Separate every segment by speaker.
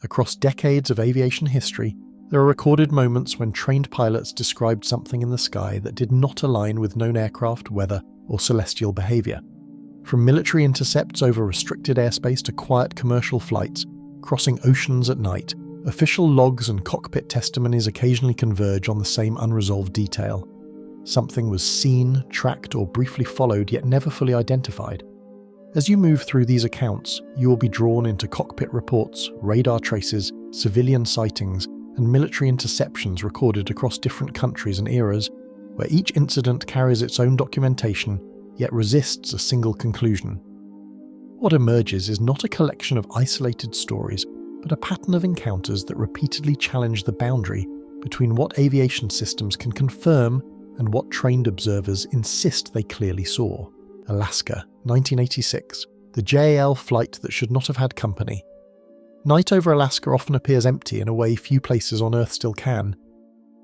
Speaker 1: Across decades of aviation history, there are recorded moments when trained pilots described something in the sky that did not align with known aircraft, weather, or celestial behaviour. From military intercepts over restricted airspace to quiet commercial flights, crossing oceans at night, official logs and cockpit testimonies occasionally converge on the same unresolved detail. Something was seen, tracked, or briefly followed, yet never fully identified. As you move through these accounts, you will be drawn into cockpit reports, radar traces, civilian sightings, and military interceptions recorded across different countries and eras, where each incident carries its own documentation, yet resists a single conclusion. What emerges is not a collection of isolated stories, but a pattern of encounters that repeatedly challenge the boundary between what aviation systems can confirm and what trained observers insist they clearly saw. Alaska, 1986. The JAL flight that should not have had company. Night over Alaska often appears empty in a way few places on Earth still can.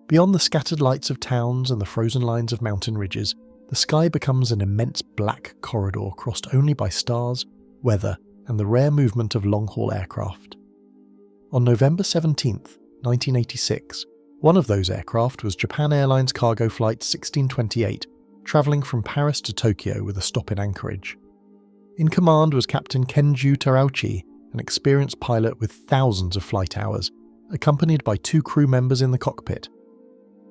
Speaker 1: Beyond the scattered lights of towns and the frozen lines of mountain ridges, the sky becomes an immense black corridor crossed only by stars, weather, and the rare movement of long-haul aircraft. On November 17, 1986, one of those aircraft was Japan Airlines cargo flight 1628, travelling from Paris to Tokyo with a stop in Anchorage. In command was Captain Kenju Terauchi, an experienced pilot with thousands of flight hours, accompanied by 2 crew members in the cockpit.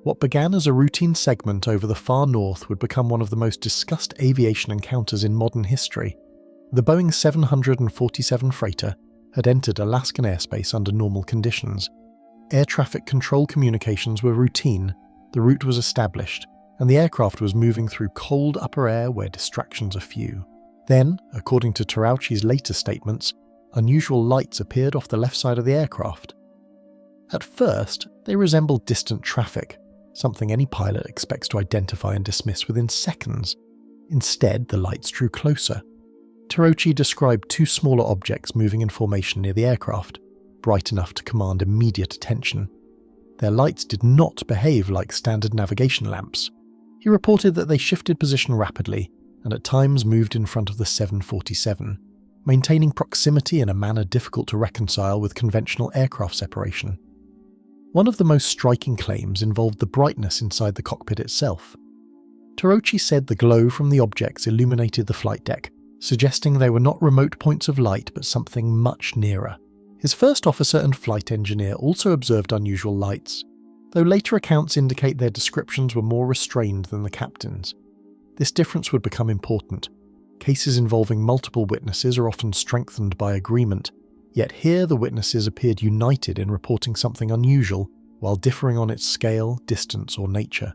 Speaker 1: What began as a routine segment over the far north would become one of the most discussed aviation encounters in modern history. The Boeing 747 freighter had entered Alaskan airspace under normal conditions. Air traffic control communications were routine, the route was established, and the aircraft was moving through cold upper air where distractions are few. Then, according to Terauchi's later statements, unusual lights appeared off the left side of the aircraft. At first, they resembled distant traffic, something any pilot expects to identify and dismiss within seconds. Instead, the lights drew closer. Terauchi described 2 smaller objects moving in formation near the aircraft, bright enough to command immediate attention. Their lights did not behave like standard navigation lamps. He reported that they shifted position rapidly and at times moved in front of the 747, maintaining proximity in a manner difficult to reconcile with conventional aircraft separation. One of the most striking claims involved the brightness inside the cockpit itself. Terauchi said the glow from the objects illuminated the flight deck, suggesting they were not remote points of light but something much nearer. His first officer and flight engineer also observed unusual lights, though later accounts indicate their descriptions were more restrained than the captain's. This difference would become important. Cases involving multiple witnesses are often strengthened by agreement, yet here the witnesses appeared united in reporting something unusual, while differing on its scale, distance, or nature.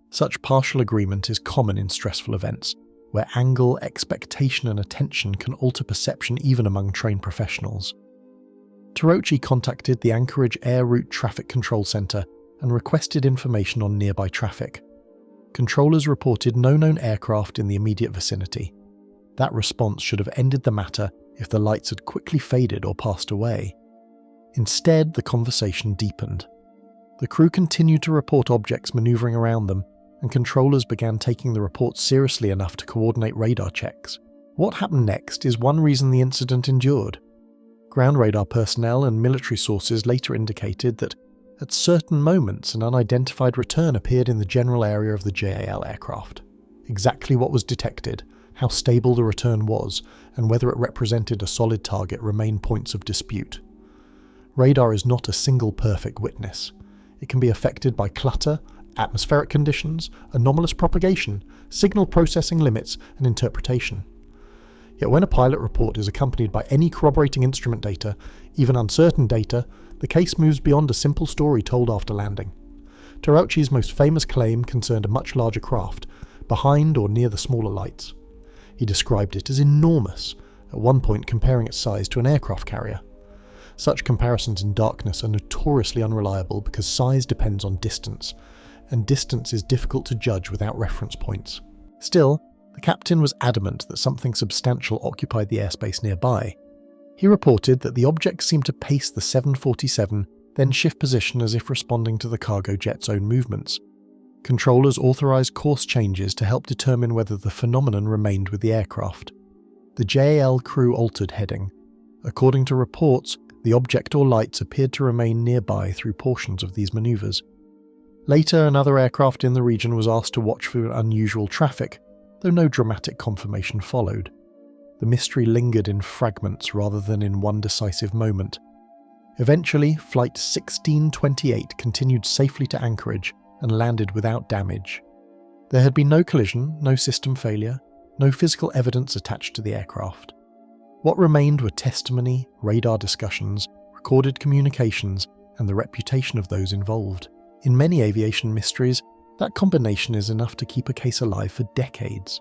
Speaker 1: Such partial agreement is common in stressful events, where angle, expectation, and attention can alter perception even among trained professionals. Terauchi contacted the Anchorage Air Route Traffic Control Center and requested information on nearby traffic. Controllers reported no known aircraft in the immediate vicinity. That response should have ended the matter if the lights had quickly faded or passed away. Instead, the conversation deepened. The crew continued to report objects maneuvering around them, and controllers began taking the reports seriously enough to coordinate radar checks. What happened next is one reason the incident endured. Ground radar personnel and military sources later indicated that at certain moments an unidentified return appeared in the general area of the JAL aircraft. Exactly what was detected, how stable the return was, and whether it represented a solid target remain points of dispute. Radar is not a single perfect witness. It can be affected by clutter, atmospheric conditions, anomalous propagation, signal processing limits, and interpretation. Yet when a pilot report is accompanied by any corroborating instrument data, even uncertain data, the case moves beyond a simple story told after landing. Terauchi's most famous claim concerned a much larger craft, behind or near the smaller lights. He described it as enormous, at one point comparing its size to an aircraft carrier. Such comparisons in darkness are notoriously unreliable because size depends on distance, and distance is difficult to judge without reference points. Still, the captain was adamant that something substantial occupied the airspace nearby. He reported that the object seemed to pace the 747, then shift position as if responding to the cargo jet's own movements. Controllers authorized course changes to help determine whether the phenomenon remained with the aircraft. The JAL crew altered heading. According to reports, The object or lights appeared to remain nearby through portions of these maneuvers. Later, another aircraft in the region was asked to watch for unusual traffic, though no dramatic confirmation followed. The mystery lingered in fragments rather than in one decisive moment. Eventually, Flight 1628 continued safely to Anchorage and landed without damage. There had been no collision, no system failure, no physical evidence attached to the aircraft. What remained were testimony, radar discussions, recorded communications, and the reputation of those involved. In many aviation mysteries, that combination is enough to keep a case alive for decades.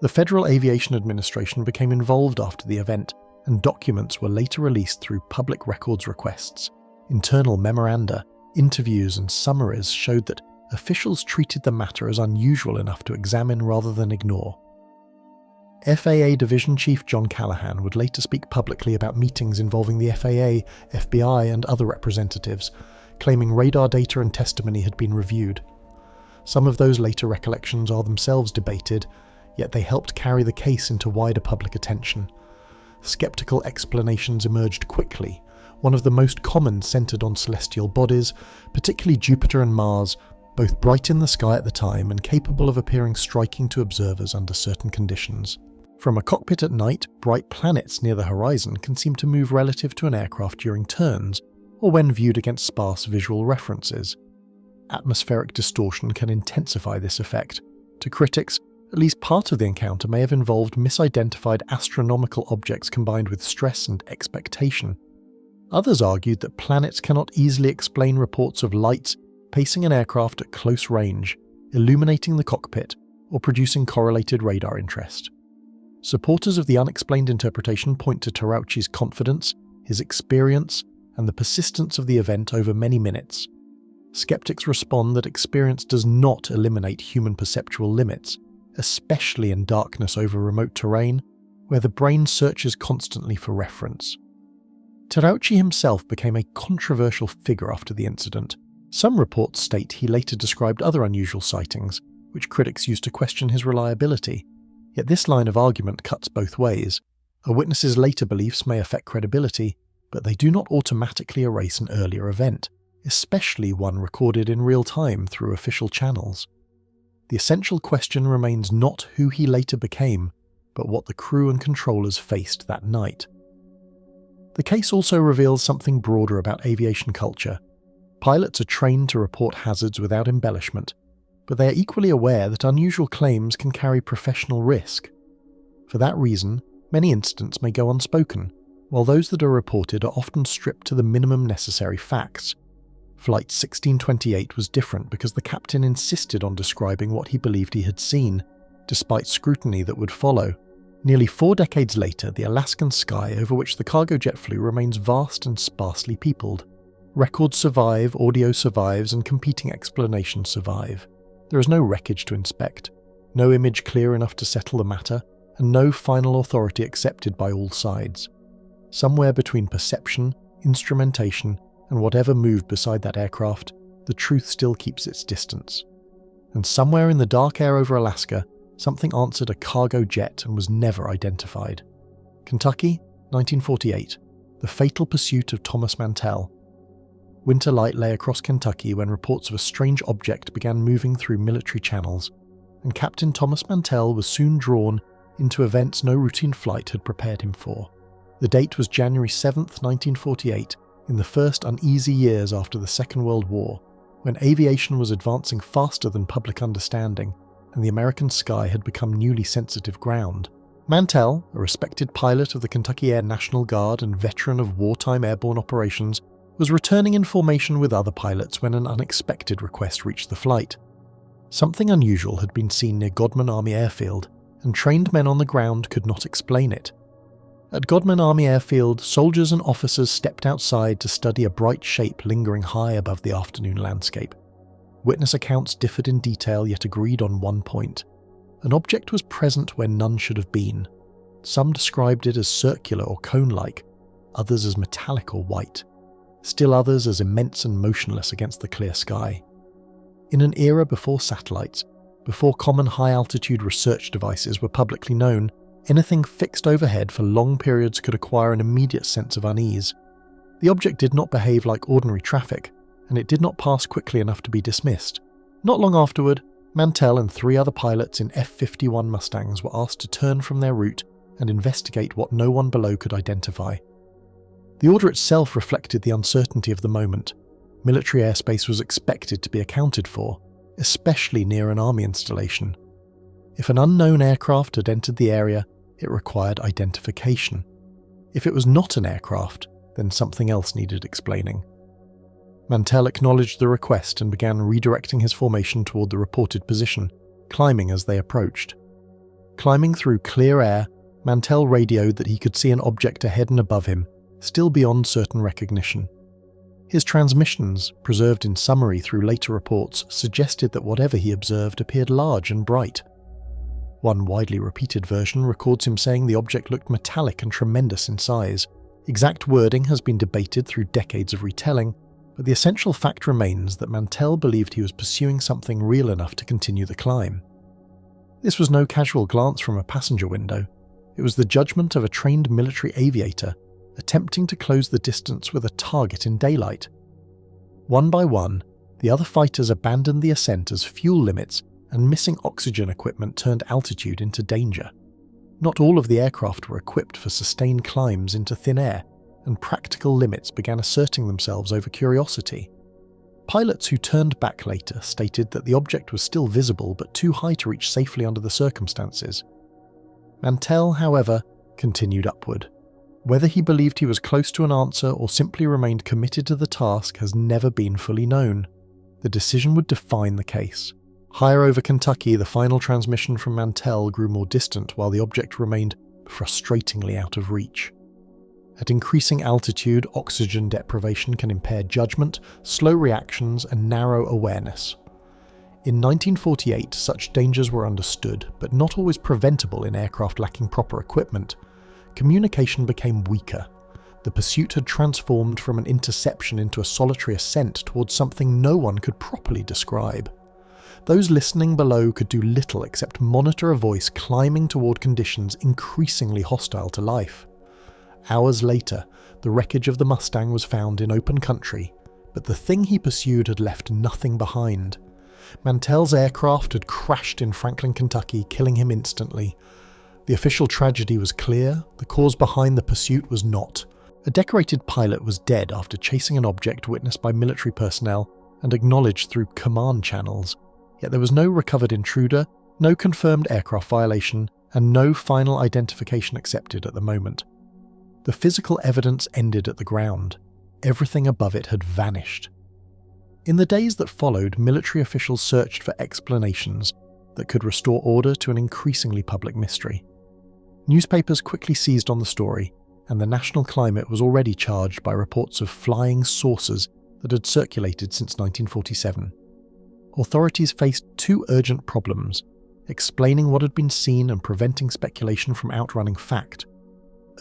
Speaker 1: The Federal Aviation Administration became involved after the event, and documents were later released through public records requests. Internal memoranda, interviews, and summaries showed that officials treated the matter as unusual enough to examine rather than ignore. FAA Division Chief John Callahan would later speak publicly about meetings involving the FAA, FBI, and other representatives, claiming radar data and testimony had been reviewed. Some of those later recollections are themselves debated, yet they helped carry the case into wider public attention. Skeptical explanations emerged quickly, one of the most common centred on celestial bodies, particularly Jupiter and Mars, both bright in the sky at the time and capable of appearing striking to observers under certain conditions. From a cockpit at night, bright planets near the horizon can seem to move relative to an aircraft during turns, or when viewed against sparse visual references. Atmospheric distortion can intensify this effect. To critics, at least part of the encounter may have involved misidentified astronomical objects combined with stress and expectation. Others argued that planets cannot easily explain reports of lights pacing an aircraft at close range, illuminating the cockpit, or producing correlated radar interest. Supporters of the unexplained interpretation point to Tarauchi's confidence, his experience, and the persistence of the event over many minutes. Skeptics respond that experience does not eliminate human perceptual limits, especially in darkness over remote terrain, where the brain searches constantly for reference. Tarauchi himself became a controversial figure after the incident. Some reports state he later described other unusual sightings, which critics used to question his reliability. Yet this line of argument cuts both ways. A witness's later beliefs may affect credibility, but they do not automatically erase an earlier event, especially one recorded in real time through official channels. The essential question remains not who he later became, but what the crew and controllers faced that night. The case also reveals something broader about aviation culture. Pilots are trained to report hazards without embellishment, but they are equally aware that unusual claims can carry professional risk. For that reason, many incidents may go unspoken, while those that are reported are often stripped to the minimum necessary facts. Flight 1628 was different because the captain insisted on describing what he believed he had seen, despite scrutiny that would follow. Nearly 4 decades later, the Alaskan sky over which the cargo jet flew remains vast and sparsely peopled. Records survive, audio survives, and competing explanations survive. There is no wreckage to inspect, no image clear enough to settle the matter, and no final authority accepted by all sides. Somewhere between perception, instrumentation, and whatever moved beside that aircraft, the truth still keeps its distance. And somewhere in the dark air over Alaska, something answered a cargo jet and was never identified. Kentucky, 1948, the fatal pursuit of Thomas Mantell. Winter light lay across Kentucky when reports of a strange object began moving through military channels, and Captain Thomas Mantell was soon drawn into events no routine flight had prepared him for. The date was January 7, 1948, in the first uneasy years after the Second World War, when aviation was advancing faster than public understanding, and the American sky had become newly sensitive ground. Mantell, a respected pilot of the Kentucky Air National Guard and veteran of wartime airborne operations, was returning in formation with other pilots when an unexpected request reached the flight. Something unusual had been seen near Godman Army Airfield, and trained men on the ground could not explain it. At Godman Army Airfield, soldiers and officers stepped outside to study a bright shape lingering high above the afternoon landscape. Witness accounts differed in detail yet agreed on one point. An object was present where none should have been. Some described it as circular or cone-like, others as metallic or white. Still others as immense and motionless against the clear sky. In an era before satellites, before common high-altitude research devices were publicly known, anything fixed overhead for long periods could acquire an immediate sense of unease. The object did not behave like ordinary traffic, and it did not pass quickly enough to be dismissed. Not long afterward, Mantell and 3 other pilots in F-51 Mustangs were asked to turn from their route and investigate what no one below could identify. The order itself reflected the uncertainty of the moment. Military airspace was expected to be accounted for, especially near an army installation. If an unknown aircraft had entered the area, it required identification. If it was not an aircraft, then something else needed explaining. Mantell acknowledged the request and began redirecting his formation toward the reported position, climbing as they approached. Climbing through clear air, Mantell radioed that he could see an object ahead and above him, still beyond certain recognition. His transmissions, preserved in summary through later reports, suggested that whatever he observed appeared large and bright. One widely repeated version records him saying the object looked metallic and tremendous in size. Exact wording has been debated through decades of retelling, but the essential fact remains that Mantell believed he was pursuing something real enough to continue the climb. This was no casual glance from a passenger window. It was the judgment of a trained military aviator attempting to close the distance with a target in daylight. One by one, the other fighters abandoned the ascent as fuel limits and missing oxygen equipment turned altitude into danger. Not all of the aircraft were equipped for sustained climbs into thin air, and practical limits began asserting themselves over curiosity. Pilots who turned back later stated that the object was still visible but too high to reach safely under the circumstances. Mantell, however, continued upward. Whether he believed he was close to an answer or simply remained committed to the task has never been fully known. The decision would define the case. Higher over Kentucky, the final transmission from Mantell grew more distant while the object remained frustratingly out of reach. At increasing altitude, oxygen deprivation can impair judgment, slow reactions, and narrow awareness. In 1948, such dangers were understood, but not always preventable in aircraft lacking proper equipment. Communication became weaker. The pursuit had transformed from an interception into a solitary ascent towards something no one could properly describe. Those listening below could do little except monitor a voice climbing toward conditions increasingly hostile to life. Hours later, the wreckage of the Mustang was found in open country, but the thing he pursued had left nothing behind. Mantell's aircraft had crashed in Franklin, Kentucky, killing him instantly. The official tragedy was clear, the cause behind the pursuit was not. A decorated pilot was dead after chasing an object witnessed by military personnel and acknowledged through command channels, yet there was no recovered intruder, no confirmed aircraft violation, and no final identification accepted at the moment. The physical evidence ended at the ground. Everything above it had vanished. In the days that followed, military officials searched for explanations that could restore order to an increasingly public mystery. Newspapers quickly seized on the story, and the national climate was already charged by reports of flying saucers that had circulated since 1947. Authorities faced 2 urgent problems: explaining what had been seen and preventing speculation from outrunning fact.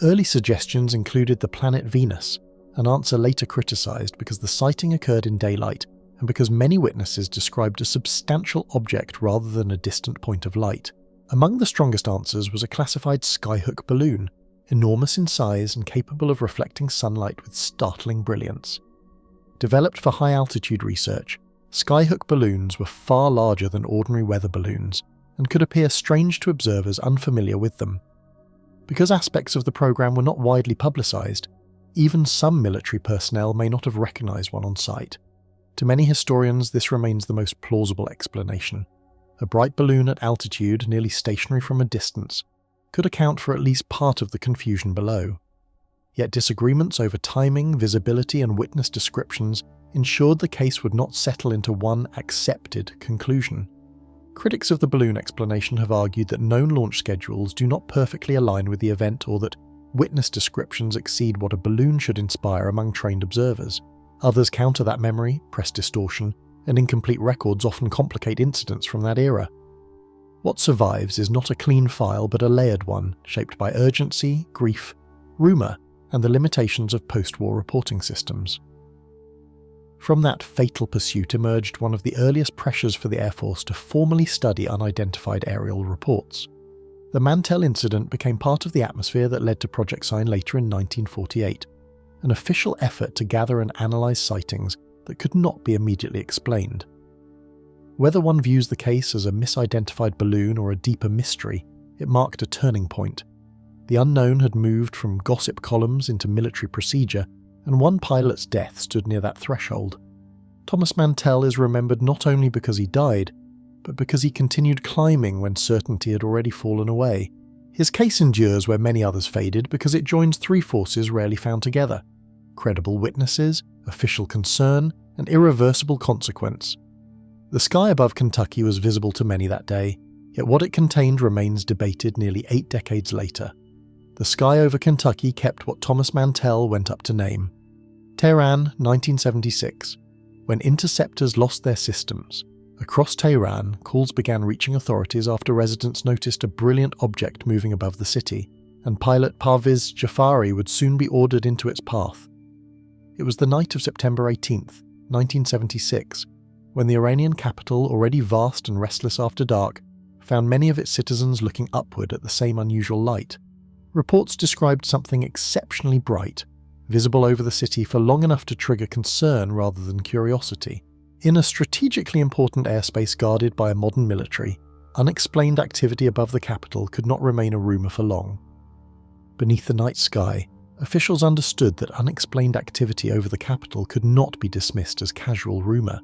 Speaker 1: Early suggestions included the planet Venus, an answer later criticised because the sighting occurred in daylight and because many witnesses described a substantial object rather than a distant point of light. Among the strongest answers was a classified skyhook balloon, enormous in size and capable of reflecting sunlight with startling brilliance. Developed for high-altitude research, skyhook balloons were far larger than ordinary weather balloons and could appear strange to observers unfamiliar with them. Because aspects of the program were not widely publicised, even some military personnel may not have recognised one on sight. To many historians, this remains the most plausible explanation. A bright balloon at altitude, nearly stationary from a distance, could account for at least part of the confusion below. Yet disagreements over timing, visibility, and witness descriptions ensured the case would not settle into one accepted conclusion. Critics of the balloon explanation have argued that known launch schedules do not perfectly align with the event, or that witness descriptions exceed what a balloon should inspire among trained observers. Others counter that memory, press distortion, and incomplete records often complicate incidents from that era. What survives is not a clean file but a layered one, shaped by urgency, grief, rumour, and the limitations of post-war reporting systems. From that fatal pursuit emerged one of the earliest pressures for the Air Force to formally study unidentified aerial reports. The Mantell incident became part of the atmosphere that led to Project Sign later in 1948. an official effort to gather and analyse sightings that could not be immediately explained. Whether one views the case as a misidentified balloon or a deeper mystery, it marked a turning point. The unknown had moved from gossip columns into military procedure, and one pilot's death stood near that threshold. Thomas Mantell is remembered not only because he died, but because he continued climbing when certainty had already fallen away. His case endures where many others faded because it joins three forces rarely found together: credible witnesses, official concern, and irreversible consequence. The sky above Kentucky was visible to many that day, yet what it contained remains debated nearly 8 decades later. The sky over Kentucky kept what Thomas Mantell went up to name. Tehran, 1976. When interceptors lost their systems, across Tehran, calls began reaching authorities after residents noticed a brilliant object moving above the city, and pilot Parviz Jafari would soon be ordered into its path. It was the night of September 18, 1976, when the Iranian capital, already vast and restless after dark, found many of its citizens looking upward at the same unusual light. Reports described something exceptionally bright, visible over the city for long enough to trigger concern rather than curiosity. In a strategically important airspace guarded by a modern military, unexplained activity above the capital could not remain a rumour for long. Beneath the night sky, officials understood that unexplained activity over the capital could not be dismissed as casual rumour.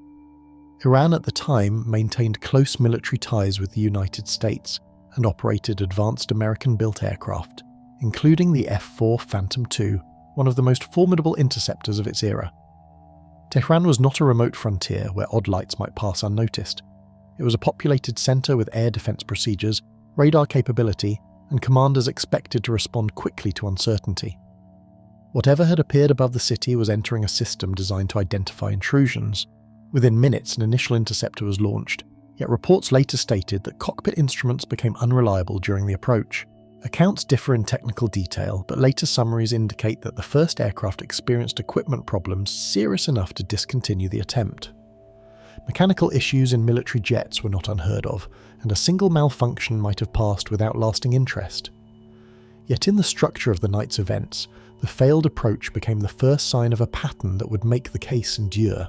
Speaker 1: Iran at the time maintained close military ties with the United States and operated advanced American-built aircraft, including the F-4 Phantom II, one of the most formidable interceptors of its era. Tehran was not a remote frontier where odd lights might pass unnoticed. It was a populated centre with air defence procedures, radar capability, and commanders expected to respond quickly to uncertainty. Whatever had appeared above the city was entering a system designed to identify intrusions. Within minutes, an initial interceptor was launched, yet reports later stated that cockpit instruments became unreliable during the approach. Accounts differ in technical detail, but later summaries indicate that the first aircraft experienced equipment problems serious enough to discontinue the attempt. Mechanical issues in military jets were not unheard of, and a single malfunction might have passed without lasting interest. Yet in the structure of the night's events, the failed approach became the first sign of a pattern that would make the case endure.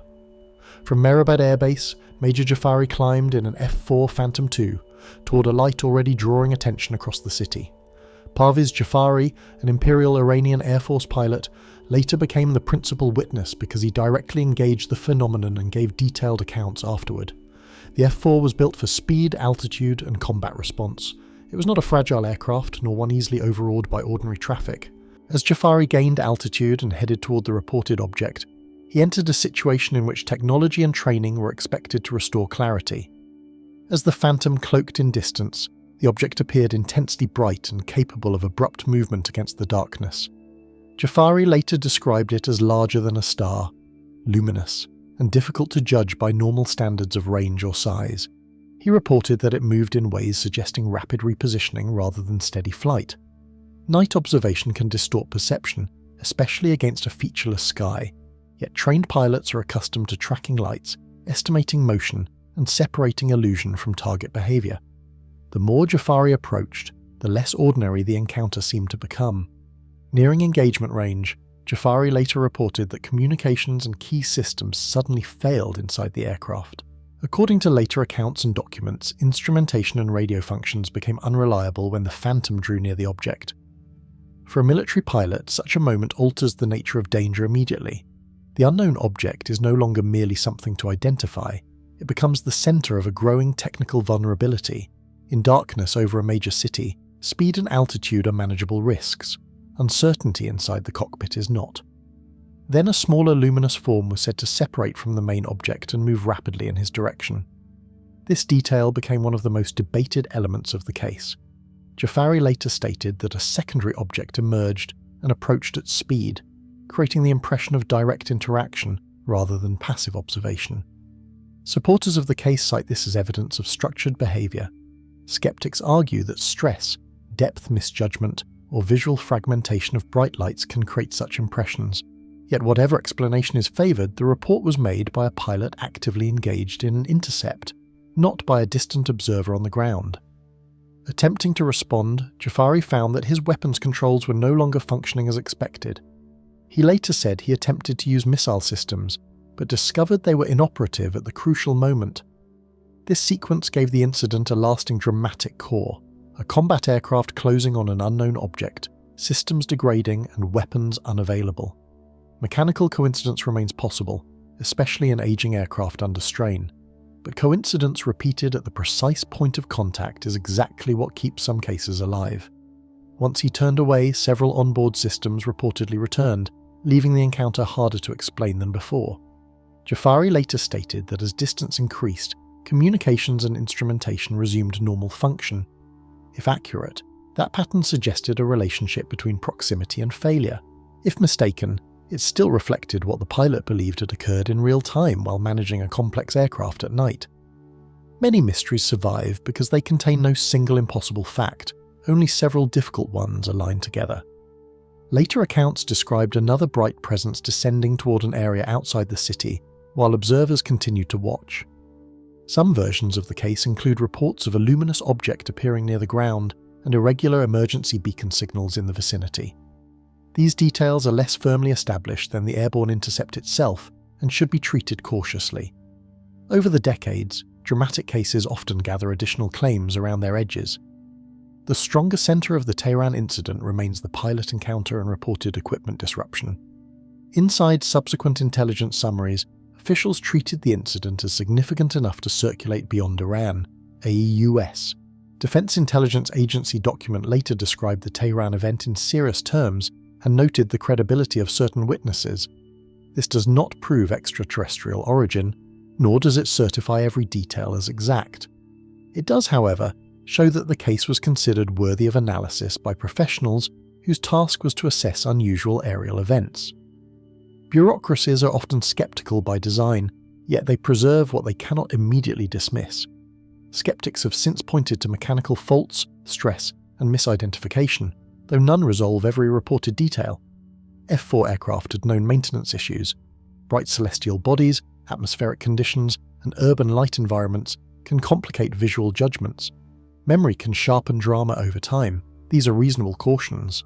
Speaker 1: From Mehrabad Air Base, Major Jafari climbed in an F-4 Phantom II toward a light already drawing attention across the city. Parviz Jafari, an Imperial Iranian Air Force pilot, later became the principal witness because he directly engaged the phenomenon and gave detailed accounts afterward. The F-4 was built for speed, altitude, and combat response. It was not a fragile aircraft, nor one easily overawed by ordinary traffic. As Jafari gained altitude and headed toward the reported object, he entered a situation in which technology and training were expected to restore clarity. As the Phantom cloaked in distance, the object appeared intensely bright and capable of abrupt movement against the darkness. Jafari later described it as larger than a star, luminous, and difficult to judge by normal standards of range or size. He reported that it moved in ways suggesting rapid repositioning rather than steady flight. Night observation can distort perception, especially against a featureless sky, yet trained pilots are accustomed to tracking lights, estimating motion, and separating illusion from target behaviour. The more Jafari approached, the less ordinary the encounter seemed to become. Nearing engagement range, Jafari later reported that communications and key systems suddenly failed inside the aircraft. According to later accounts and documents, instrumentation and radio functions became unreliable when the Phantom drew near the object. For a military pilot, such a moment alters the nature of danger immediately. The unknown object is no longer merely something to identify, it becomes the centre of a growing technical vulnerability. In darkness over a major city, speed and altitude are manageable risks. Uncertainty inside the cockpit is not. Then a smaller luminous form was said to separate from the main object and move rapidly in his direction. This detail became one of the most debated elements of the case. Jafari later stated that a secondary object emerged and approached at speed, creating the impression of direct interaction rather than passive observation. Supporters of the case cite this as evidence of structured behaviour. Skeptics argue that stress, depth misjudgment, or visual fragmentation of bright lights can create such impressions. Yet whatever explanation is favoured, the report was made by a pilot actively engaged in an intercept, not by a distant observer on the ground. Attempting to respond, Jafari found that his weapons controls were no longer functioning as expected. He later said he attempted to use missile systems, but discovered they were inoperative at the crucial moment. This sequence gave the incident a lasting dramatic core, a combat aircraft closing on an unknown object, systems degrading and weapons unavailable. Mechanical coincidence remains possible, especially in aging aircraft under strain, but coincidence repeated at the precise point of contact is exactly what keeps some cases alive. Once he turned away, several onboard systems reportedly returned, leaving the encounter harder to explain than before. Jafari later stated that as distance increased, communications and instrumentation resumed normal function. If accurate, that pattern suggested a relationship between proximity and failure. If mistaken, it still reflected what the pilot believed had occurred in real time while managing a complex aircraft at night. Many mysteries survive because they contain no single impossible fact, only several difficult ones aligned together. Later accounts described another bright presence descending toward an area outside the city, while observers continued to watch. Some versions of the case include reports of a luminous object appearing near the ground and irregular emergency beacon signals in the vicinity. These details are less firmly established than the airborne intercept itself and should be treated cautiously. Over the decades, dramatic cases often gather additional claims around their edges. The stronger centre of the Tehran incident remains the pilot encounter and reported equipment disruption. Inside subsequent intelligence summaries, officials treated the incident as significant enough to circulate beyond Iran, AEUS. Defense Intelligence Agency document later described the Tehran event in serious terms and noted the credibility of certain witnesses. This does not prove extraterrestrial origin, nor does it certify every detail as exact. It does, however, show that the case was considered worthy of analysis by professionals whose task was to assess unusual aerial events. Bureaucracies are often skeptical by design, yet they preserve what they cannot immediately dismiss. Skeptics have since pointed to mechanical faults, stress, and misidentification, though none resolve every reported detail. F-4 aircraft had known maintenance issues. Bright celestial bodies, atmospheric conditions, and urban light environments can complicate visual judgments. Memory can sharpen drama over time. These are reasonable cautions.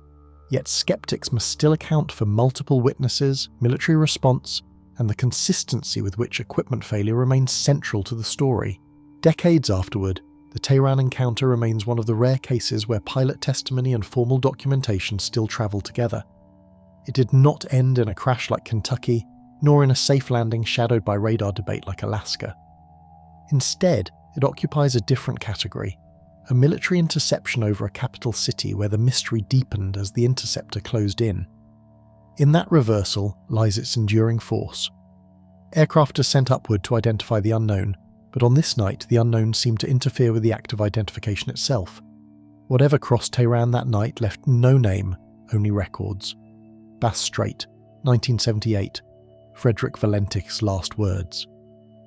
Speaker 1: Yet skeptics must still account for multiple witnesses, military response, and the consistency with which equipment failure remains central to the story. Decades afterward, the Tehran encounter remains one of the rare cases where pilot testimony and formal documentation still travel together. It did not end in a crash like Kentucky, nor in a safe landing shadowed by radar debate like Alaska. Instead, it occupies a different category, a military interception over a capital city where the mystery deepened as the interceptor closed in. In that reversal lies its enduring force. Aircraft are sent upward to identify the unknown, but on this night the unknown seemed to interfere with the act of identification itself. Whatever crossed Tehran that night left no name, only records. Bass Strait, 1978, Frederick Valentich's last words.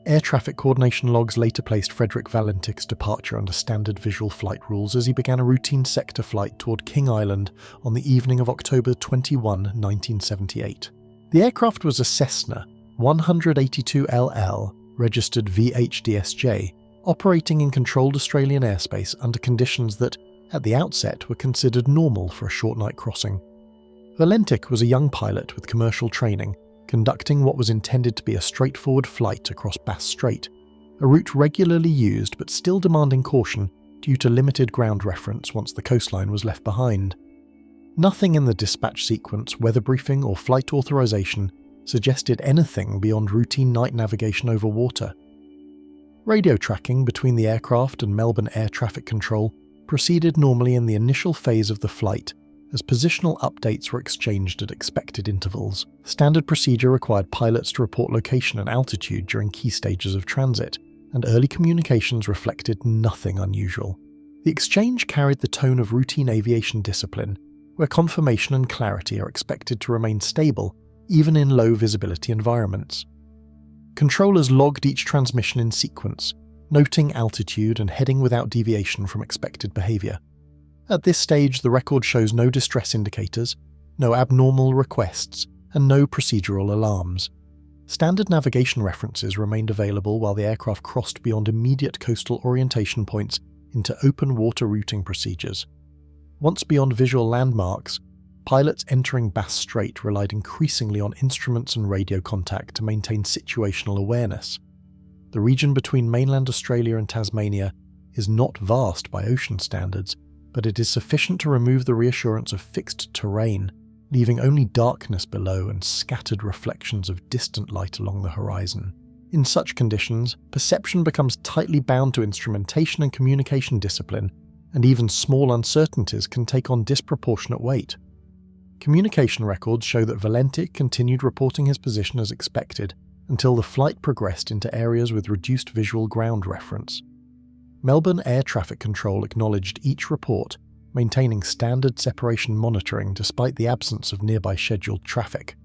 Speaker 1: Air traffic coordination logs later placed Frederick Valentich's departure under standard visual flight rules as he began a routine sector flight toward King Island on the evening of October 21, 1978. The aircraft was a Cessna 182LL, registered VHDSJ, operating in controlled Australian airspace under conditions that, at the outset, were considered normal for a short night crossing. Valentich was a young pilot with commercial training, conducting what was intended to be a straightforward flight across Bass Strait, a route regularly used but still demanding caution due to limited ground reference once the coastline was left behind. Nothing in the dispatch sequence, weather briefing, or flight authorization suggested anything beyond routine night navigation over water. Radio tracking between the aircraft and Melbourne Air Traffic Control proceeded normally in the initial phase of the flight, as positional updates were exchanged at expected intervals. Standard procedure required pilots to report location and altitude during key stages of transit, and early communications reflected nothing unusual. The exchange carried the tone of routine aviation discipline, where confirmation and clarity are expected to remain stable even in low visibility environments. Controllers logged each transmission in sequence, noting altitude and heading without deviation from expected behaviour. At this stage, the record shows no distress indicators, no abnormal requests, and no procedural alarms. Standard navigation references remained available while the aircraft crossed beyond immediate coastal orientation points into open water routing procedures. Once beyond visual landmarks, pilots entering Bass Strait relied increasingly on instruments and radio contact to maintain situational awareness. The region between mainland Australia and Tasmania is not vast by ocean standards, but it is sufficient to remove the reassurance of fixed terrain, leaving only darkness below and scattered reflections of distant light along the horizon. In such conditions, perception becomes tightly bound to instrumentation and communication discipline, and even small uncertainties can take on disproportionate weight. Communication records show that Valentich continued reporting his position as expected until the flight progressed into areas with reduced visual ground reference. Melbourne Air Traffic Control acknowledged each report, maintaining standard separation monitoring despite the absence of nearby scheduled traffic.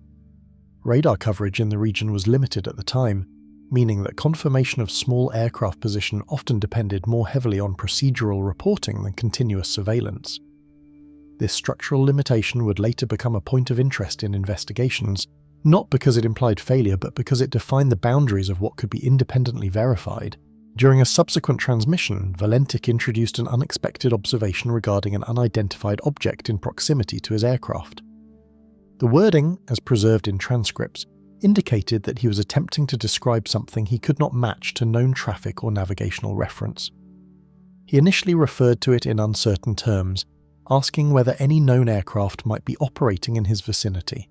Speaker 1: Radar coverage in the region was limited at the time, meaning that confirmation of small aircraft position often depended more heavily on procedural reporting than continuous surveillance. This structural limitation would later become a point of interest in investigations, not because it implied failure but because it defined the boundaries of what could be independently verified. During a subsequent transmission, Valentich introduced an unexpected observation regarding an unidentified object in proximity to his aircraft. The wording, as preserved in transcripts, indicated that he was attempting to describe something he could not match to known traffic or navigational reference. He initially referred to it in uncertain terms, asking whether any known aircraft might be operating in his vicinity.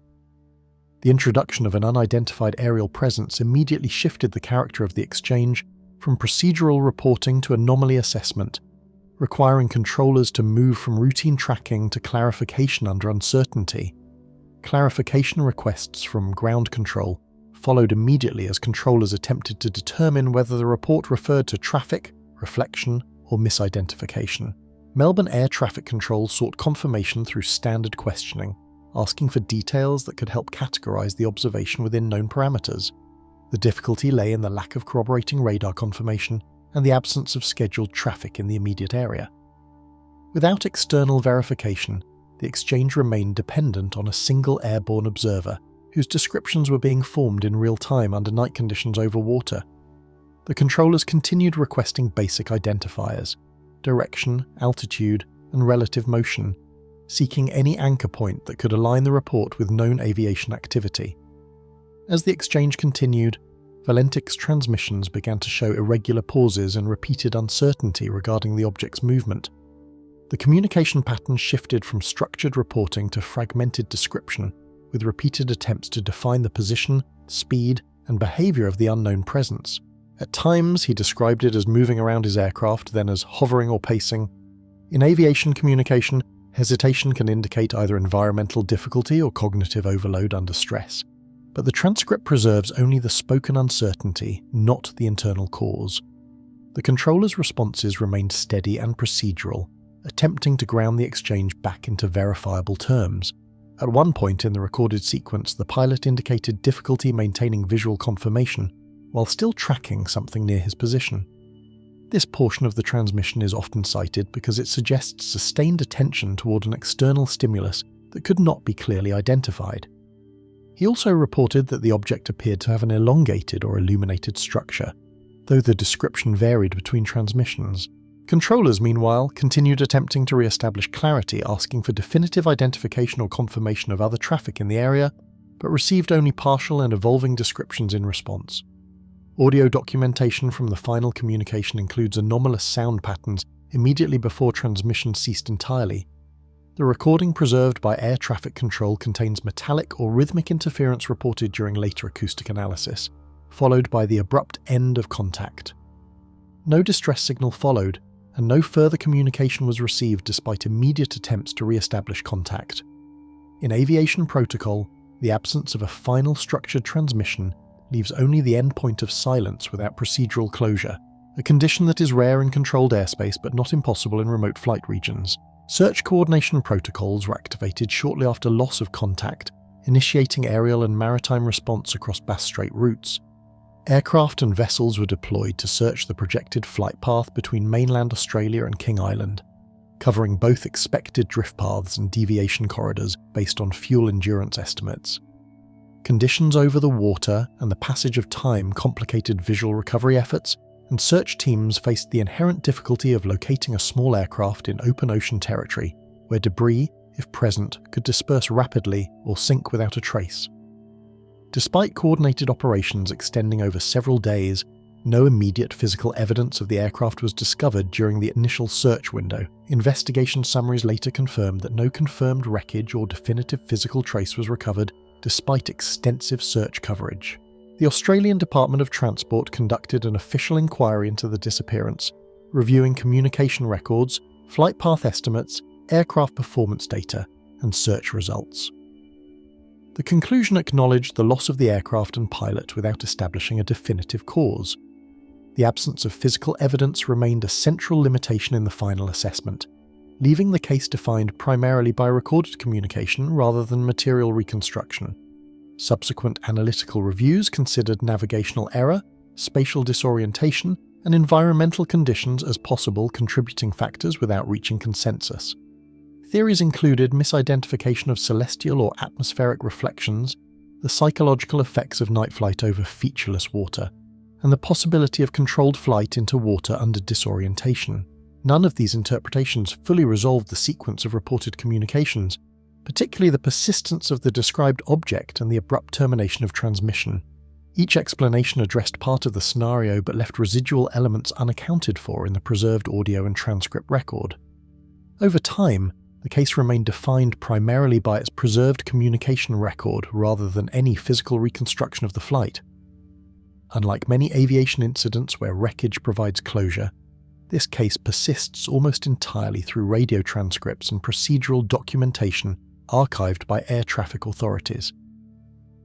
Speaker 1: The introduction of an unidentified aerial presence immediately shifted the character of the exchange from procedural reporting to anomaly assessment, requiring controllers to move from routine tracking to clarification under uncertainty. Clarification requests from ground control followed immediately as controllers attempted to determine whether the report referred to traffic, reflection, or misidentification. Melbourne Air Traffic Control sought confirmation through standard questioning, asking for details that could help categorize the observation within known parameters. The difficulty lay in the lack of corroborating radar confirmation and the absence of scheduled traffic in the immediate area. Without external verification, the exchange remained dependent on a single airborne observer, whose descriptions were being formed in real time under night conditions over water. The controllers continued requesting basic identifiers: direction, altitude, and relative motion, seeking any anchor point that could align the report with known aviation activity. As the exchange continued, Valentich's transmissions began to show irregular pauses and repeated uncertainty regarding the object's movement. The communication pattern shifted from structured reporting to fragmented description, with repeated attempts to define the position, speed, and behavior of the unknown presence. At times, he described it as moving around his aircraft, then as hovering or pacing. In aviation communication, hesitation can indicate either environmental difficulty or cognitive overload under stress. But the transcript preserves only the spoken uncertainty, not the internal cause. The controller's responses remained steady and procedural, attempting to ground the exchange back into verifiable terms. At one point in the recorded sequence, the pilot indicated difficulty maintaining visual confirmation while still tracking something near his position. This portion of the transmission is often cited because it suggests sustained attention toward an external stimulus that could not be clearly identified. He also reported that the object appeared to have an elongated or illuminated structure, though the description varied between transmissions. Controllers, meanwhile, continued attempting to re-establish clarity, asking for definitive identification or confirmation of other traffic in the area, but received only partial and evolving descriptions in response. Audio documentation from the final communication includes anomalous sound patterns immediately before transmission ceased entirely. The recording preserved by air traffic control contains metallic or rhythmic interference reported during later acoustic analysis, followed by the abrupt end of contact. No distress signal followed, and no further communication was received despite immediate attempts to re-establish contact. In aviation protocol, the absence of a final structured transmission leaves only the endpoint of silence without procedural closure, a condition that is rare in controlled airspace but not impossible in remote flight regions. Search coordination protocols were activated shortly after loss of contact, initiating aerial and maritime response across Bass Strait routes. Aircraft and vessels were deployed to search the projected flight path between mainland Australia and King Island, covering both expected drift paths and deviation corridors based on fuel endurance estimates. Conditions over the water and the passage of time complicated visual recovery efforts, and search teams faced the inherent difficulty of locating a small aircraft in open ocean territory, where debris if present, could disperse rapidly or sink without a trace. Despite coordinated operations extending over several days, no immediate physical evidence of the aircraft was discovered during the initial search window. Investigation summaries later confirmed that no confirmed wreckage or definitive physical trace was recovered, despite extensive search coverage. The Australian Department of Transport conducted an official inquiry into the disappearance, reviewing communication records, flight path estimates, aircraft performance data, and search results. The conclusion acknowledged the loss of the aircraft and pilot without establishing a definitive cause. The absence of physical evidence remained a central limitation in the final assessment, leaving the case defined primarily by recorded communication rather than material reconstruction. Subsequent analytical reviews considered navigational error, spatial disorientation, and environmental conditions as possible contributing factors without reaching consensus. Theories included misidentification of celestial or atmospheric reflections, the psychological effects of night flight over featureless water, and the possibility of controlled flight into water under disorientation. None of these interpretations fully resolved the sequence of reported communications, particularly the persistence of the described object and the abrupt termination of transmission. Each explanation addressed part of the scenario but left residual elements unaccounted for in the preserved audio and transcript record. Over time, the case remained defined primarily by its preserved communication record rather than any physical reconstruction of the flight. Unlike many aviation incidents where wreckage provides closure, this case persists almost entirely through radio transcripts and procedural documentation archived by air traffic authorities.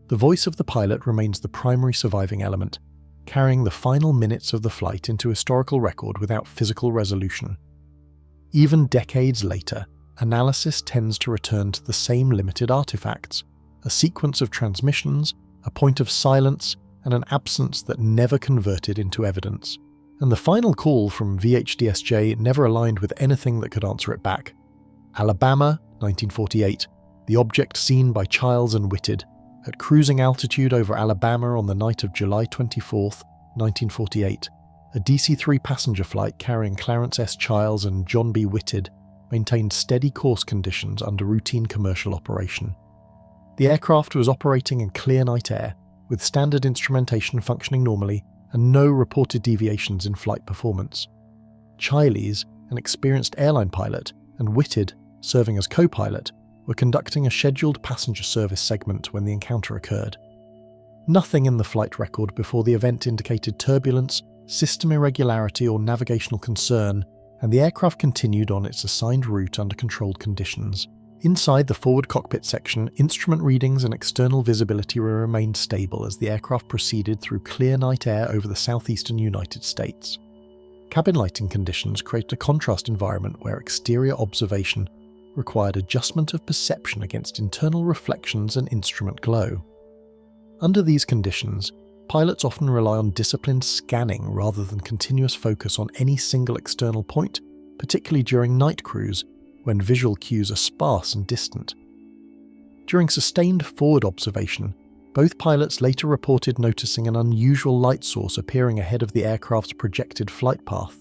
Speaker 1: The voice of the pilot remains the primary surviving element, carrying the final minutes of the flight into historical record without physical resolution. Even decades later, analysis tends to return to the same limited artifacts, a sequence of transmissions, a point of silence, and an absence that never converted into evidence. And the final call from VHDSJ never aligned with anything that could answer it back. Alabama, 1948, the object seen by Childs and Whitted at cruising altitude over Alabama on the night of July 24, 1948. A DC-3 passenger flight carrying Clarence S. Childs and John B. Whitted maintained steady course conditions under routine commercial operation. The aircraft was operating in clear night air, with standard instrumentation functioning normally and no reported deviations in flight performance. Childs, an experienced airline pilot, and Whitted, serving as co-pilot, were conducting a scheduled passenger service segment when the encounter occurred. Nothing in the flight record before the event indicated turbulence, system irregularity, or navigational concern, and the aircraft continued on its assigned route under controlled conditions. Inside the forward cockpit section, instrument readings and external visibility remained stable as the aircraft proceeded through clear night air over the southeastern United States. Cabin lighting conditions created a contrast environment where exterior observation required adjustment of perception against internal reflections and instrument glow. Under these conditions, pilots often rely on disciplined scanning rather than continuous focus on any single external point, particularly during night cruise, when visual cues are sparse and distant. During sustained forward observation, both pilots later reported noticing an unusual light source appearing ahead of the aircraft's projected flight path.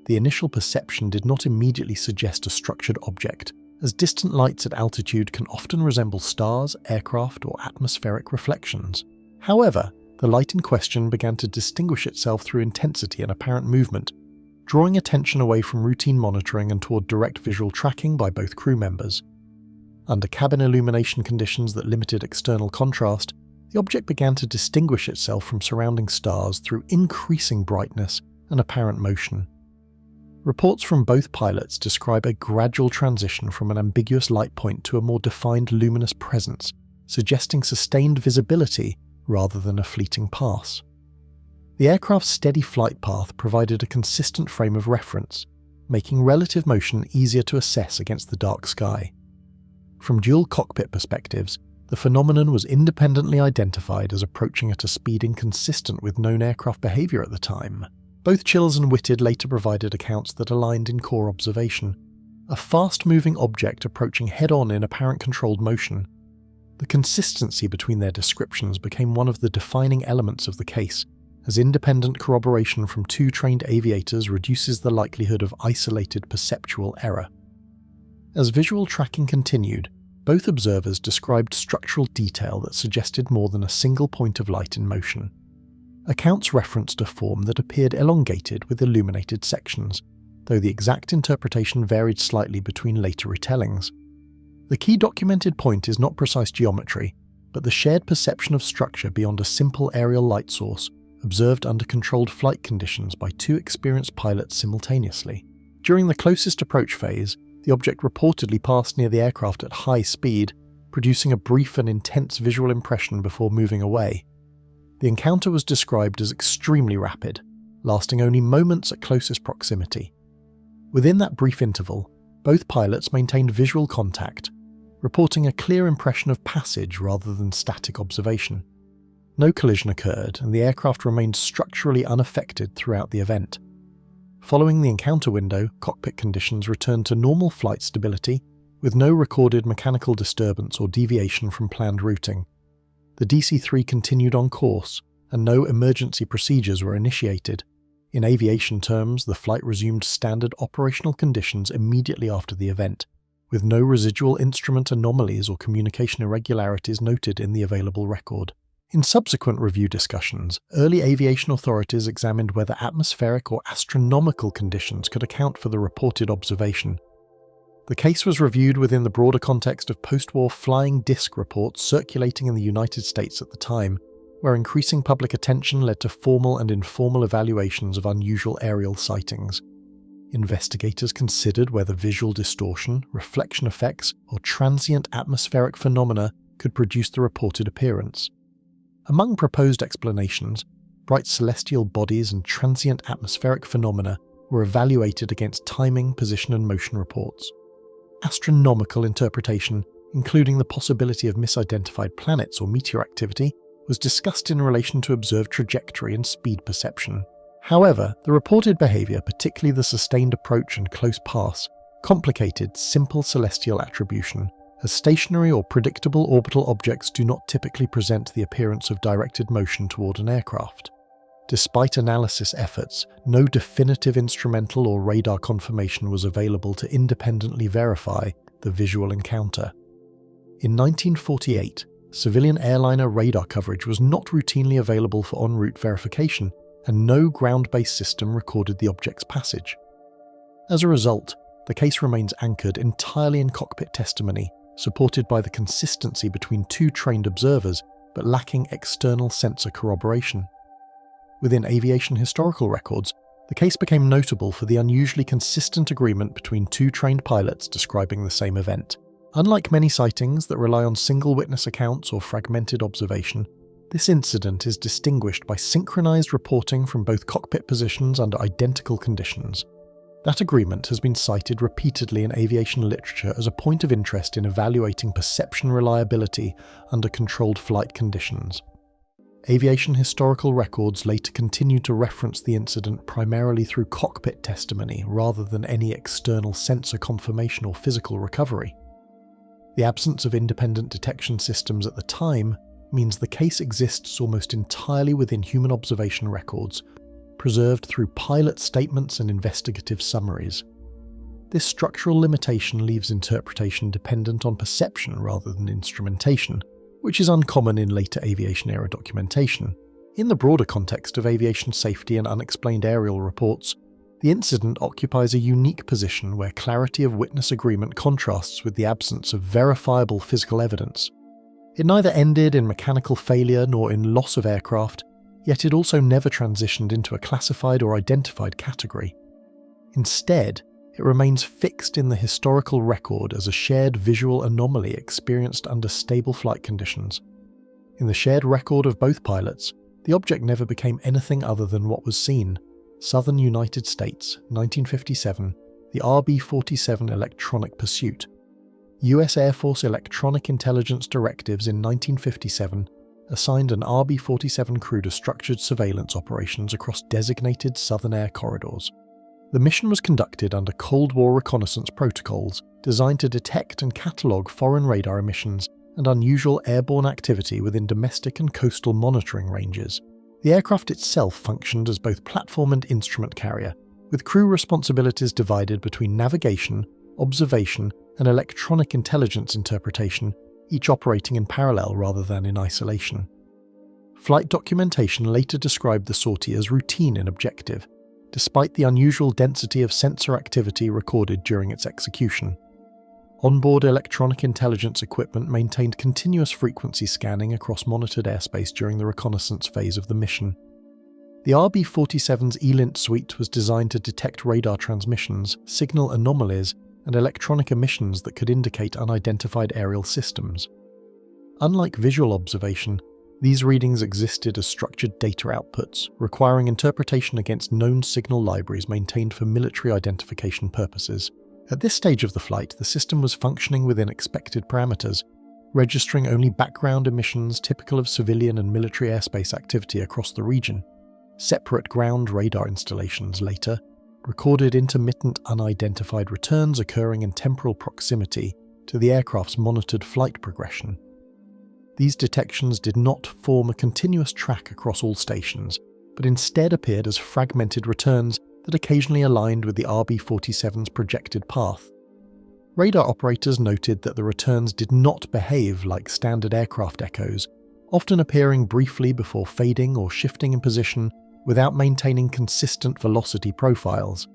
Speaker 1: The initial perception did not immediately suggest a structured object, as distant lights at altitude can often resemble stars, aircraft, or atmospheric reflections. However, the light in question began to distinguish itself through intensity and apparent movement, drawing attention away from routine monitoring and toward direct visual tracking by both crew members. Under cabin illumination conditions that limited external contrast, the object began to distinguish itself from surrounding stars through increasing brightness and apparent motion. Reports from both pilots describe a gradual transition from an ambiguous light point to a more defined luminous presence, suggesting sustained visibility rather than a fleeting pass. The aircraft's steady flight path provided a consistent frame of reference, making relative motion easier to assess against the dark sky. From dual cockpit perspectives, the phenomenon was independently identified as approaching at a speed inconsistent with known aircraft behaviour at the time. Both Childs and Whitted later provided accounts that aligned in core observation, a fast-moving object approaching head-on in apparent controlled motion. The consistency between their descriptions became one of the defining elements of the case, as independent corroboration from two trained aviators reduces the likelihood of isolated perceptual error. As visual tracking continued, both observers described structural detail that suggested more than a single point of light in motion. Accounts referenced a form that appeared elongated with illuminated sections, though the exact interpretation varied slightly between later retellings. The key documented point is not precise geometry, but the shared perception of structure beyond a simple aerial light source, observed under controlled flight conditions by two experienced pilots simultaneously. During the closest approach phase, the object reportedly passed near the aircraft at high speed, producing a brief and intense visual impression before moving away. The encounter was described as extremely rapid, lasting only moments at closest proximity. Within that brief interval, both pilots maintained visual contact, reporting a clear impression of passage rather than static observation. No collision occurred, and the aircraft remained structurally unaffected throughout the event. Following the encounter window, cockpit conditions returned to normal flight stability, with no recorded mechanical disturbance or deviation from planned routing. The DC-3 continued on course, and no emergency procedures were initiated. In aviation terms, the flight resumed standard operational conditions immediately after the event, with no residual instrument anomalies or communication irregularities noted in the available record. In subsequent review discussions, early aviation authorities examined whether atmospheric or astronomical conditions could account for the reported observation. The case was reviewed within the broader context of post-war flying disc reports circulating in the United States at the time, where increasing public attention led to formal and informal evaluations of unusual aerial sightings. Investigators considered whether visual distortion, reflection effects, or transient atmospheric phenomena could produce the reported appearance. Among proposed explanations, bright celestial bodies and transient atmospheric phenomena were evaluated against timing, position, and motion reports. Astronomical interpretation, including the possibility of misidentified planets or meteor activity, was discussed in relation to observed trajectory and speed perception. However, the reported behavior, particularly the sustained approach and close pass, complicated simple celestial attribution, as stationary or predictable orbital objects do not typically present the appearance of directed motion toward an aircraft. Despite analysis efforts, no definitive instrumental or radar confirmation was available to independently verify the visual encounter. In 1948, civilian airliner radar coverage was not routinely available for en route verification, and no ground-based system recorded the object's passage. As a result, the case remains anchored entirely in cockpit testimony, supported by the consistency between two trained observers, but lacking external sensor corroboration. Within aviation historical records, the case became notable for the unusually consistent agreement between two trained pilots describing the same event. Unlike many sightings that rely on single witness accounts or fragmented observation, this incident is distinguished by synchronized reporting from both cockpit positions under identical conditions. That agreement has been cited repeatedly in aviation literature as a point of interest in evaluating perception reliability under controlled flight conditions. Aviation historical records later continued to reference the incident primarily through cockpit testimony rather than any external sensor confirmation or physical recovery. The absence of independent detection systems at the time means the case exists almost entirely within human observation records, preserved through pilot statements and investigative summaries. This structural limitation leaves interpretation dependent on perception rather than instrumentation, which is uncommon in later aviation-era documentation. In the broader context of aviation safety and unexplained aerial reports, the incident occupies a unique position where clarity of witness agreement contrasts with the absence of verifiable physical evidence. It neither ended in mechanical failure nor in loss of aircraft, yet it also never transitioned into a classified or identified category. Instead, it remains fixed in the historical record as a shared visual anomaly experienced under stable flight conditions. In the shared record of both pilots, the object never became anything other than what was seen: Southern United States, 1957, the RB-47 electronic pursuit. US Air Force Electronic Intelligence Directives in 1957 assigned an RB-47 crew to structured surveillance operations across designated southern air corridors. The mission was conducted under Cold War reconnaissance protocols designed to detect and catalogue foreign radar emissions and unusual airborne activity within domestic and coastal monitoring ranges. The aircraft itself functioned as both platform and instrument carrier, with crew responsibilities divided between navigation, observation, and electronic intelligence interpretation, each operating in parallel rather than in isolation. Flight documentation later described the sortie as routine and objective, despite the unusual density of sensor activity recorded during its execution. Onboard electronic intelligence equipment maintained continuous frequency scanning across monitored airspace during the reconnaissance phase of the mission. The RB-47's ELINT suite was designed to detect radar transmissions, signal anomalies, and electronic emissions that could indicate unidentified aerial systems. Unlike visual observation, these readings existed as structured data outputs, requiring interpretation against known signal libraries maintained for military identification purposes. At this stage of the flight, the system was functioning within expected parameters, registering only background emissions typical of civilian and military airspace activity across the region. Separate ground radar installations later recorded intermittent unidentified returns occurring in temporal proximity to the aircraft's monitored flight progression. These detections did not form a continuous track across all stations, but instead appeared as fragmented returns that occasionally aligned with the RB-47's projected path. Radar operators noted that the returns did not behave like standard aircraft echoes, often appearing briefly before fading or shifting in position without maintaining consistent velocity profiles.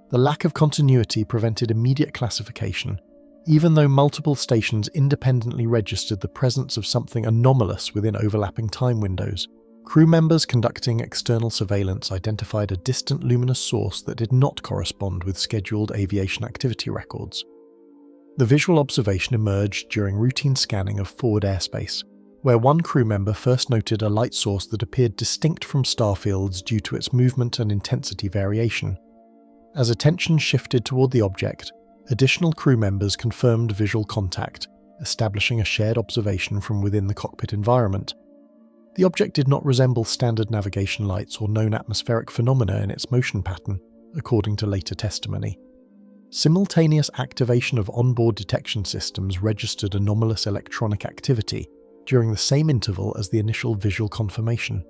Speaker 1: The lack of continuity prevented immediate classification, even though multiple stations independently registered the presence of something anomalous within overlapping time windows. Crew members conducting external surveillance identified a distant luminous source that did not correspond with scheduled aviation activity records. The visual observation emerged during routine scanning of forward airspace, where one crew member first noted a light source that appeared distinct from star fields due to its movement and intensity variation. As attention shifted toward the object, additional crew members confirmed visual contact, establishing a shared observation from within the cockpit environment. The object did not resemble standard navigation lights or known atmospheric phenomena in its motion pattern, according to later testimony. Simultaneous activation of onboard detection systems registered anomalous electronic activity during the same interval as the initial visual confirmation.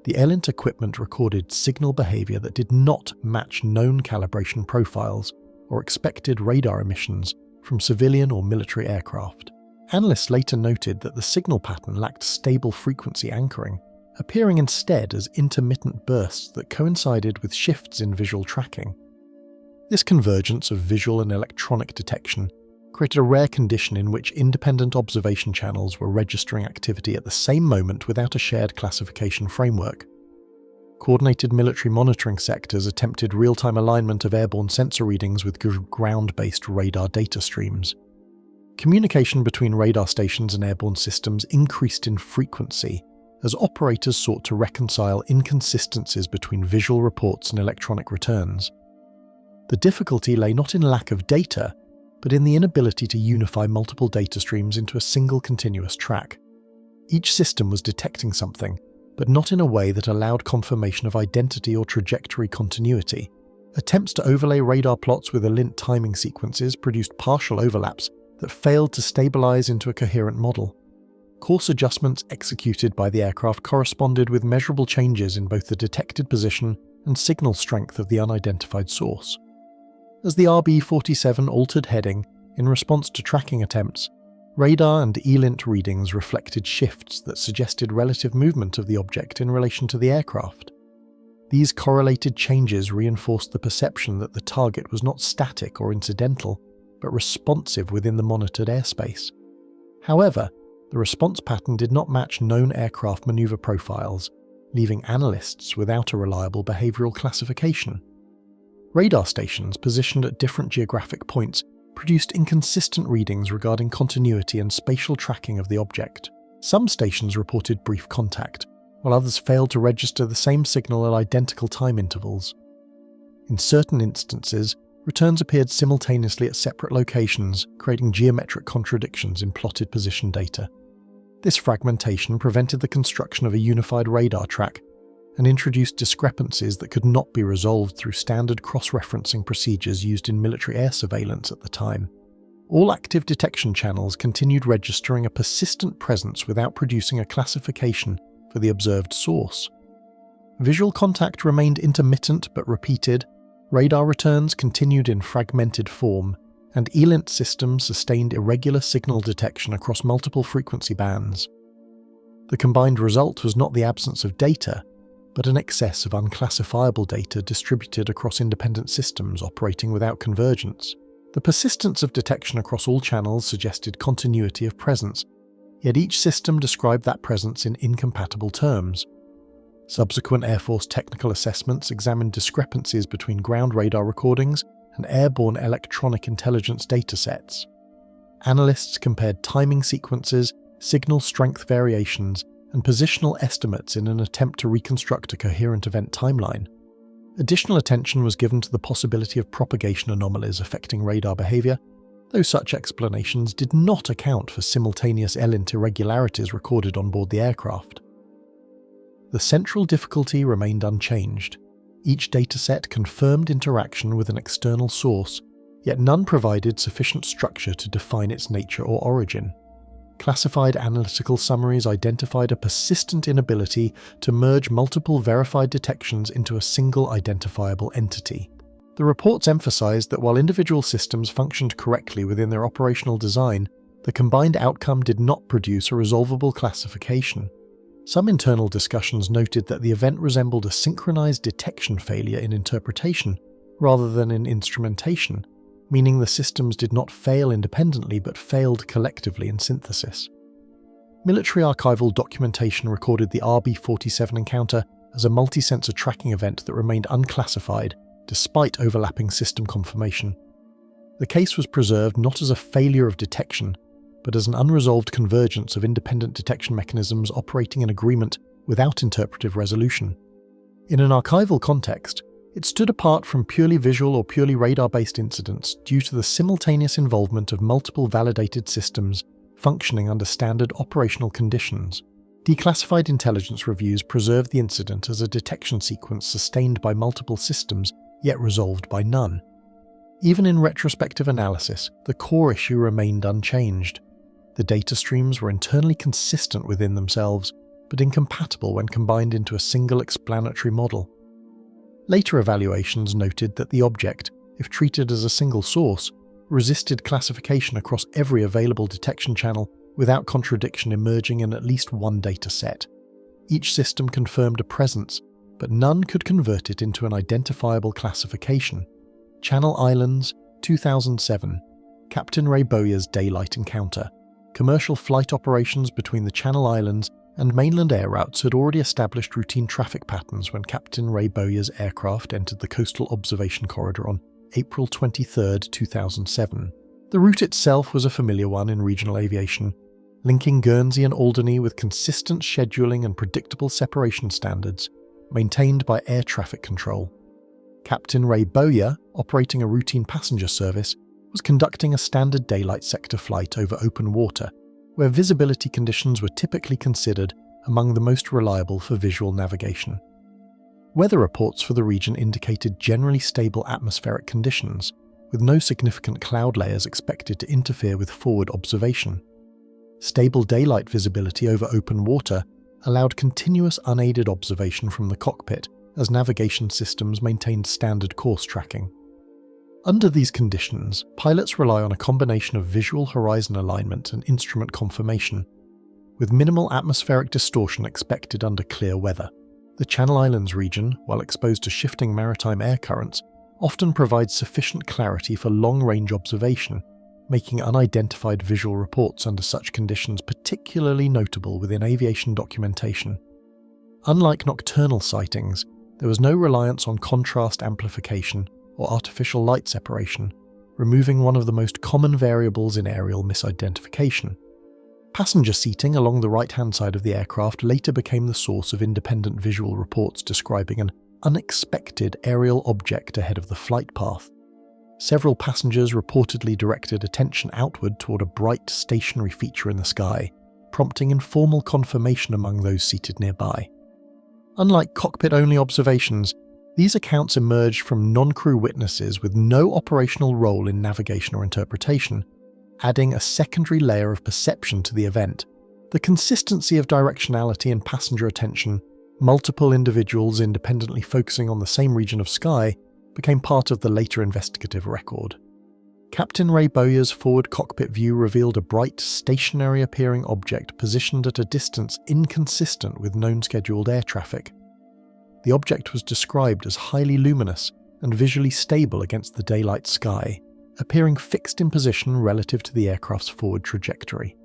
Speaker 1: The ELINT equipment recorded signal behavior that did not match known calibration profiles or expected radar emissions from civilian or military aircraft. Analysts later noted that the signal pattern lacked stable frequency anchoring, appearing instead as intermittent bursts that coincided with shifts in visual tracking. This convergence of visual and electronic detection created a rare condition in which independent observation channels were registering activity at the same moment without a shared classification framework. Coordinated military monitoring sectors attempted real-time alignment of airborne sensor readings with ground-based radar data streams. Communication between radar stations and airborne systems increased in frequency as operators sought to reconcile inconsistencies between visual reports and electronic returns. The difficulty lay not in lack of data, but in the inability to unify multiple data streams into a single continuous track. Each system was detecting something, but not in a way that allowed confirmation of identity or trajectory continuity. Attempts to overlay radar plots with ELINT timing sequences produced partial overlaps that failed to stabilize into a coherent model. Course adjustments executed by the aircraft corresponded with measurable changes in both the detected position and signal strength of the unidentified source. As the RB-47 altered heading in response to tracking attempts, radar and ELINT readings reflected shifts that suggested relative movement of the object in relation to the aircraft. These correlated changes reinforced the perception that the target was not static or incidental, but responsive within the monitored airspace. However, the response pattern did not match known aircraft maneuver profiles, leaving analysts without a reliable behavioral classification. Radar stations positioned at different geographic points produced inconsistent readings regarding continuity and spatial tracking of the object. Some stations reported brief contact, while others failed to register the same signal at identical time intervals. In certain instances, returns appeared simultaneously at separate locations, creating geometric contradictions in plotted position data. This fragmentation prevented the construction of a unified radar track and introduced discrepancies that could not be resolved through standard cross-referencing procedures used in military air surveillance at the time. All active detection channels continued registering a persistent presence without producing a classification for the observed source. Visual contact remained intermittent but repeated, radar returns continued in fragmented form, and ELINT systems sustained irregular signal detection across multiple frequency bands. The combined result was not the absence of data, but an excess of unclassifiable data distributed across independent systems operating without convergence. The persistence of detection across all channels suggested continuity of presence, yet each system described that presence in incompatible terms. Subsequent Air Force technical assessments examined discrepancies between ground radar recordings and airborne electronic intelligence datasets. Analysts compared timing sequences, signal strength variations, and positional estimates in an attempt to reconstruct a coherent event timeline. Additional attention was given to the possibility of propagation anomalies affecting radar behavior, though such explanations did not account for simultaneous ELINT irregularities recorded on board the aircraft. The central difficulty remained unchanged. Each dataset confirmed interaction with an external source, yet none provided sufficient structure to define its nature or origin. Classified analytical summaries identified a persistent inability to merge multiple verified detections into a single identifiable entity. The reports emphasized that while individual systems functioned correctly within their operational design, the combined outcome did not produce a resolvable classification. Some internal discussions noted that the event resembled a synchronized detection failure in interpretation rather than in instrumentation, meaning the systems did not fail independently but failed collectively in synthesis. Military archival documentation recorded the RB-47 encounter as a multi-sensor tracking event that remained unclassified despite overlapping system confirmation. The case was preserved not as a failure of detection, but as an unresolved convergence of independent detection mechanisms operating in agreement without interpretive resolution. In an archival context, it stood apart from purely visual or purely radar-based incidents due to the simultaneous involvement of multiple validated systems functioning under standard operational conditions. Declassified intelligence reviews preserved the incident as a detection sequence sustained by multiple systems, yet resolved by none. Even in retrospective analysis, the core issue remained unchanged. The data streams were internally consistent within themselves, but incompatible when combined into a single explanatory model. Later evaluations noted that the object, if treated as a single source, resisted classification across every available detection channel without contradiction emerging in at least one data set. Each system confirmed a presence, but none could convert it into an identifiable classification. Channel Islands, 2007. Captain Ray Bowyer's daylight encounter. Commercial flight operations between the Channel Islands and mainland air routes had already established routine traffic patterns when Captain Ray Bowyer's aircraft entered the coastal observation corridor on April 23, 2007. The route itself was a familiar one in regional aviation, linking Guernsey and Alderney with consistent scheduling and predictable separation standards, maintained by air traffic control. Captain Ray Bowyer, operating a routine passenger service, was conducting a standard daylight sector flight over open water, where visibility conditions were typically considered among the most reliable for visual navigation. Weather reports for the region indicated generally stable atmospheric conditions, with no significant cloud layers expected to interfere with forward observation. Stable daylight visibility over open water allowed continuous unaided observation from the cockpit as navigation systems maintained standard course tracking. Under these conditions, pilots rely on a combination of visual horizon alignment and instrument confirmation, with minimal atmospheric distortion expected under clear weather. The Channel Islands region, while exposed to shifting maritime air currents, often provides sufficient clarity for long-range observation, making unidentified visual reports under such conditions particularly notable within aviation documentation. Unlike nocturnal sightings, there was no reliance on contrast amplification or artificial light separation, removing one of the most common variables in aerial misidentification. Passenger seating along the right-hand side of the aircraft later became the source of independent visual reports describing an unexpected aerial object ahead of the flight path. Several passengers reportedly directed attention outward toward a bright stationary feature in the sky, prompting informal confirmation among those seated nearby. Unlike cockpit-only observations, these accounts emerged from non-crew witnesses with no operational role in navigation or interpretation, adding a secondary layer of perception to the event. The consistency of directionality and passenger attention, multiple individuals independently focusing on the same region of sky, became part of the later investigative record. Captain Ray Bowyer's forward cockpit view revealed a bright, stationary-appearing object positioned at a distance inconsistent with known scheduled air traffic. The object was described as highly luminous and visually stable against the daylight sky, appearing fixed in position relative to the aircraft's forward trajectory.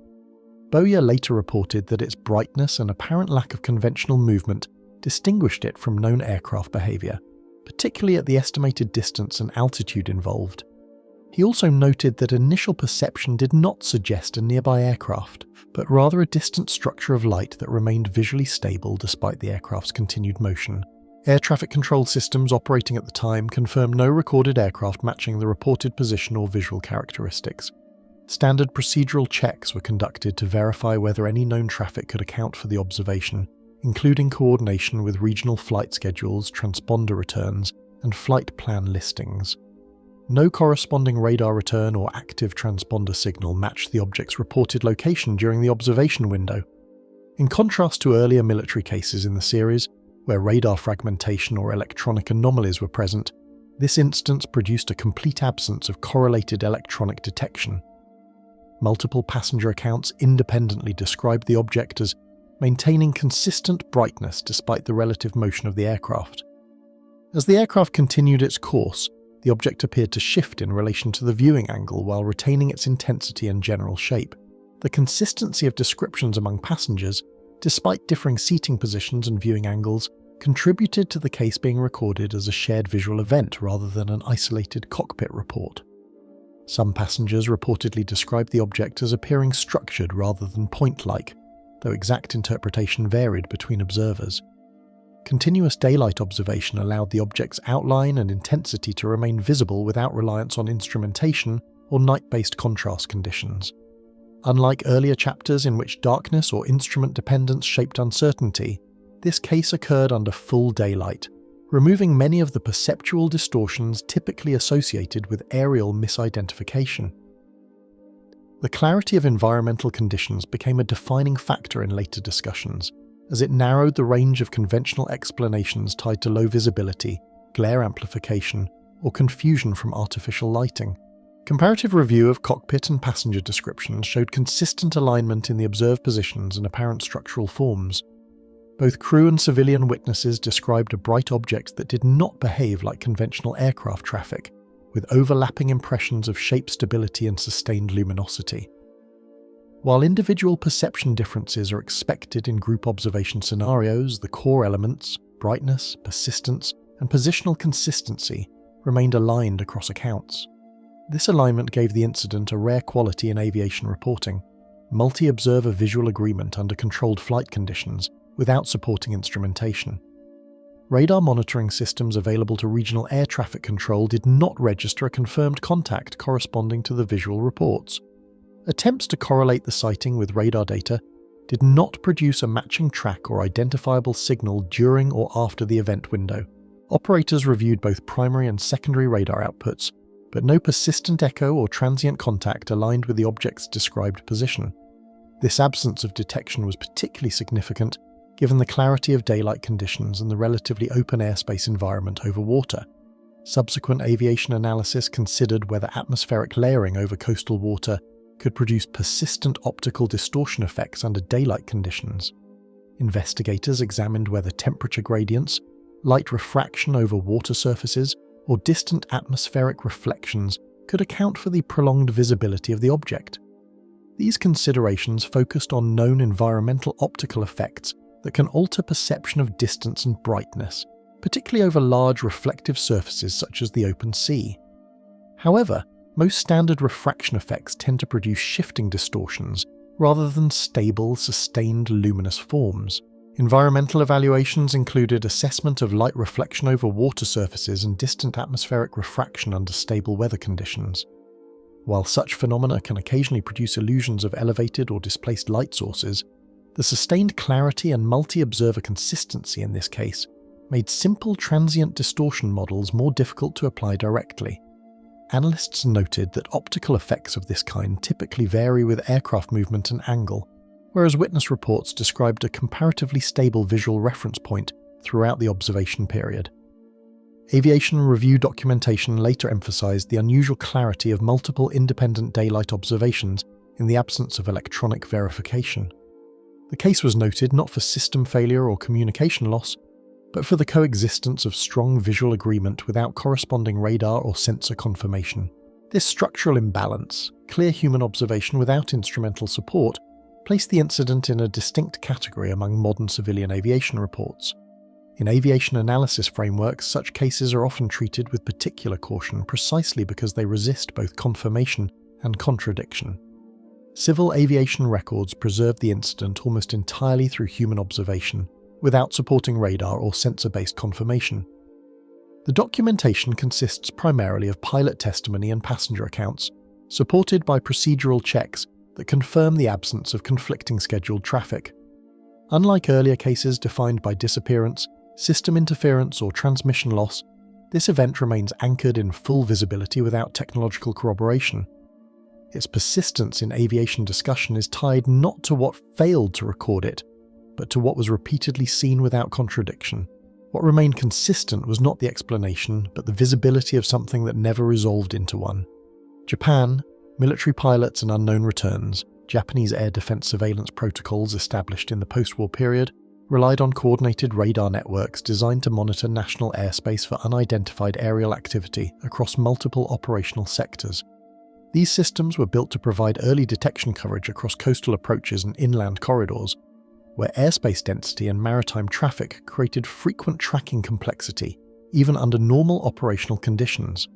Speaker 1: Bowyer later reported that its brightness and apparent lack of conventional movement distinguished it from known aircraft behaviour, particularly at the estimated distance and altitude involved. He also noted that initial perception did not suggest a nearby aircraft, but rather a distant structure of light that remained visually stable despite the aircraft's continued motion. Air traffic control systems operating at the time confirmed no recorded aircraft matching the reported position or visual characteristics. Standard procedural checks were conducted to verify whether any known traffic could account for the observation, including coordination with regional flight schedules, transponder returns, and flight plan listings. No corresponding radar return or active transponder signal matched the object's reported location during the observation window. In contrast to earlier military cases in the series, where radar fragmentation or electronic anomalies were present, this instance produced a complete absence of correlated electronic detection. Multiple passenger accounts independently described the object as maintaining consistent brightness despite the relative motion of the aircraft. As the aircraft continued its course, the object appeared to shift in relation to the viewing angle while retaining its intensity and general shape. The consistency of descriptions among passengers, despite differing seating positions and viewing angles, contributed to the case being recorded as a shared visual event rather than an isolated cockpit report. Some passengers reportedly described the object as appearing structured rather than point-like, though exact interpretation varied between observers. Continuous daylight observation allowed the object's outline and intensity to remain visible without reliance on instrumentation or night-based contrast conditions. Unlike earlier chapters in which darkness or instrument dependence shaped uncertainty, this case occurred under full daylight, removing many of the perceptual distortions typically associated with aerial misidentification. The clarity of environmental conditions became a defining factor in later discussions, as it narrowed the range of conventional explanations tied to low visibility, glare amplification, or confusion from artificial lighting. Comparative review of cockpit and passenger descriptions showed consistent alignment in the observed positions and apparent structural forms. Both crew and civilian witnesses described a bright object that did not behave like conventional aircraft traffic, with overlapping impressions of shape stability and sustained luminosity. While individual perception differences are expected in group observation scenarios, the core elements, brightness, persistence, and positional consistency, remained aligned across accounts. This alignment gave the incident a rare quality in aviation reporting: multi-observer visual agreement under controlled flight conditions without supporting instrumentation. Radar monitoring systems available to regional air traffic control did not register a confirmed contact corresponding to the visual reports. Attempts to correlate the sighting with radar data did not produce a matching track or identifiable signal during or after the event window. Operators reviewed both primary and secondary radar outputs, but no persistent echo or transient contact aligned with the object's described position. This absence of detection was particularly significant given the clarity of daylight conditions and the relatively open airspace environment over water. Subsequent aviation analysis considered whether atmospheric layering over coastal water could produce persistent optical distortion effects under daylight conditions. Investigators examined whether temperature gradients, light refraction over water surfaces, or distant atmospheric reflections could account for the prolonged visibility of the object. These considerations focused on known environmental optical effects that can alter perception of distance and brightness, particularly over large reflective surfaces such as the open sea. However, most standard refraction effects tend to produce shifting distortions rather than stable, sustained luminous forms. Environmental evaluations included assessment of light reflection over water surfaces and distant atmospheric refraction under stable weather conditions. While such phenomena can occasionally produce illusions of elevated or displaced light sources, the sustained clarity and multi-observer consistency in this case made simple transient distortion models more difficult to apply directly. Analysts noted that optical effects of this kind typically vary with aircraft movement and angle, whereas witness reports described a comparatively stable visual reference point throughout the observation period. Aviation review documentation later emphasized the unusual clarity of multiple independent daylight observations in the absence of electronic verification. The case was noted not for system failure or communication loss, but for the coexistence of strong visual agreement without corresponding radar or sensor confirmation. This structural imbalance, clear human observation without instrumental support, placed the incident in a distinct category among modern civilian aviation reports. In aviation analysis frameworks, such cases are often treated with particular caution precisely because they resist both confirmation and contradiction. Civil aviation records preserve the incident almost entirely through human observation, without supporting radar or sensor-based confirmation. The documentation consists primarily of pilot testimony and passenger accounts, supported by procedural checks that confirm the absence of conflicting scheduled traffic. Unlike earlier cases defined by disappearance, system interference or transmission loss, this event remains anchored in full visibility without technological corroboration. Its persistence in aviation discussion is tied not to what failed to record it, but to what was repeatedly seen without contradiction. What remained consistent was not the explanation, but the visibility of something that never resolved into one. Japan, military pilots and unknown returns, Japanese air defense surveillance protocols established in the post-war period, relied on coordinated radar networks designed to monitor national airspace for unidentified aerial activity across multiple operational sectors. These systems were built to provide early detection coverage across coastal approaches and inland corridors, where airspace density and maritime traffic created frequent tracking complexity, even under normal operational conditions.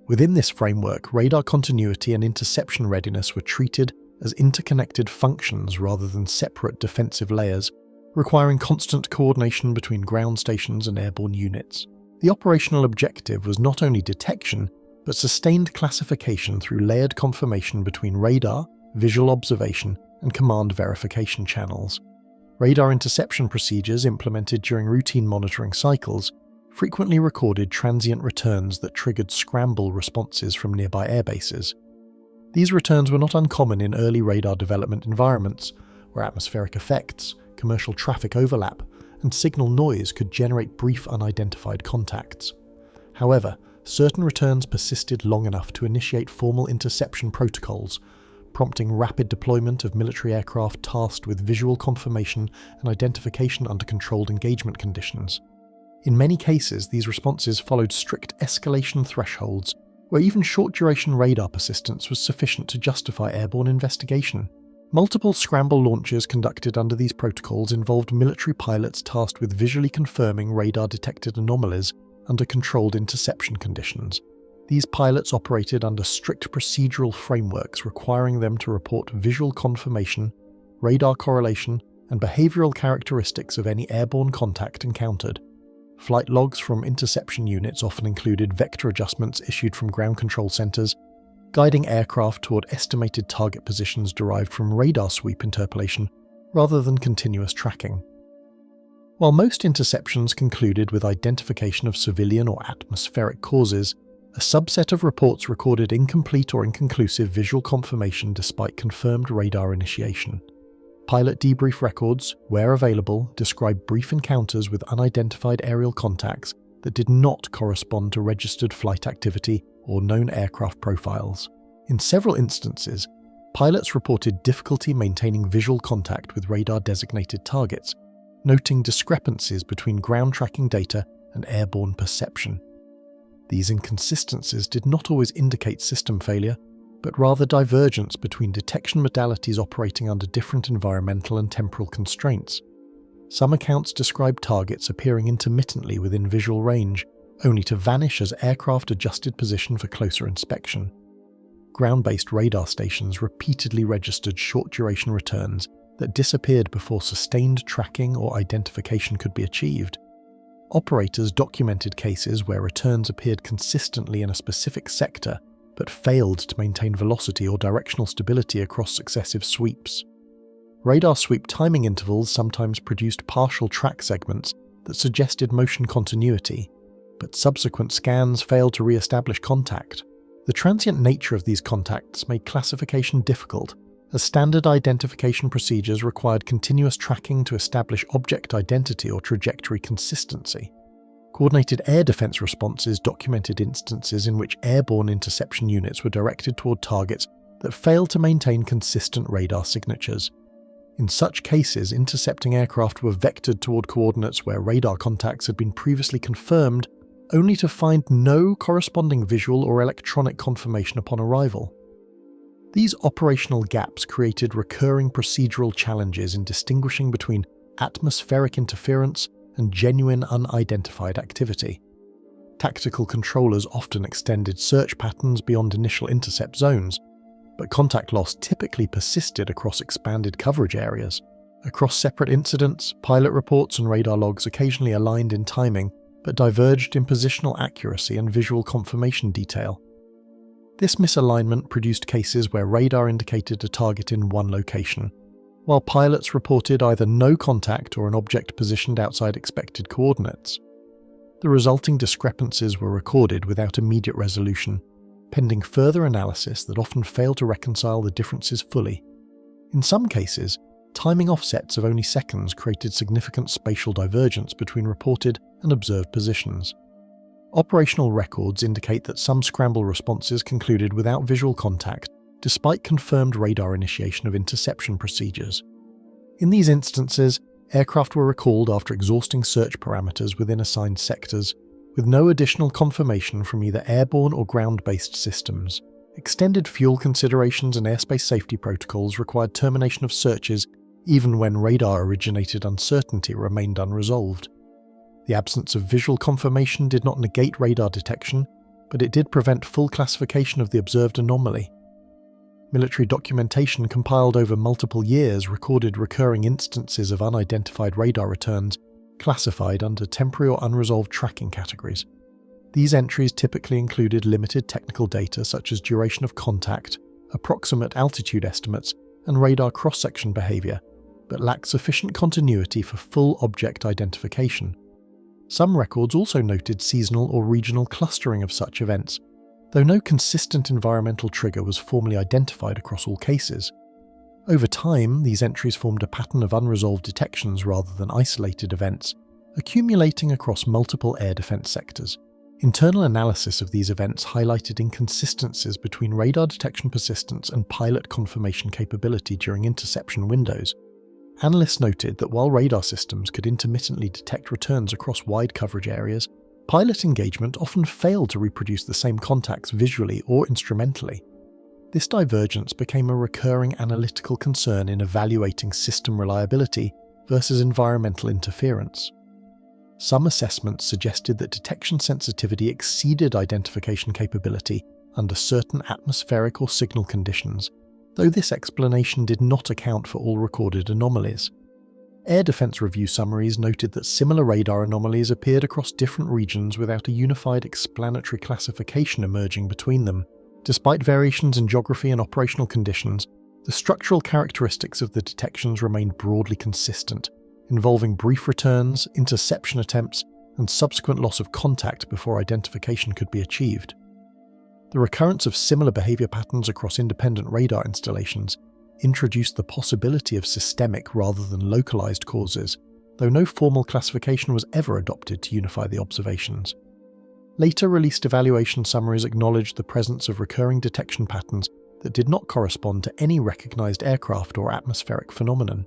Speaker 1: Within this framework, radar continuity and interception readiness were treated as interconnected functions rather than separate defensive layers, requiring constant coordination between ground stations and airborne units. The operational objective was not only detection, but sustained classification through layered confirmation between radar, visual observation, and command verification channels. Radar interception procedures implemented during routine monitoring cycles frequently recorded transient returns that triggered scramble responses from nearby airbases. These returns were not uncommon in early radar development environments, where atmospheric effects, commercial traffic overlap, and signal noise could generate brief unidentified contacts. However, certain returns persisted long enough to initiate formal interception protocols, prompting rapid deployment of military aircraft tasked with visual confirmation and identification under controlled engagement conditions. In many cases, these responses followed strict escalation thresholds, where even short-duration radar persistence was sufficient to justify airborne investigation. Multiple scramble launches conducted under these protocols involved military pilots tasked with visually confirming radar-detected anomalies under controlled interception conditions. These pilots operated under strict procedural frameworks requiring them to report visual confirmation, radar correlation, and behavioral characteristics of any airborne contact encountered. Flight logs from interception units often included vector adjustments issued from ground control centers, guiding aircraft toward estimated target positions derived from radar sweep interpolation rather than continuous tracking. While most interceptions concluded with identification of civilian or atmospheric causes, a subset of reports recorded incomplete or inconclusive visual confirmation despite confirmed radar initiation. Pilot debrief records, where available, describe brief encounters with unidentified aerial contacts that did not correspond to registered flight activity or known aircraft profiles. In several instances, pilots reported difficulty maintaining visual contact with radar-designated targets, noting discrepancies between ground tracking data and airborne perception. These inconsistencies did not always indicate system failure, but rather divergence between detection modalities operating under different environmental and temporal constraints. Some accounts describe targets appearing intermittently within visual range, only to vanish as aircraft adjusted position for closer inspection. Ground-based radar stations repeatedly registered short-duration returns that disappeared before sustained tracking or identification could be achieved. Operators documented cases where returns appeared consistently in a specific sector, but failed to maintain velocity or directional stability across successive sweeps. Radar sweep timing intervals sometimes produced partial track segments that suggested motion continuity, but subsequent scans failed to re-establish contact. The transient nature of these contacts made classification difficult, as standard identification procedures required continuous tracking to establish object identity or trajectory consistency. Coordinated air defense responses documented instances in which airborne interception units were directed toward targets that failed to maintain consistent radar signatures. In such cases, intercepting aircraft were vectored toward coordinates where radar contacts had been previously confirmed, only to find no corresponding visual or electronic confirmation upon arrival. These operational gaps created recurring procedural challenges in distinguishing between atmospheric interference and genuine unidentified activity. Tactical controllers often extended search patterns beyond initial intercept zones, but contact loss typically persisted across expanded coverage areas. Across separate incidents, pilot reports and radar logs occasionally aligned in timing, but diverged in positional accuracy and visual confirmation detail. This misalignment produced cases where radar indicated a target in one location, while pilots reported either no contact or an object positioned outside expected coordinates. The resulting discrepancies were recorded without immediate resolution, pending further analysis that often failed to reconcile the differences fully. In some cases, timing offsets of only seconds created significant spatial divergence between reported and observed positions. Operational records indicate that some scramble responses concluded without visual contact, despite confirmed radar initiation of interception procedures. In these instances, aircraft were recalled after exhausting search parameters within assigned sectors, with no additional confirmation from either airborne or ground-based systems. Extended fuel considerations and airspace safety protocols required termination of searches even when radar-originated uncertainty remained unresolved. The absence of visual confirmation did not negate radar detection, but it did prevent full classification of the observed anomaly. Military documentation compiled over multiple years recorded recurring instances of unidentified radar returns, classified under temporary or unresolved tracking categories. These entries typically included limited technical data such as duration of contact, approximate altitude estimates, and radar cross-section behavior, but lacked sufficient continuity for full object identification. Some records also noted seasonal or regional clustering of such events, though no consistent environmental trigger was formally identified across all cases. Over time, these entries formed a pattern of unresolved detections rather than isolated events, accumulating across multiple air defense sectors. Internal analysis of these events highlighted inconsistencies between radar detection persistence and pilot confirmation capability during interception windows. Analysts noted that while radar systems could intermittently detect returns across wide coverage areas, pilot engagement often failed to reproduce the same contacts visually or instrumentally. This divergence became a recurring analytical concern in evaluating system reliability versus environmental interference. Some assessments suggested that detection sensitivity exceeded identification capability under certain atmospheric or signal conditions, though this explanation did not account for all recorded anomalies. Air Defense Review summaries noted that similar radar anomalies appeared across different regions without a unified explanatory classification emerging between them. Despite variations in geography and operational conditions, the structural characteristics of the detections remained broadly consistent, involving brief returns, interception attempts, and subsequent loss of contact before identification could be achieved. The recurrence of similar behavior patterns across independent radar installations introduced the possibility of systemic rather than localized causes, though no formal classification was ever adopted to unify the observations. Later released evaluation summaries acknowledged the presence of recurring detection patterns that did not correspond to any recognized aircraft or atmospheric phenomenon.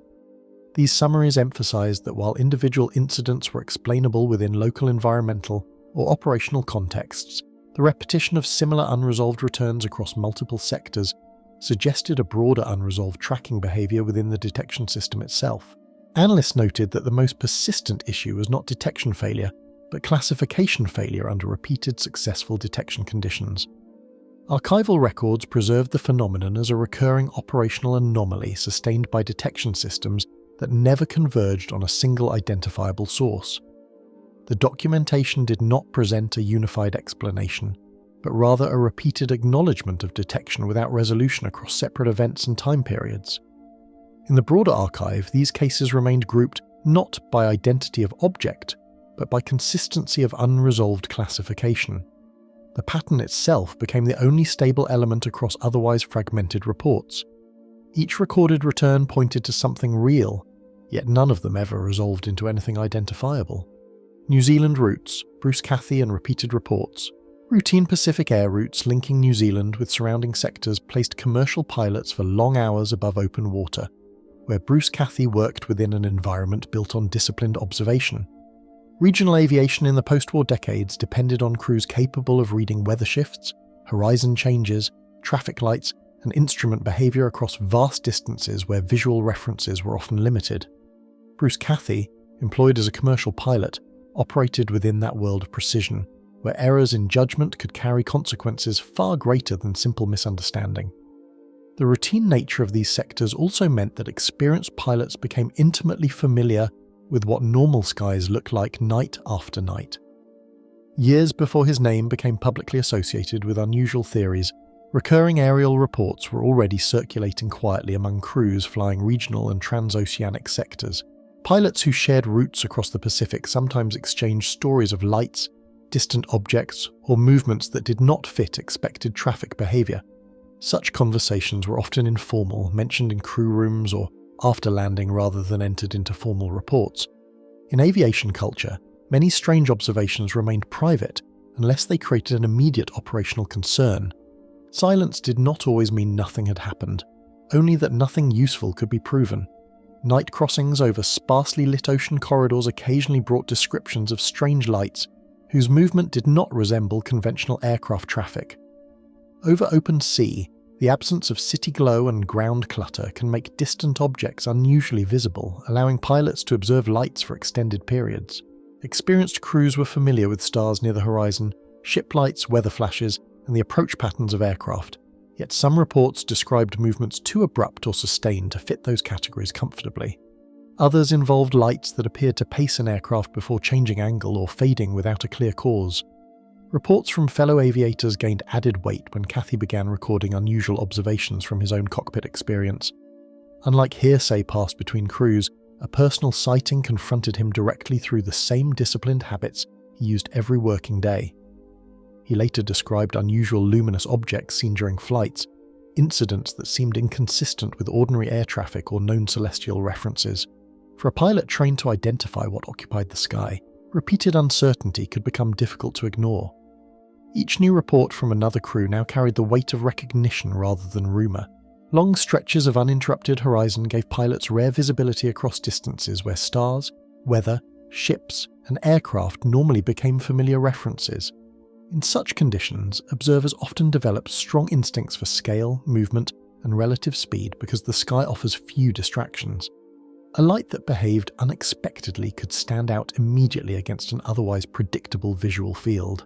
Speaker 1: These summaries emphasized that while individual incidents were explainable within local environmental or operational contexts, the repetition of similar unresolved returns across multiple sectors suggested a broader unresolved tracking behavior within the detection system itself. Analysts noted that the most persistent issue was not detection failure, but classification failure under repeated successful detection conditions. Archival records preserved the phenomenon as a recurring operational anomaly sustained by detection systems that never converged on a single identifiable source. The documentation did not present a unified explanation, but rather a repeated acknowledgement of detection without resolution across separate events and time periods. In the broader archive, these cases remained grouped not by identity of object, but by consistency of unresolved classification. The pattern itself became the only stable element across otherwise fragmented reports. Each recorded return pointed to something real, yet none of them ever resolved into anything identifiable. New Zealand routes, Bruce Cathie and repeated reports. Routine Pacific air routes linking New Zealand with surrounding sectors placed commercial pilots for long hours above open water, where Bruce Cathie worked within an environment built on disciplined observation. Regional aviation in the post-war decades depended on crews capable of reading weather shifts, horizon changes, traffic lights, and instrument behaviour across vast distances where visual references were often limited. Bruce Cathie, employed as a commercial pilot, operated within that world of precision, where errors in judgment could carry consequences far greater than simple misunderstanding. The routine nature of these sectors also meant that experienced pilots became intimately familiar with what normal skies look like night after night. Years before his name became publicly associated with unusual theories, recurring aerial reports were already circulating quietly among crews flying regional and transoceanic sectors. Pilots who shared routes across the Pacific sometimes exchanged stories of lights, distant objects, or movements that did not fit expected traffic behaviour. Such conversations were often informal, mentioned in crew rooms or after landing rather than entered into formal reports. In aviation culture, many strange observations remained private unless they created an immediate operational concern. Silence did not always mean nothing had happened, only that nothing useful could be proven. Night crossings over sparsely lit ocean corridors occasionally brought descriptions of strange lights whose movement did not resemble conventional aircraft traffic. Over open sea, the absence of city glow and ground clutter can make distant objects unusually visible, allowing pilots to observe lights for extended periods. Experienced crews were familiar with stars near the horizon, ship lights, weather flashes, and the approach patterns of aircraft, yet some reports described movements too abrupt or sustained to fit those categories comfortably. Others involved lights that appeared to pace an aircraft before changing angle or fading without a clear cause. Reports from fellow aviators gained added weight when Cathie began recording unusual observations from his own cockpit experience. Unlike hearsay passed between crews, a personal sighting confronted him directly through the same disciplined habits he used every working day. He later described unusual luminous objects seen during flights, incidents that seemed inconsistent with ordinary air traffic or known celestial references. For a pilot trained to identify what occupied the sky, repeated uncertainty could become difficult to ignore. Each new report from another crew now carried the weight of recognition rather than rumour. Long stretches of uninterrupted horizon gave pilots rare visibility across distances where stars, weather, ships, and aircraft normally became familiar references. In such conditions, observers often develop strong instincts for scale, movement, and relative speed because the sky offers few distractions. A light that behaved unexpectedly could stand out immediately against an otherwise predictable visual field.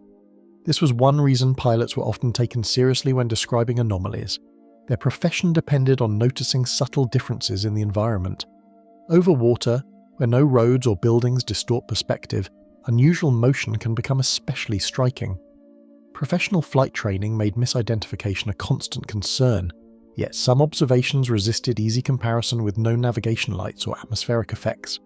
Speaker 1: This was one reason pilots were often taken seriously when describing anomalies. Their profession depended on noticing subtle differences in the environment. Over water, where no roads or buildings distort perspective, unusual motion can become especially striking. Professional flight training made misidentification a constant concern, yet some observations resisted easy comparison with known navigation lights or atmospheric effects.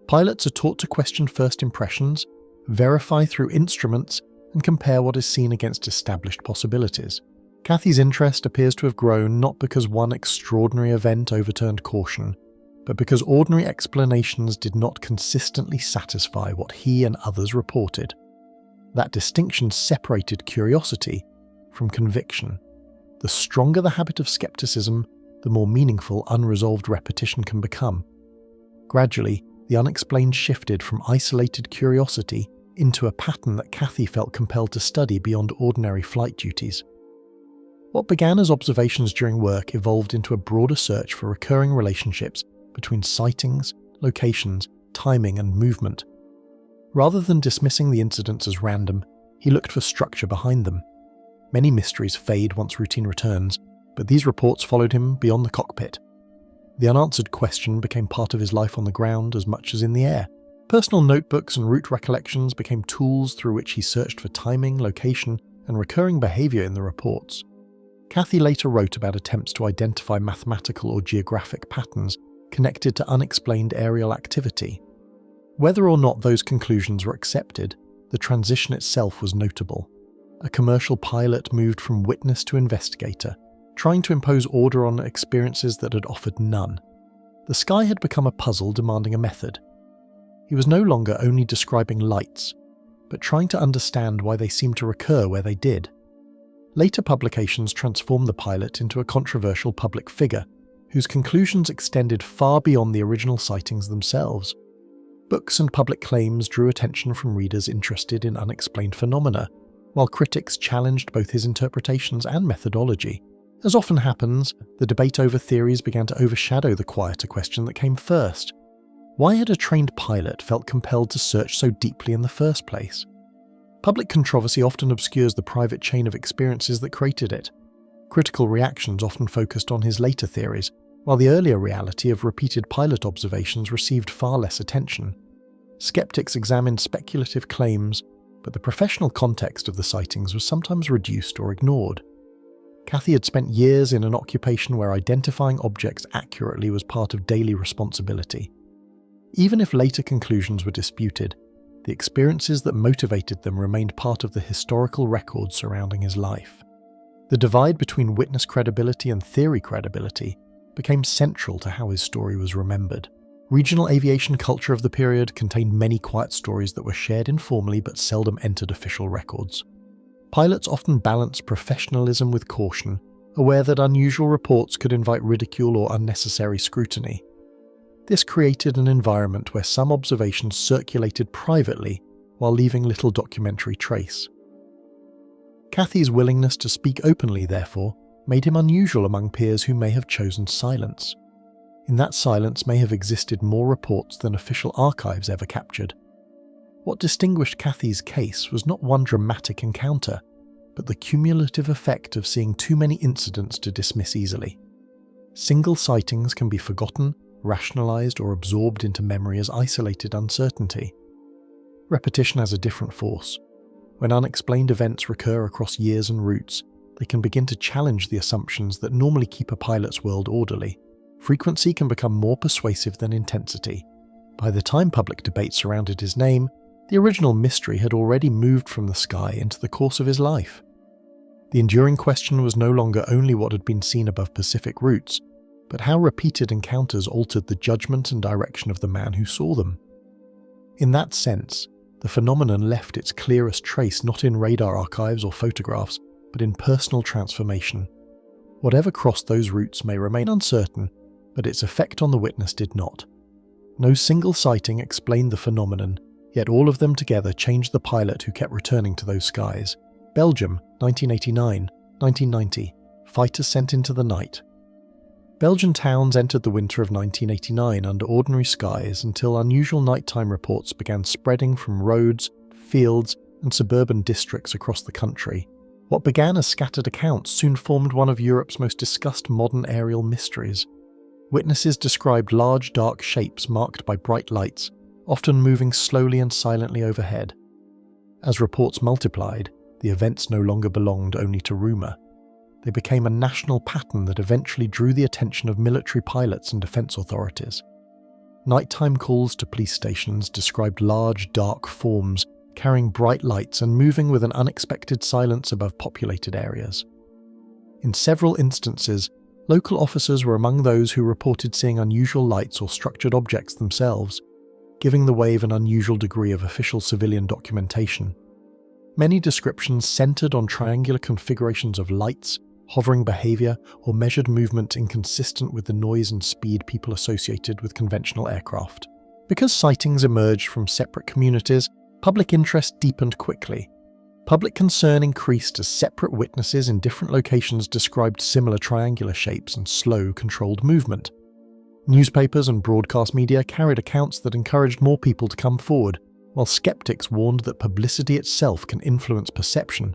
Speaker 1: Pilots are taught to question first impressions, verify through instruments, and compare what is seen against established possibilities. Cathie's interest appears to have grown not because one extraordinary event overturned caution, but because ordinary explanations did not consistently satisfy what he and others reported. That distinction separated curiosity from conviction. The stronger the habit of skepticism, the more meaningful unresolved repetition can become. Gradually, the unexplained shifted from isolated curiosity into a pattern that Cathie felt compelled to study beyond ordinary flight duties. What began as observations during work evolved into a broader search for recurring relationships between sightings, locations, timing, and movement. Rather than dismissing the incidents as random, he looked for structure behind them. Many mysteries fade once routine returns, but these reports followed him beyond the cockpit. The unanswered question became part of his life on the ground as much as in the air. Personal notebooks and route recollections became tools through which he searched for timing, location, and recurring behaviour in the reports. Cathie later wrote about attempts to identify mathematical or geographic patterns connected to unexplained aerial activity. Whether or not those conclusions were accepted, the transition itself was notable. A commercial pilot moved from witness to investigator, trying to impose order on experiences that had offered none. The sky had become a puzzle demanding a method. he was no longer only describing lights, but trying to understand why they seemed to recur where they did. Later publications transformed the pilot into a controversial public figure, whose conclusions extended far beyond the original sightings themselves. Books and public claims drew attention from readers interested in unexplained phenomena, while critics challenged both his interpretations and methodology. As often happens, the debate over theories began to overshadow the quieter question that came first. Why had a trained pilot felt compelled to search so deeply in the first place? Public controversy often obscures the private chain of experiences that created it. Critical reactions often focused on his later theories, while the earlier reality of repeated pilot observations received far less attention. Skeptics examined speculative claims, but the professional context of the sightings was sometimes reduced or ignored. Cathie had spent years in an occupation where identifying objects accurately was part of daily responsibility. Even if later conclusions were disputed, the experiences that motivated them remained part of the historical record surrounding his life. The divide between witness credibility and theory credibility became central to how his story was remembered. Regional aviation culture of the period contained many quiet stories that were shared informally but seldom entered official records. Pilots often balanced professionalism with caution, aware that unusual reports could invite ridicule or unnecessary scrutiny. This created an environment where some observations circulated privately while leaving little documentary trace. Cathie's willingness to speak openly, therefore, made him unusual among peers who may have chosen silence. In that silence may have existed more reports than official archives ever captured. What distinguished Cathie's case was not one dramatic encounter, but the cumulative effect of seeing too many incidents to dismiss easily. Single sightings can be forgotten, rationalized, or absorbed into memory as isolated uncertainty. Repetition has a different force. When unexplained events recur across years and routes, they can begin to challenge the assumptions that normally keep a pilot's world orderly. Frequency can become more persuasive than intensity. By the time public debate surrounded his name, the original mystery had already moved from the sky into the course of his life. The enduring question was no longer only what had been seen above Pacific routes, but how repeated encounters altered the judgment and direction of the man who saw them. In that sense, the phenomenon left its clearest trace not in radar archives or photographs, but in personal transformation. Whatever crossed those routes may remain uncertain, but its effect on the witness did not. No single sighting explained the phenomenon, yet all of them together changed the pilot who kept returning to those skies. Belgium, 1989, 1990, fighters sent into the night. Belgian towns entered the winter of 1989 under ordinary skies until unusual nighttime reports began spreading from roads, fields, and suburban districts across the country. What began as scattered accounts soon formed one of Europe's most discussed modern aerial mysteries. Witnesses described large dark shapes marked by bright lights, often moving slowly and silently overhead. As reports multiplied, the events no longer belonged only to rumour. They became a national pattern that eventually drew the attention of military pilots and defence authorities. Nighttime calls to police stations described large, dark forms carrying bright lights and moving with an unexpected silence above populated areas. In several instances, local officers were among those who reported seeing unusual lights or structured objects themselves, giving the wave an unusual degree of official civilian documentation. Many descriptions centered on triangular configurations of lights, hovering behavior, or measured movement inconsistent with the noise and speed people associated with conventional aircraft. Because sightings emerged from separate communities, public interest deepened quickly. Public concern increased as separate witnesses in different locations described similar triangular shapes and slow, controlled movement. Newspapers and broadcast media carried accounts that encouraged more people to come forward, while skeptics warned that publicity itself can influence perception.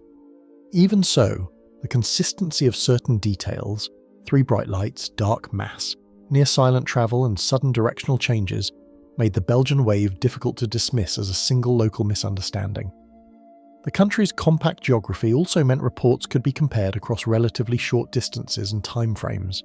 Speaker 1: Even so, the consistency of certain details, 3 bright lights, dark mass, near silent travel and sudden directional changes, made the Belgian wave difficult to dismiss as a single local misunderstanding. The country's compact geography also meant reports could be compared across relatively short distances and timeframes.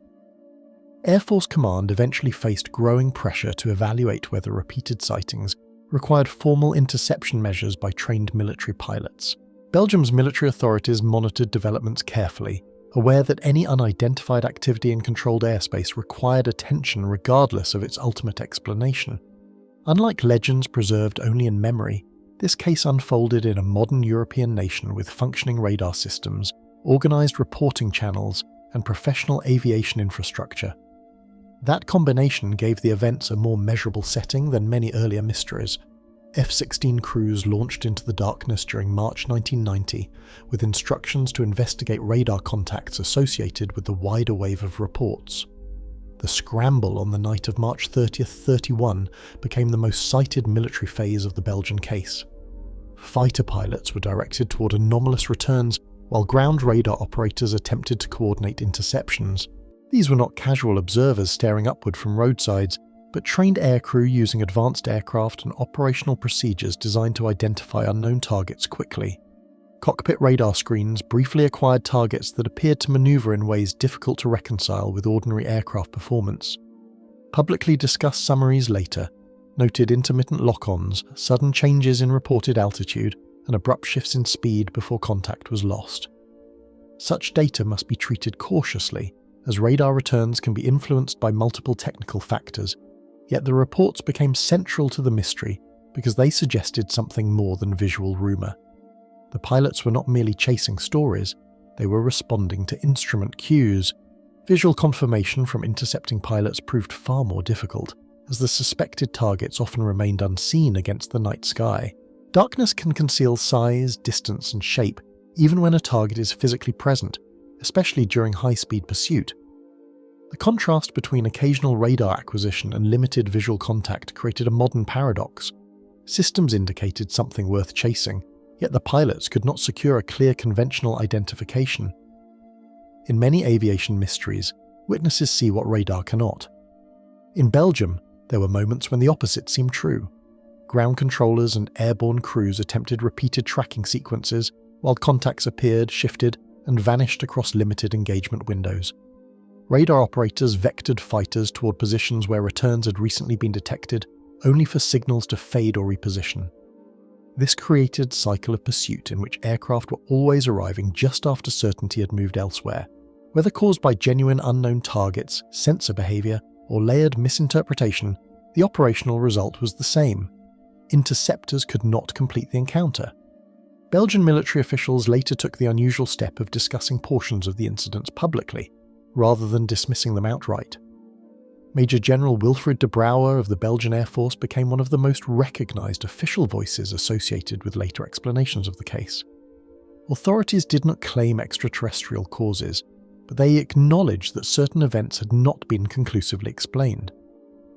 Speaker 1: Air Force Command eventually faced growing pressure to evaluate whether repeated sightings required formal interception measures by trained military pilots. Belgium's military authorities monitored developments carefully, aware that any unidentified activity in controlled airspace required attention regardless of its ultimate explanation. Unlike legends preserved only in memory, this case unfolded in a modern European nation with functioning radar systems, organised reporting channels, and professional aviation infrastructure. That combination gave the events a more measurable setting than many earlier mysteries. F-16 crews launched into the darkness during March 1990 with instructions to investigate radar contacts associated with the wider wave of reports. The scramble on the night of March 30th, 31 became the most cited military phase of the Belgian case. Fighter pilots were directed toward anomalous returns while ground radar operators attempted to coordinate interceptions. These were not casual observers staring upward from roadsides, but trained aircrew using advanced aircraft and operational procedures designed to identify unknown targets quickly. Cockpit radar screens briefly acquired targets that appeared to maneuver in ways difficult to reconcile with ordinary aircraft performance. Publicly discussed summaries later noted intermittent lock-ons, sudden changes in reported altitude, and abrupt shifts in speed before contact was lost. Such data must be treated cautiously, as radar returns can be influenced by multiple technical factors, yet the reports became central to the mystery because they suggested something more than visual rumour. The pilots were not merely chasing stories, they were responding to instrument cues. Visual confirmation from intercepting pilots proved far more difficult, as the suspected targets often remained unseen against the night sky. Darkness can conceal size, distance, and shape, even when a target is physically present, especially during high-speed pursuit. The contrast between occasional radar acquisition and limited visual contact created a modern paradox. Systems indicated something worth chasing, yet the pilots could not secure a clear conventional identification. In many aviation mysteries, witnesses see what radar cannot. In Belgium, there were moments when the opposite seemed true. Ground controllers and airborne crews attempted repeated tracking sequences, while contacts appeared, shifted, and vanished across limited engagement windows. Radar operators vectored fighters toward positions where returns had recently been detected, only for signals to fade or reposition. This created a cycle of pursuit in which aircraft were always arriving just after certainty had moved elsewhere. Whether caused by genuine unknown targets, sensor behaviour, or layered misinterpretation, the operational result was the same. Interceptors could not complete the encounter. Belgian military officials later took the unusual step of discussing portions of the incidents publicly, rather than dismissing them outright. Major General Wilfred de Brouwer of the Belgian Air Force became one of the most recognised official voices associated with later explanations of the case. Authorities did not claim extraterrestrial causes, but they acknowledged that certain events had not been conclusively explained.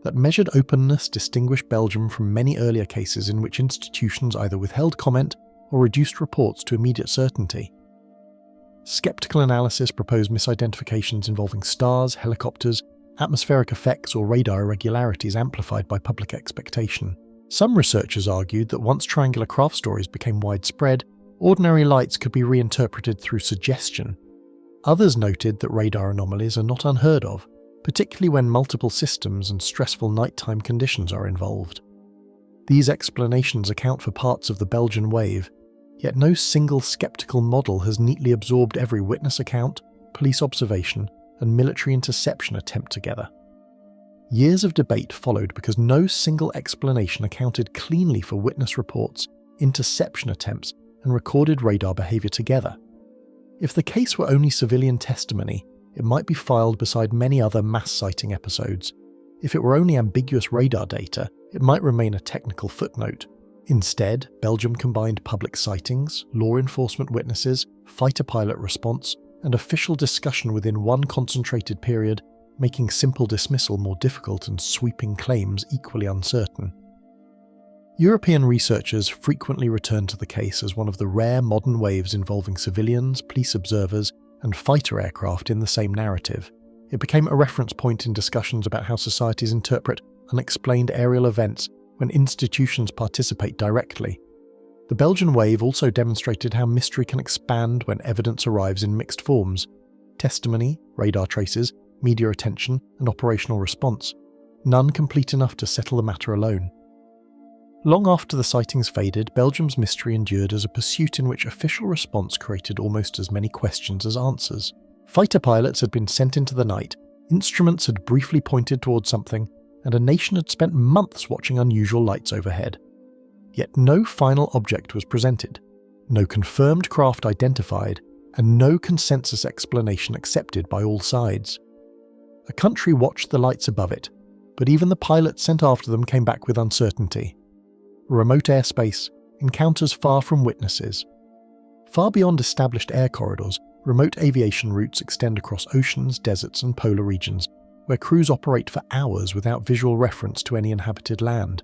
Speaker 1: That measured openness distinguished Belgium from many earlier cases in which institutions either withheld comment or reduced reports to immediate certainty. Skeptical analysis proposed misidentifications involving stars, helicopters, atmospheric effects, or radar irregularities amplified by public expectation. Some researchers argued that once triangular craft stories became widespread, ordinary lights could be reinterpreted through suggestion. Others noted that radar anomalies are not unheard of, particularly when multiple systems and stressful nighttime conditions are involved. These explanations account for parts of the Belgian wave, yet no single skeptical model has neatly absorbed every witness account, police observation, and military interception attempt together. Years of debate followed because no single explanation accounted cleanly for witness reports, interception attempts, and recorded radar behaviour together. If the case were only civilian testimony, it might be filed beside many other mass sighting episodes. If it were only ambiguous radar data, it might remain a technical footnote. Instead, Belgium combined public sightings, law enforcement witnesses, fighter pilot response, and official discussion within one concentrated period, making simple dismissal more difficult and sweeping claims equally uncertain. European researchers frequently return to the case as one of the rare modern waves involving civilians, police observers, and fighter aircraft in the same narrative. It became a reference point in discussions about how societies interpret unexplained aerial events when institutions participate directly. The Belgian wave also demonstrated how mystery can expand when evidence arrives in mixed forms: testimony, radar traces, media attention, and operational response, none complete enough to settle the matter alone. Long after the sightings faded, Belgium's mystery endured as a pursuit in which official response created almost as many questions as answers. Fighter pilots had been sent into the night, instruments had briefly pointed towards something, and a nation had spent months watching unusual lights overhead. Yet no final object was presented, no confirmed craft identified, and no consensus explanation accepted by all sides. A country watched the lights above it, but even the pilots sent after them came back with uncertainty. Remote airspace, encounters far from witnesses. Far beyond established air corridors, remote aviation routes extend across oceans, deserts, and polar regions, where crews operate for hours without visual reference to any inhabited land.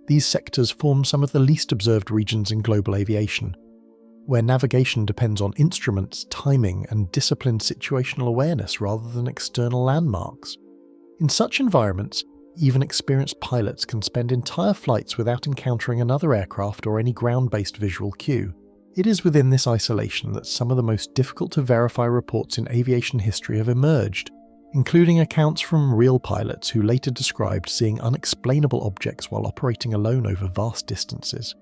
Speaker 1: These sectors form some of the least observed regions in global aviation, where navigation depends on instruments, timing, and disciplined situational awareness rather than external landmarks. In such environments, even experienced pilots can spend entire flights without encountering another aircraft or any ground-based visual cue. It is within this isolation that some of the most difficult to verify reports in aviation history have emerged, including accounts from real pilots who later described seeing unexplainable objects while operating alone over vast distances.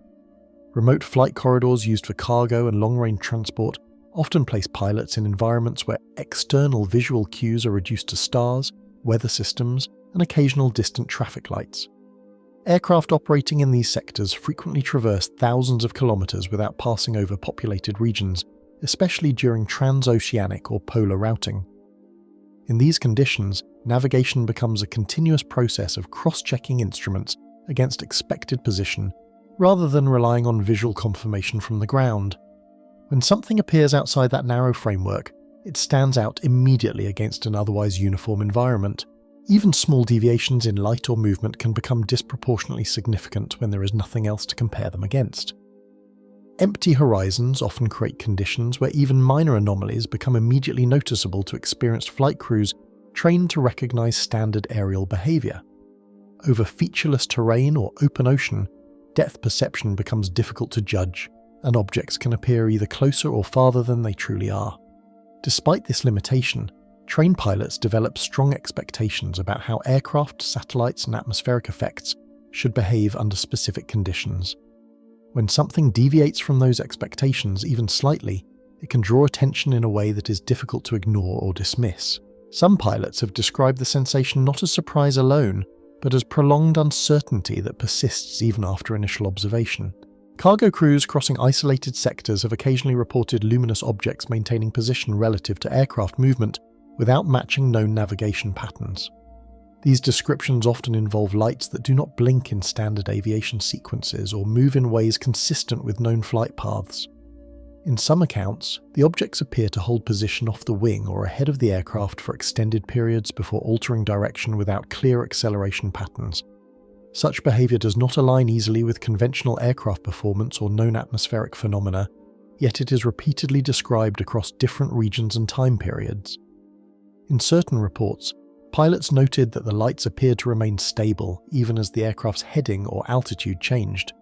Speaker 1: Remote flight corridors used for cargo and long-range transport often place pilots in environments where external visual cues are reduced to stars, weather systems, and occasional distant traffic lights. Aircraft operating in these sectors frequently traverse thousands of kilometers without passing over populated regions, especially during transoceanic or polar routing. In these conditions, navigation becomes a continuous process of cross-checking instruments against expected position, rather than relying on visual confirmation from the ground. When something appears outside that narrow framework, it stands out immediately against an otherwise uniform environment. Even small deviations in light or movement can become disproportionately significant when there is nothing else to compare them against. Empty horizons often create conditions where even minor anomalies become immediately noticeable to experienced flight crews trained to recognize standard aerial behavior. Over featureless terrain or open ocean, depth perception becomes difficult to judge, and objects can appear either closer or farther than they truly are. Despite this limitation, trained pilots develop strong expectations about how aircraft, satellites, and atmospheric effects should behave under specific conditions. When something deviates from those expectations even slightly, it can draw attention in a way that is difficult to ignore or dismiss. Some pilots have described the sensation not as surprise alone, but as prolonged uncertainty that persists even after initial observation. Cargo crews crossing isolated sectors have occasionally reported luminous objects maintaining position relative to aircraft movement without matching known navigation patterns. These descriptions often involve lights that do not blink in standard aviation sequences or move in ways consistent with known flight paths. In some accounts, the objects appear to hold position off the wing or ahead of the aircraft for extended periods before altering direction without clear acceleration patterns. Such behavior does not align easily with conventional aircraft performance or known atmospheric phenomena, yet it is repeatedly described across different regions and time periods. In certain reports, pilots noted that the lights appeared to remain stable even as the aircraft's heading or altitude changed.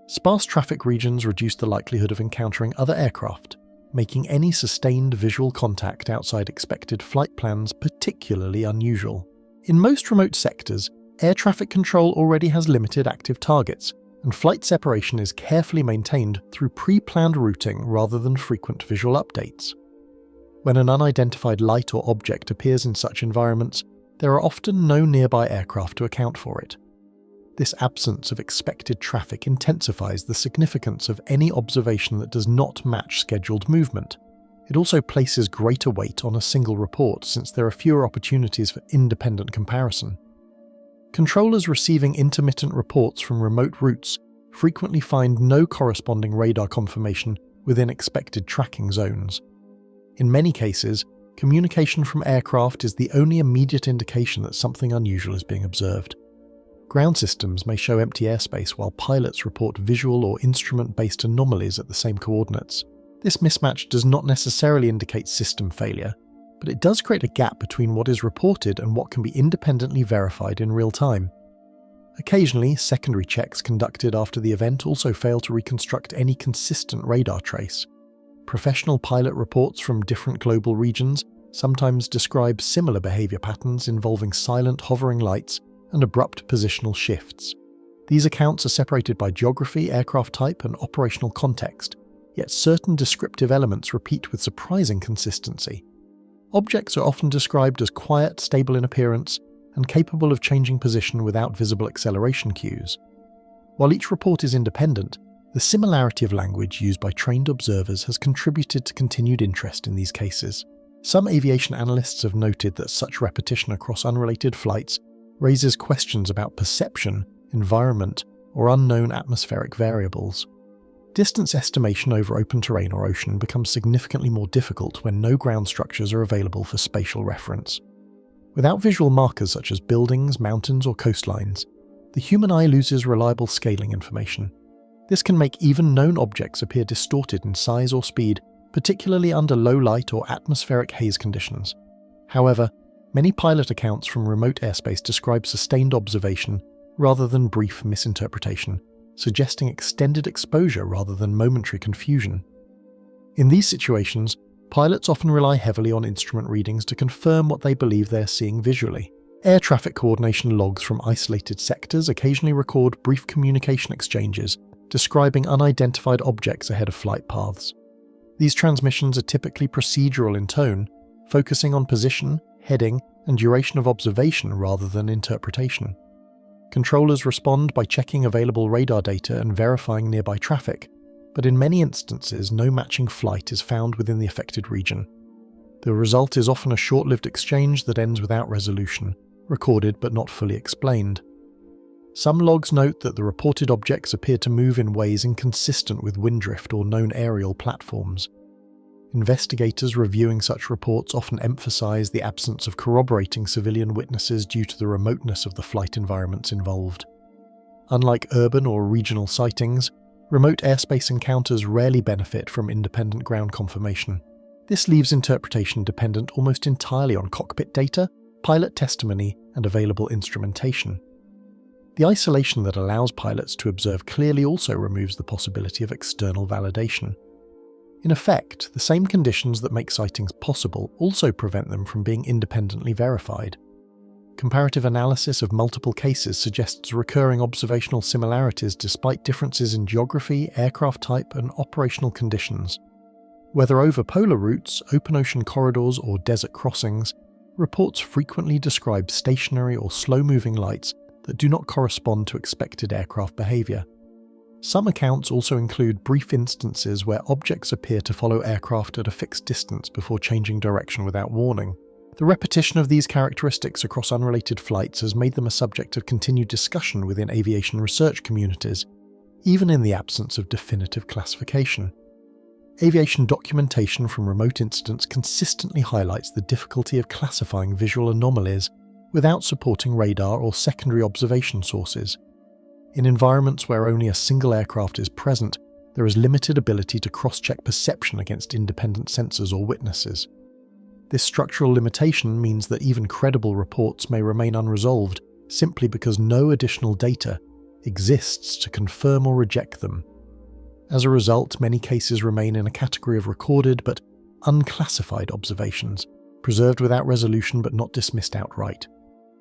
Speaker 1: Sparse traffic regions reduced the likelihood of encountering other aircraft, making any sustained visual contact outside expected flight plans particularly unusual. In most remote sectors, air traffic control already has limited active targets, and flight separation is carefully maintained through pre-planned routing rather than frequent visual updates. When an unidentified light or object appears in such environments, there are often no nearby aircraft to account for it. This absence of expected traffic intensifies the significance of any observation that does not match scheduled movement. It also places greater weight on a single report since there are fewer opportunities for independent comparison. Controllers receiving intermittent reports from remote routes frequently find no corresponding radar confirmation within expected tracking zones. In many cases, communication from aircraft is the only immediate indication that something unusual is being observed. Ground systems may show empty airspace while pilots report visual or instrument-based anomalies at the same coordinates. This mismatch does not necessarily indicate system failure, but it does create a gap between what is reported and what can be independently verified in real time. Occasionally, secondary checks conducted after the event also fail to reconstruct any consistent radar trace. Professional pilot reports from different global regions sometimes describe similar behavior patterns involving silent hovering lights and abrupt positional shifts. These accounts are separated by geography, aircraft type, and operational context, yet certain descriptive elements repeat with surprising consistency. Objects are often described as quiet, stable in appearance, and capable of changing position without visible acceleration cues. While each report is independent, the similarity of language used by trained observers has contributed to continued interest in these cases. Some aviation analysts have noted that such repetition across unrelated flights raises questions about perception, environment, or unknown atmospheric variables. Distance estimation over open terrain or ocean becomes significantly more difficult when no ground structures are available for spatial reference. Without visual markers such as buildings, mountains, or coastlines, the human eye loses reliable scaling information. This can make even known objects appear distorted in size or speed, particularly under low light or atmospheric haze conditions. However, many pilot accounts from remote airspace describe sustained observation rather than brief misinterpretation, suggesting extended exposure rather than momentary confusion. In these situations, pilots often rely heavily on instrument readings to confirm what they believe they are seeing visually. Air traffic coordination logs from isolated sectors occasionally record brief communication exchanges describing unidentified objects ahead of flight paths. These transmissions are typically procedural in tone, focusing on position, heading, and duration of observation rather than interpretation. Controllers respond by checking available radar data and verifying nearby traffic, but in many instances no matching flight is found within the affected region. The result is often a short-lived exchange that ends without resolution, recorded but not fully explained. Some logs note that the reported objects appear to move in ways inconsistent with wind drift or known aerial platforms. Investigators reviewing such reports often emphasize the absence of corroborating civilian witnesses due to the remoteness of the flight environments involved. Unlike urban or regional sightings, remote airspace encounters rarely benefit from independent ground confirmation. This leaves interpretation dependent almost entirely on cockpit data, pilot testimony, and available instrumentation. The isolation that allows pilots to observe clearly also removes the possibility of external validation. In effect, the same conditions that make sightings possible also prevent them from being independently verified. Comparative analysis of multiple cases suggests recurring observational similarities despite differences in geography, aircraft type, and operational conditions. Whether over polar routes, open ocean corridors, or desert crossings, reports frequently describe stationary or slow-moving lights that do not correspond to expected aircraft behaviour. Some accounts also include brief instances where objects appear to follow aircraft at a fixed distance before changing direction without warning. The repetition of these characteristics across unrelated flights has made them a subject of continued discussion within aviation research communities, even in the absence of definitive classification. Aviation documentation from remote incidents consistently highlights the difficulty of classifying visual anomalies without supporting radar or secondary observation sources. In environments where only a single aircraft is present, there is limited ability to cross-check perception against independent sensors or witnesses. This structural limitation means that even credible reports may remain unresolved simply because no additional data exists to confirm or reject them. As a result, many cases remain in a category of recorded but unclassified observations, preserved without resolution but not dismissed outright.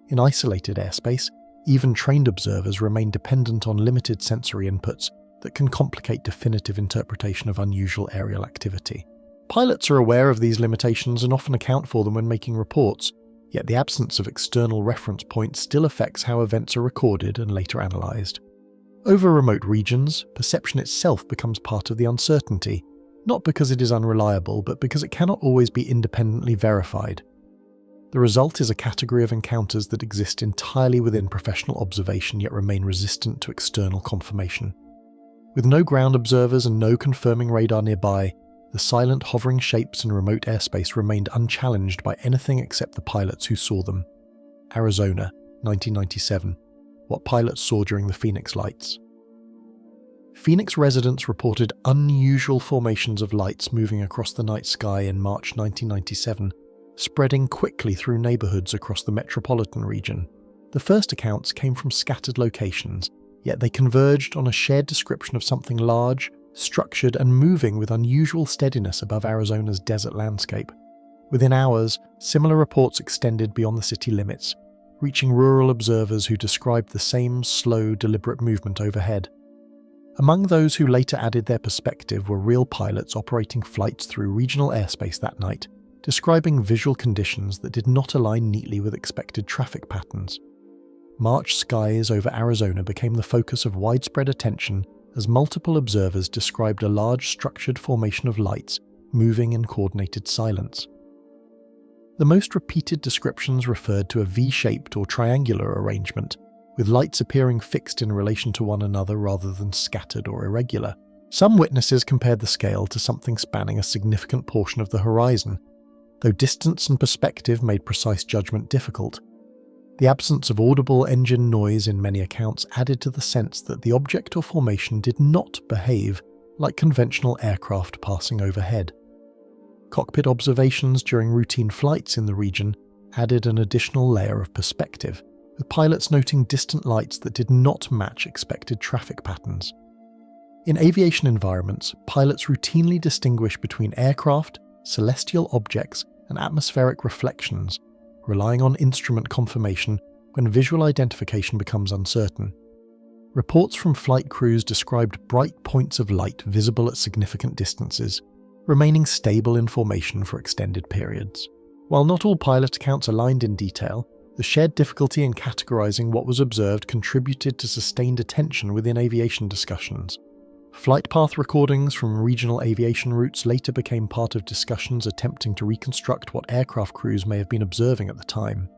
Speaker 1: In isolated airspace, even trained observers remain dependent on limited sensory inputs that can complicate definitive interpretation of unusual aerial activity. Pilots are aware of these limitations and often account for them when making reports, yet the absence of external reference points still affects how events are recorded and later analysed. Over remote regions, perception itself becomes part of the uncertainty, not because it is unreliable, but because it cannot always be independently verified. The result is a category of encounters that exist entirely within professional observation yet remain resistant to external confirmation. With no ground observers and no confirming radar nearby, the silent hovering shapes in remote airspace remained unchallenged by anything except the pilots who saw them. Arizona, 1997. What pilots saw during the Phoenix lights. Phoenix residents reported unusual formations of lights moving across the night sky in March 1997, spreading quickly through neighbourhoods across the metropolitan region. The first accounts came from scattered locations, yet they converged on a shared description of something large, structured and moving with unusual steadiness above Arizona's desert landscape. Within hours, similar reports extended beyond the city limits, reaching rural observers who described the same slow, deliberate movement overhead. Among those who later added their perspective were real pilots operating flights through regional airspace that night, describing visual conditions that did not align neatly with expected traffic patterns. March skies over Arizona became the focus of widespread attention as multiple observers described a large structured formation of lights moving in coordinated silence. The most repeated descriptions referred to a V-shaped or triangular arrangement, with lights appearing fixed in relation to one another rather than scattered or irregular. Some witnesses compared the scale to something spanning a significant portion of the horizon, though distance and perspective made precise judgment difficult. The absence of audible engine noise in many accounts added to the sense that the object or formation did not behave like conventional aircraft passing overhead. Cockpit observations during routine flights in the region added an additional layer of perspective, with pilots noting distant lights that did not match expected traffic patterns. In aviation environments, pilots routinely distinguish between aircraft, celestial objects, and atmospheric reflections, relying on instrument confirmation when visual identification becomes uncertain. Reports from flight crews described bright points of light visible at significant distances, remaining stable in formation for extended periods. While not all pilot accounts aligned in detail, the shared difficulty in categorizing what was observed contributed to sustained attention within aviation discussions. Flight path recordings from regional aviation routes later became part of discussions attempting to reconstruct what aircraft crews may have been observing at the time.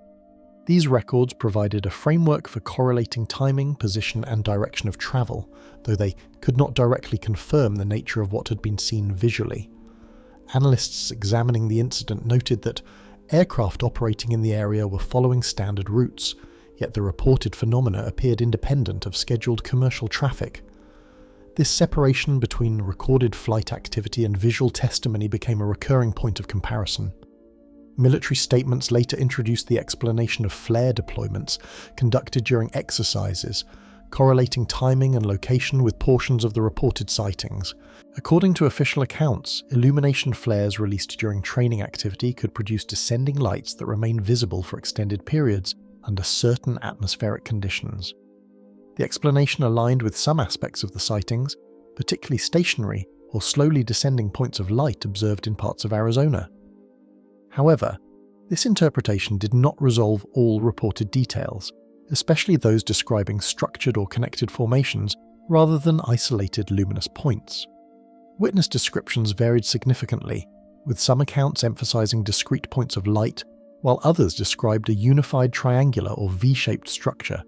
Speaker 1: These records provided a framework for correlating timing, position, and direction of travel, though they could not directly confirm the nature of what had been seen visually. Analysts examining the incident noted that aircraft operating in the area were following standard routes, yet the reported phenomena appeared independent of scheduled commercial traffic. This separation between recorded flight activity and visual testimony became a recurring point of comparison. Military statements later introduced the explanation of flare deployments conducted during exercises, correlating timing and location with portions of the reported sightings. According to official accounts, illumination flares released during training activity could produce descending lights that remain visible for extended periods under certain atmospheric conditions. The explanation aligned with some aspects of the sightings, particularly stationary or slowly descending points of light observed in parts of Arizona. However, this interpretation did not resolve all reported details, especially those describing structured or connected formations rather than isolated luminous points. Witness descriptions varied significantly, with some accounts emphasizing discrete points of light, while others described a unified triangular or V-shaped structure.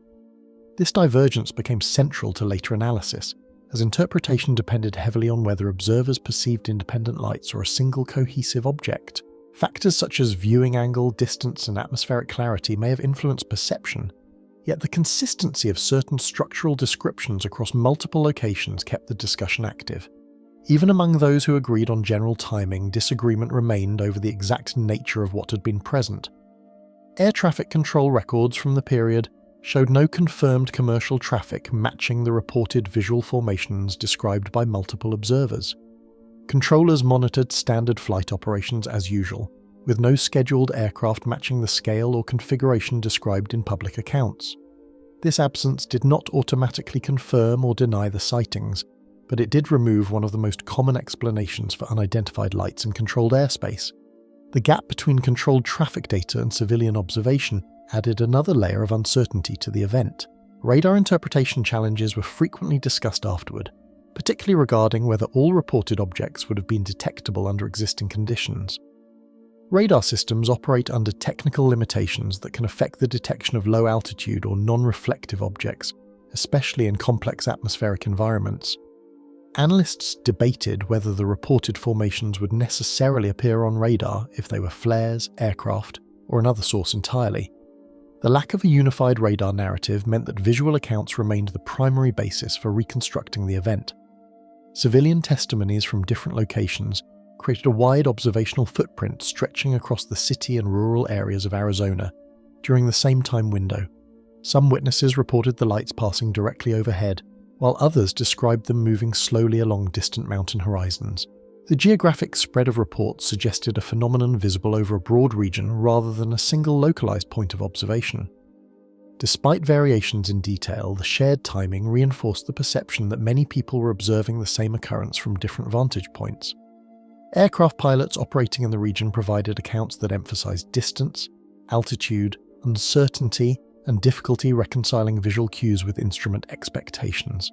Speaker 1: This divergence became central to later analysis, as interpretation depended heavily on whether observers perceived independent lights or a single cohesive object. Factors such as viewing angle, distance, and atmospheric clarity may have influenced perception, yet the consistency of certain structural descriptions across multiple locations kept the discussion active. Even among those who agreed on general timing, disagreement remained over the exact nature of what had been present. Air traffic control records from the period showed no confirmed commercial traffic matching the reported visual formations described by multiple observers. Controllers monitored standard flight operations as usual, with no scheduled aircraft matching the scale or configuration described in public accounts. This absence did not automatically confirm or deny the sightings, but it did remove one of the most common explanations for unidentified lights in controlled airspace. The gap between controlled traffic data and civilian observation added another layer of uncertainty to the event. Radar interpretation challenges were frequently discussed afterward, particularly regarding whether all reported objects would have been detectable under existing conditions. Radar systems operate under technical limitations that can affect the detection of low-altitude or non-reflective objects, especially in complex atmospheric environments. Analysts debated whether the reported formations would necessarily appear on radar if they were flares, aircraft, or another source entirely. The lack of a unified radar narrative meant that visual accounts remained the primary basis for reconstructing the event. Civilian testimonies from different locations created a wide observational footprint stretching across the city and rural areas of Arizona during the same time window. Some witnesses reported the lights passing directly overhead, while others described them moving slowly along distant mountain horizons. The geographic spread of reports suggested a phenomenon visible over a broad region rather than a single localized point of observation. Despite variations in detail, the shared timing reinforced the perception that many people were observing the same occurrence from different vantage points. Aircraft pilots operating in the region provided accounts that emphasized distance, altitude, uncertainty, and difficulty reconciling visual cues with instrument expectations.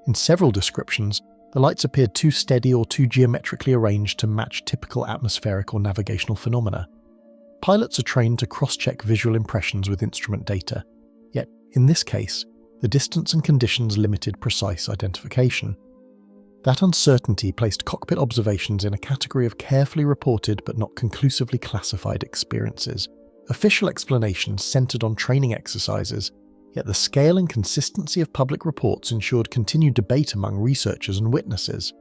Speaker 1: In several descriptions, the lights appeared too steady or too geometrically arranged to match typical atmospheric or navigational phenomena. Pilots are trained to cross-check visual impressions with instrument data, yet in this case, the distance and conditions limited precise identification. That uncertainty placed cockpit observations in a category of carefully reported but not conclusively classified experiences. Official explanations centered on training exercises, yet the scale and consistency of public reports ensured continued debate among researchers and witnesses.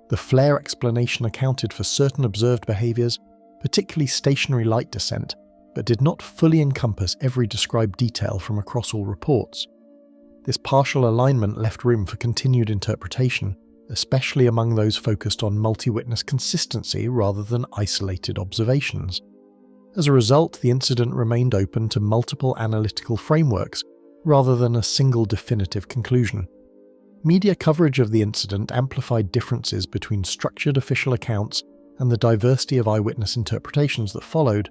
Speaker 1: The flare explanation accounted for certain observed behaviors, particularly stationary light descent, but did not fully encompass every described detail from across all reports. This partial alignment left room for continued interpretation, especially among those focused on multi-witness consistency rather than isolated observations. As a result, the incident remained open to multiple analytical frameworks rather than a single definitive conclusion. Media coverage of the incident amplified differences between structured official accounts and the diversity of eyewitness interpretations that followed.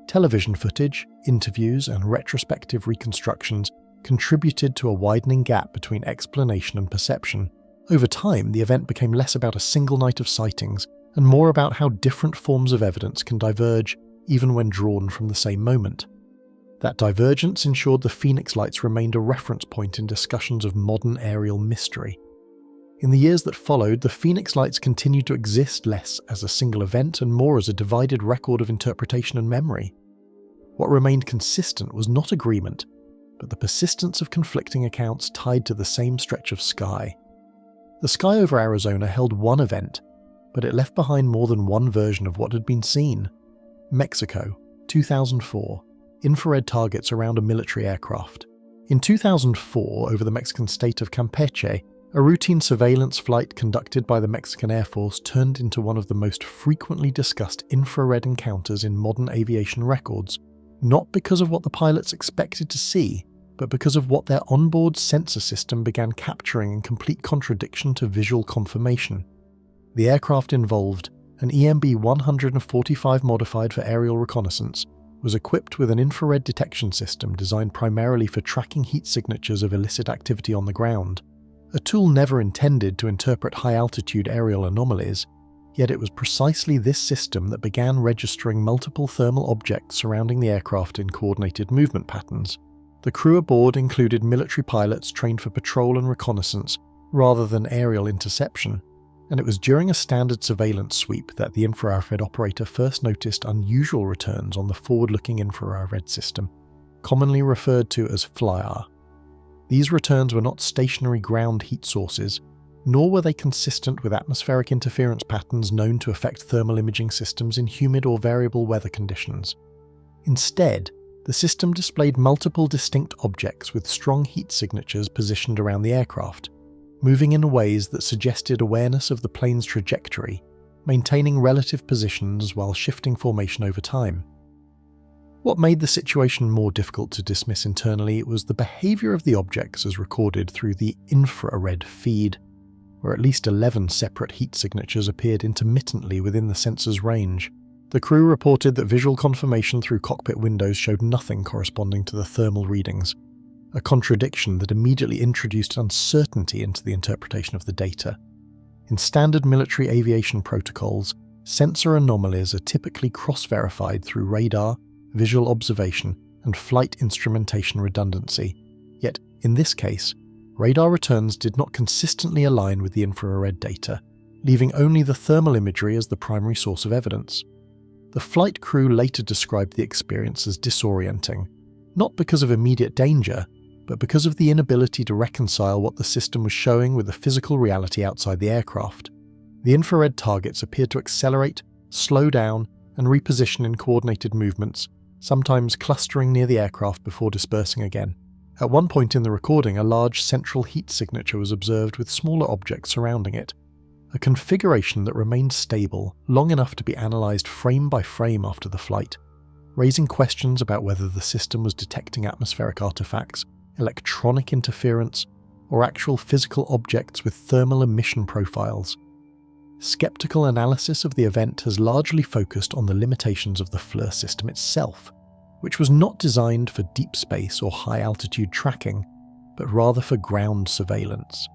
Speaker 1: Television footage, interviews, and retrospective reconstructions contributed to a widening gap between explanation and perception. Over time, the event became less about a single night of sightings and more about how different forms of evidence can diverge even when drawn from the same moment. That divergence ensured the Phoenix Lights remained a reference point in discussions of modern aerial mystery. In the years that followed, the Phoenix Lights continued to exist less as a single event and more as a divided record of interpretation and memory. What remained consistent was not agreement, but the persistence of conflicting accounts tied to the same stretch of sky. The sky over Arizona held one event, but it left behind more than one version of what had been seen. Mexico, 2004. Infrared targets around a military aircraft. In 2004, over the Mexican state of Campeche, a routine surveillance flight conducted by the Mexican Air Force turned into one of the most frequently discussed infrared encounters in modern aviation records, not because of what the pilots expected to see, but because of what their onboard sensor system began capturing in complete contradiction to visual confirmation. The aircraft involved, an EMB-145 modified for aerial reconnaissance, was equipped with an infrared detection system designed primarily for tracking heat signatures of illicit activity on the ground, a tool never intended to interpret high-altitude aerial anomalies, yet it was precisely this system that began registering multiple thermal objects surrounding the aircraft in coordinated movement patterns. The crew aboard included military pilots trained for patrol and reconnaissance rather than aerial interception, and it was during a standard surveillance sweep that the infrared operator first noticed unusual returns on the forward-looking infrared system, commonly referred to as FLIR. These returns were not stationary ground heat sources, nor were they consistent with atmospheric interference patterns known to affect thermal imaging systems in humid or variable weather conditions. Instead, the system displayed multiple distinct objects with strong heat signatures positioned around the aircraft, moving in ways that suggested awareness of the plane's trajectory, maintaining relative positions while shifting formation over time. What made the situation more difficult to dismiss internally was the behavior of the objects as recorded through the infrared feed, where at least 11 separate heat signatures appeared intermittently within the sensor's range. The crew reported that visual confirmation through cockpit windows showed nothing corresponding to the thermal readings, a contradiction that immediately introduced uncertainty into the interpretation of the data. In standard military aviation protocols, sensor anomalies are typically cross-verified through radar, visual observation, and flight instrumentation redundancy. Yet, in this case, radar returns did not consistently align with the infrared data, leaving only the thermal imagery as the primary source of evidence. The flight crew later described the experience as disorienting, not because of immediate danger, but because of the inability to reconcile what the system was showing with the physical reality outside the aircraft. The infrared targets appeared to accelerate, slow down, and reposition in coordinated movements, sometimes clustering near the aircraft before dispersing again. At one point in the recording, a large central heat signature was observed with smaller objects surrounding it, a configuration that remained stable long enough to be analysed frame by frame after the flight, raising questions about whether the system was detecting atmospheric artifacts, electronic interference, or actual physical objects with thermal emission profiles. skeptical analysis of the event has largely focused on the limitations of the FLIR system itself, which was not designed for deep space or high-altitude tracking, but rather for ground surveillance.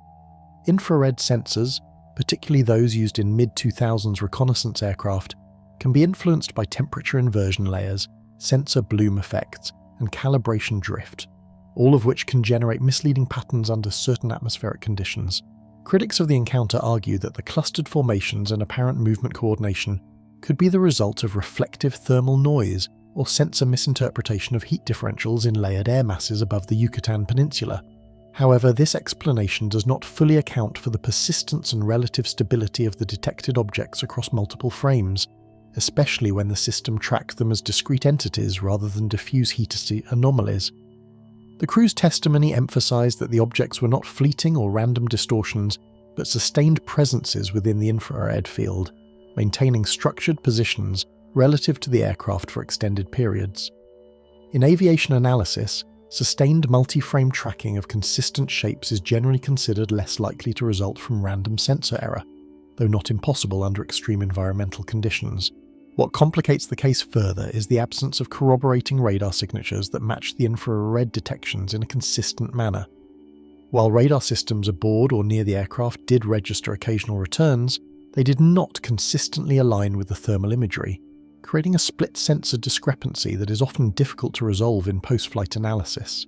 Speaker 1: Infrared sensors, particularly those used in mid-2000s reconnaissance aircraft, can be influenced by temperature inversion layers, sensor bloom effects, and calibration drift, all of which can generate misleading patterns under certain atmospheric conditions. Critics of the encounter argue that the clustered formations and apparent movement coordination could be the result of reflective thermal noise or sensor misinterpretation of heat differentials in layered air masses above the Yucatan Peninsula. However, this explanation does not fully account for the persistence and relative stability of the detected objects across multiple frames, especially when the system tracked them as discrete entities rather than diffuse heat anomalies. The crew's testimony emphasized that the objects were not fleeting or random distortions, but sustained presences within the infrared field, maintaining structured positions relative to the aircraft for extended periods. In aviation analysis, sustained multi-frame tracking of consistent shapes is generally considered less likely to result from random sensor error, though not impossible under extreme environmental conditions. What complicates the case further is the absence of corroborating radar signatures that match the infrared detections in a consistent manner. While radar systems aboard or near the aircraft did register occasional returns, they did not consistently align with the thermal imagery, creating a split sensor discrepancy that is often difficult to resolve in post-flight analysis.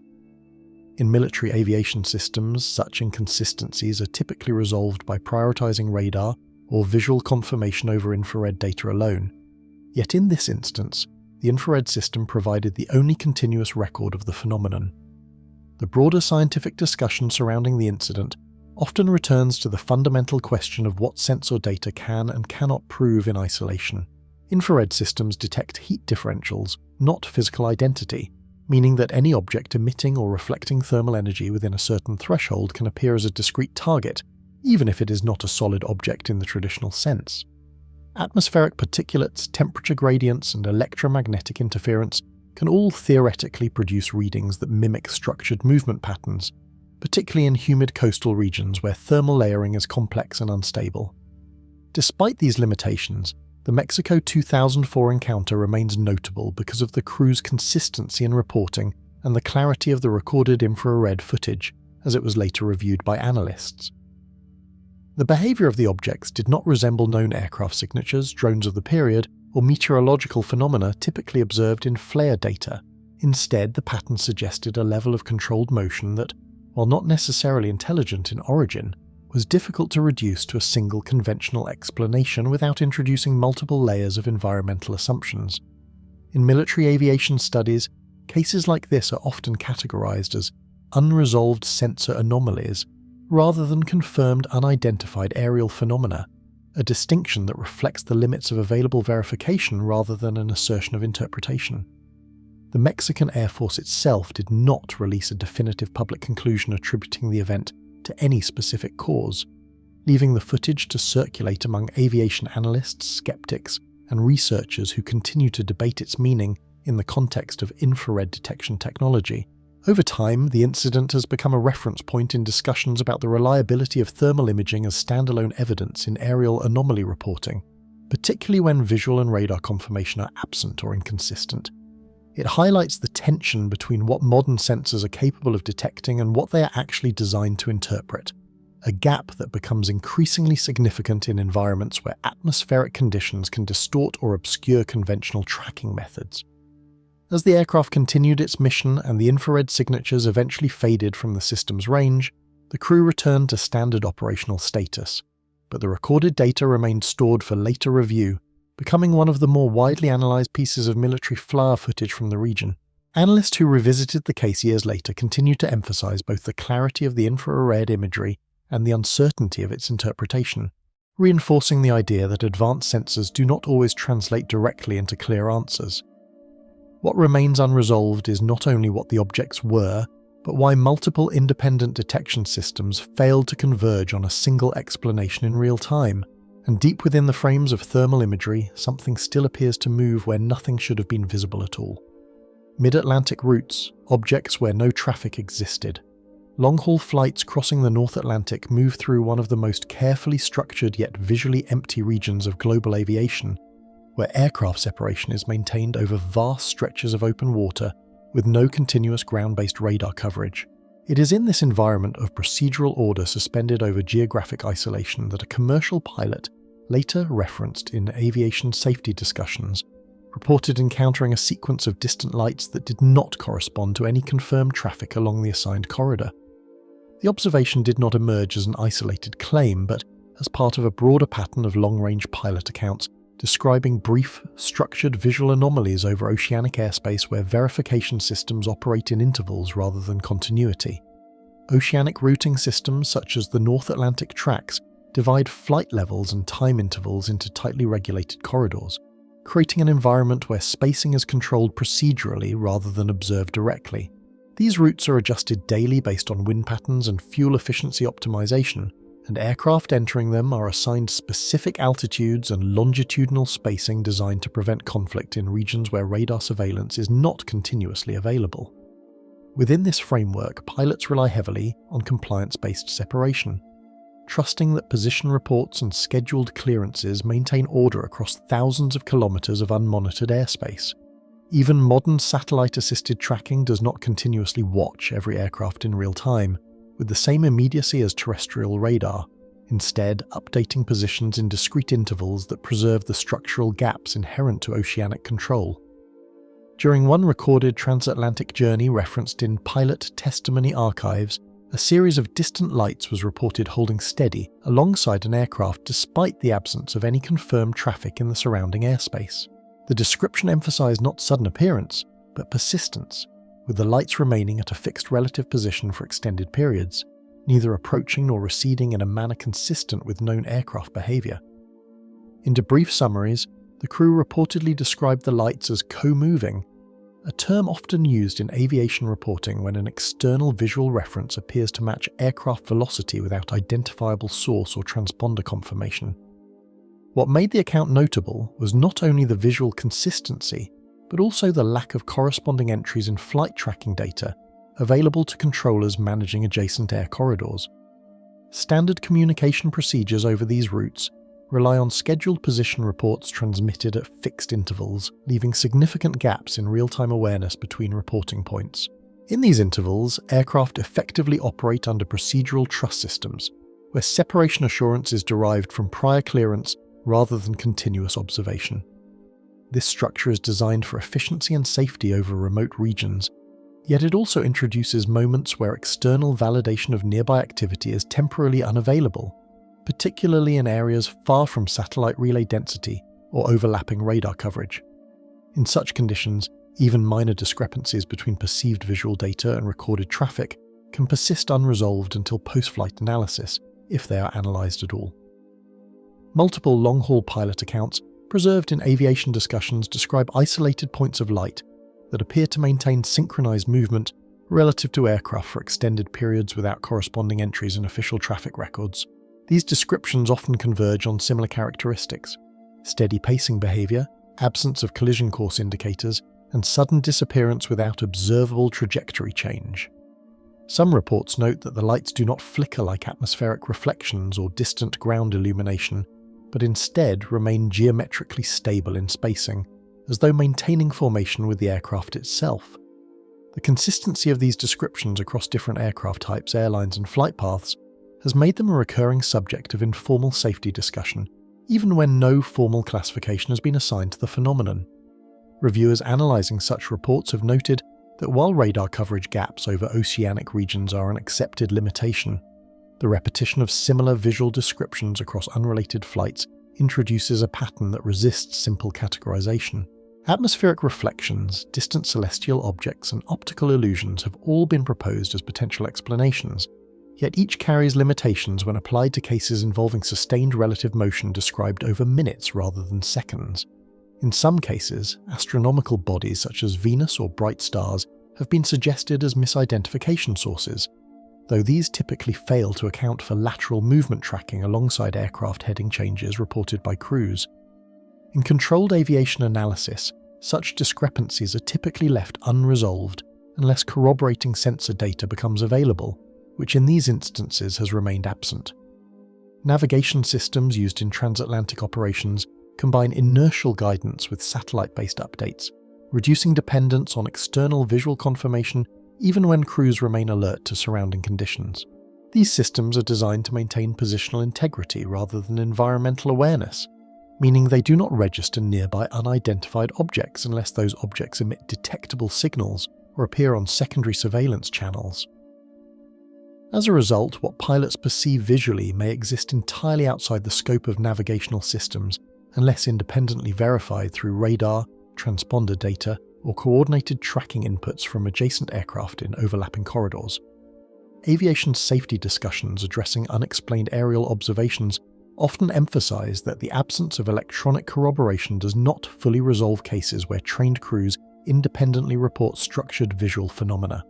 Speaker 1: In military aviation systems, such inconsistencies are typically resolved by prioritizing radar or visual confirmation over infrared data alone. Yet in this instance, the infrared system provided the only continuous record of the phenomenon. The broader scientific discussion surrounding the incident often returns to the fundamental question of what sensor data can and cannot prove in isolation. Infrared systems detect heat differentials, not physical identity, meaning that any object emitting or reflecting thermal energy within a certain threshold can appear as a discrete target, even if it is not a solid object in the traditional sense. Atmospheric particulates, temperature gradients, and electromagnetic interference can all theoretically produce readings that mimic structured movement patterns, particularly in humid coastal regions where thermal layering is complex and unstable. Despite these limitations, the Mexico 2004 encounter remains notable because of the crew's consistency in reporting and the clarity of the recorded infrared footage, as it was later reviewed by analysts. The behavior of the objects did not resemble known aircraft signatures, drones of the period, or meteorological phenomena typically observed in flare data. Instead, the pattern suggested a level of controlled motion that, while not necessarily intelligent in origin, was difficult to reduce to a single conventional explanation without introducing multiple layers of environmental assumptions. In military aviation studies, cases like this are often categorized as unresolved sensor anomalies rather than confirmed unidentified aerial phenomena, a distinction that reflects the limits of available verification rather than an assertion of interpretation. The Mexican Air Force itself did not release a definitive public conclusion attributing the event to any specific cause, leaving the footage to circulate among aviation analysts, skeptics, and researchers who continue to debate its meaning in the context of infrared detection technology. Over time, the incident has become a reference point in discussions about the reliability of thermal imaging as standalone evidence in aerial anomaly reporting, particularly when visual and radar confirmation are absent or inconsistent. It highlights the tension between what modern sensors are capable of detecting and what they are actually designed to interpret, a gap that becomes increasingly significant in environments where atmospheric conditions can distort or obscure conventional tracking methods. As the aircraft continued its mission and the infrared signatures eventually faded from the system's range, the crew returned to standard operational status, but the recorded data remained stored for later review, becoming one of the more widely analysed pieces of military FLIR footage from the region. Analysts who revisited the case years later continued to emphasise both the clarity of the infrared imagery and the uncertainty of its interpretation, reinforcing the idea that advanced sensors do not always translate directly into clear answers. What remains unresolved is not only what the objects were, but why multiple independent detection systems failed to converge on a single explanation in real time. And deep within the frames of thermal imagery, something still appears to move where nothing should have been visible at all. Mid-Atlantic routes, objects where no traffic existed. Long-haul flights crossing the North Atlantic move through one of the most carefully structured yet visually empty regions of global aviation, where aircraft separation is maintained over vast stretches of open water with no continuous ground-based radar coverage. It is in this environment of procedural order suspended over geographic isolation that a commercial pilot, later referenced in aviation safety discussions, reported encountering a sequence of distant lights that did not correspond to any confirmed traffic along the assigned corridor. The observation did not emerge as an isolated claim, but as part of a broader pattern of long-range pilot accounts describing brief, structured visual anomalies over oceanic airspace where verification systems operate in intervals rather than continuity. Oceanic routing systems such as the North Atlantic tracks divide flight levels and time intervals into tightly regulated corridors, creating an environment where spacing is controlled procedurally rather than observed directly. These routes are adjusted daily based on wind patterns and fuel efficiency optimization, and aircraft entering them are assigned specific altitudes and longitudinal spacing designed to prevent conflict in regions where radar surveillance is not continuously available. Within this framework, pilots rely heavily on compliance-based separation, trusting that position reports and scheduled clearances maintain order across thousands of kilometers of unmonitored airspace. Even modern satellite-assisted tracking does not continuously watch every aircraft in real time, with the same immediacy as terrestrial radar, instead updating positions in discrete intervals that preserve the structural gaps inherent to oceanic control. During one recorded transatlantic journey referenced in pilot testimony archives, a series of distant lights was reported holding steady alongside an aircraft despite the absence of any confirmed traffic in the surrounding airspace. The description emphasized not sudden appearance, but persistence, with the lights remaining at a fixed relative position for extended periods, neither approaching nor receding in a manner consistent with known aircraft behavior. In debrief summaries, the crew reportedly described the lights as co-moving, a term often used in aviation reporting when an external visual reference appears to match aircraft velocity without identifiable source or transponder confirmation. What made the account notable was not only the visual consistency, but also the lack of corresponding entries in flight tracking data available to controllers managing adjacent air corridors. Standard communication procedures over these routes rely on scheduled position reports transmitted at fixed intervals, leaving significant gaps in real-time awareness between reporting points. In these intervals, aircraft effectively operate under procedural trust systems, where separation assurance is derived from prior clearance rather than continuous observation. This structure is designed for efficiency and safety over remote regions, yet it also introduces moments where external validation of nearby activity is temporarily unavailable, particularly in areas far from satellite relay density or overlapping radar coverage. In such conditions, even minor discrepancies between perceived visual data and recorded traffic can persist unresolved until post-flight analysis, if they are analysed at all. Multiple long-haul pilot accounts preserved in aviation discussions describe isolated points of light that appear to maintain synchronized movement relative to aircraft for extended periods without corresponding entries in official traffic records. These descriptions often converge on similar characteristics: steady pacing behavior, absence of collision course indicators, and sudden disappearance without observable trajectory change. Some reports note that the lights do not flicker like atmospheric reflections or distant ground illumination, but instead remain geometrically stable in spacing, as though maintaining formation with the aircraft itself. The consistency of these descriptions across different aircraft types, airlines, and flight paths has made them a recurring subject of informal safety discussion, even when no formal classification has been assigned to the phenomenon. Reviewers analysing such reports have noted that while radar coverage gaps over oceanic regions are an accepted limitation, the repetition of similar visual descriptions across unrelated flights introduces a pattern that resists simple categorization. Atmospheric reflections, distant celestial objects, and optical illusions have all been proposed as potential explanations, yet each carries limitations when applied to cases involving sustained relative motion described over minutes rather than seconds. In some cases, astronomical bodies such as Venus or bright stars have been suggested as misidentification sources, though these typically fail to account for lateral movement tracking alongside aircraft heading changes reported by crews. In controlled aviation analysis, such discrepancies are typically left unresolved unless corroborating sensor data becomes available, which in these instances has remained absent. Navigation systems used in transatlantic operations combine inertial guidance with satellite-based updates, reducing dependence on external visual confirmation even when crews remain alert to surrounding conditions. These systems are designed to maintain positional integrity rather than environmental awareness, meaning they do not register nearby unidentified objects unless those objects emit detectable signals or appear on secondary surveillance channels. As a result, what pilots perceive visually may exist entirely outside the scope of navigational systems unless independently verified through radar, transponder data, or coordinated tracking inputs from adjacent aircraft in overlapping corridors. Aviation safety discussions addressing unexplained aerial observations often emphasize that the absence of electronic corroboration does not fully resolve cases where trained crews independently report structured visual phenomena.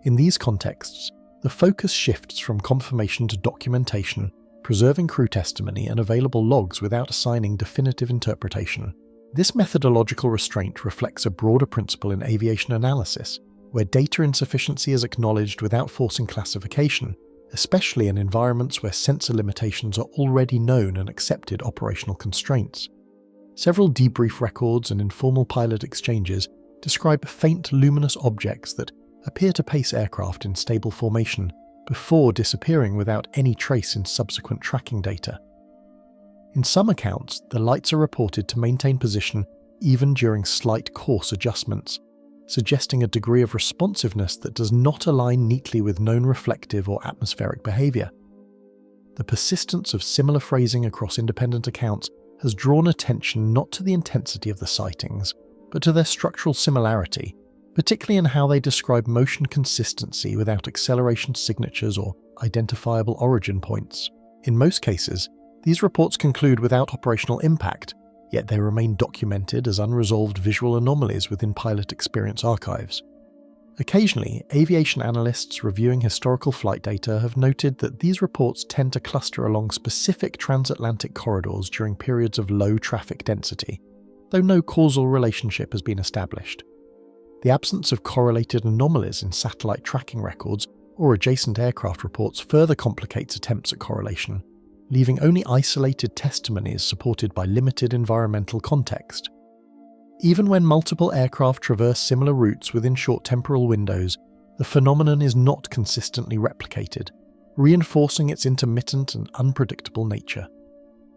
Speaker 1: In these contexts, the focus shifts from confirmation to documentation, preserving crew testimony and available logs without assigning definitive interpretation. This methodological restraint reflects a broader principle in aviation analysis, where data insufficiency is acknowledged without forcing classification, especially in environments where sensor limitations are already known and accepted operational constraints. Several debrief records and informal pilot exchanges describe faint luminous objects that appear to pace aircraft in stable formation before disappearing without any trace in subsequent tracking data. In some accounts, the lights are reported to maintain position even during slight course adjustments, suggesting a degree of responsiveness that does not align neatly with known reflective or atmospheric behavior. The persistence of similar phrasing across independent accounts has drawn attention not to the intensity of the sightings, but to their structural similarity, particularly in how they describe motion consistency without acceleration signatures or identifiable origin points. In most cases, these reports conclude without operational impact, yet they remain documented as unresolved visual anomalies within pilot experience archives. Occasionally, aviation analysts reviewing historical flight data have noted that these reports tend to cluster along specific transatlantic corridors during periods of low traffic density, though no causal relationship has been established. The absence of correlated anomalies in satellite tracking records or adjacent aircraft reports further complicates attempts at correlation, leaving only isolated testimonies supported by limited environmental context. Even when multiple aircraft traverse similar routes within short temporal windows, the phenomenon is not consistently replicated, reinforcing its intermittent and unpredictable nature.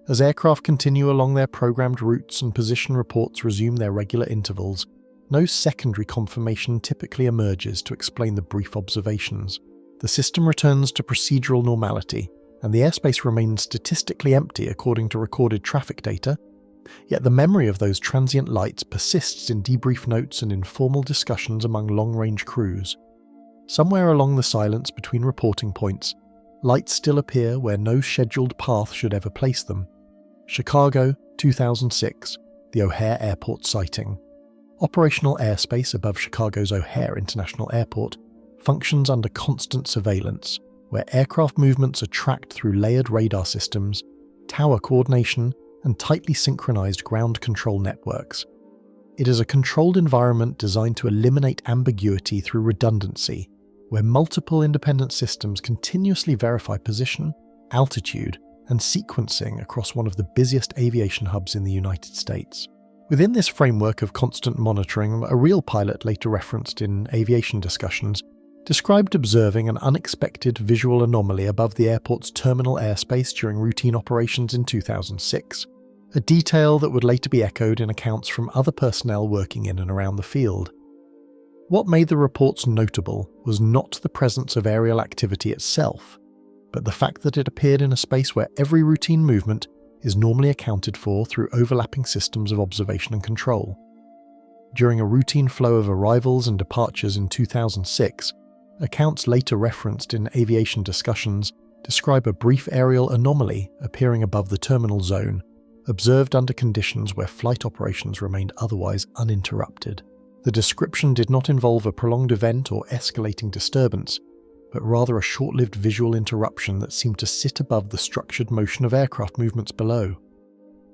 Speaker 1: As aircraft continue along their programmed routes and position reports resume their regular intervals, no secondary confirmation typically emerges to explain the brief observations. The system returns to procedural normality, and the airspace remains statistically empty according to recorded traffic data, yet the memory of those transient lights persists in debrief notes and informal discussions among long-range crews. Somewhere along the silence between reporting points, lights still appear where no scheduled path should ever place them. Chicago, 2006, the O'Hare Airport sighting. Operational airspace above Chicago's O'Hare International Airport functions under constant surveillance, where aircraft movements are tracked through layered radar systems, tower coordination, and tightly synchronized ground control networks. It is a controlled environment designed to eliminate ambiguity through redundancy, where multiple independent systems continuously verify position, altitude, and sequencing across one of the busiest aviation hubs in the United States. Within this framework of constant monitoring, a real pilot later referenced in aviation discussions described observing an unexpected visual anomaly above the airport's terminal airspace during routine operations in 2006, a detail that would later be echoed in accounts from other personnel working in and around the field. What made the reports notable was not the presence of aerial activity itself, but the fact that it appeared in a space where every routine movement is normally accounted for through overlapping systems of observation and control. During a routine flow of arrivals and departures in 2006, accounts later referenced in aviation discussions describe a brief aerial anomaly appearing above the terminal zone, observed under conditions where flight operations remained otherwise uninterrupted. The description did not involve a prolonged event or escalating disturbance, but rather a short-lived visual interruption that seemed to sit above the structured motion of aircraft movements below.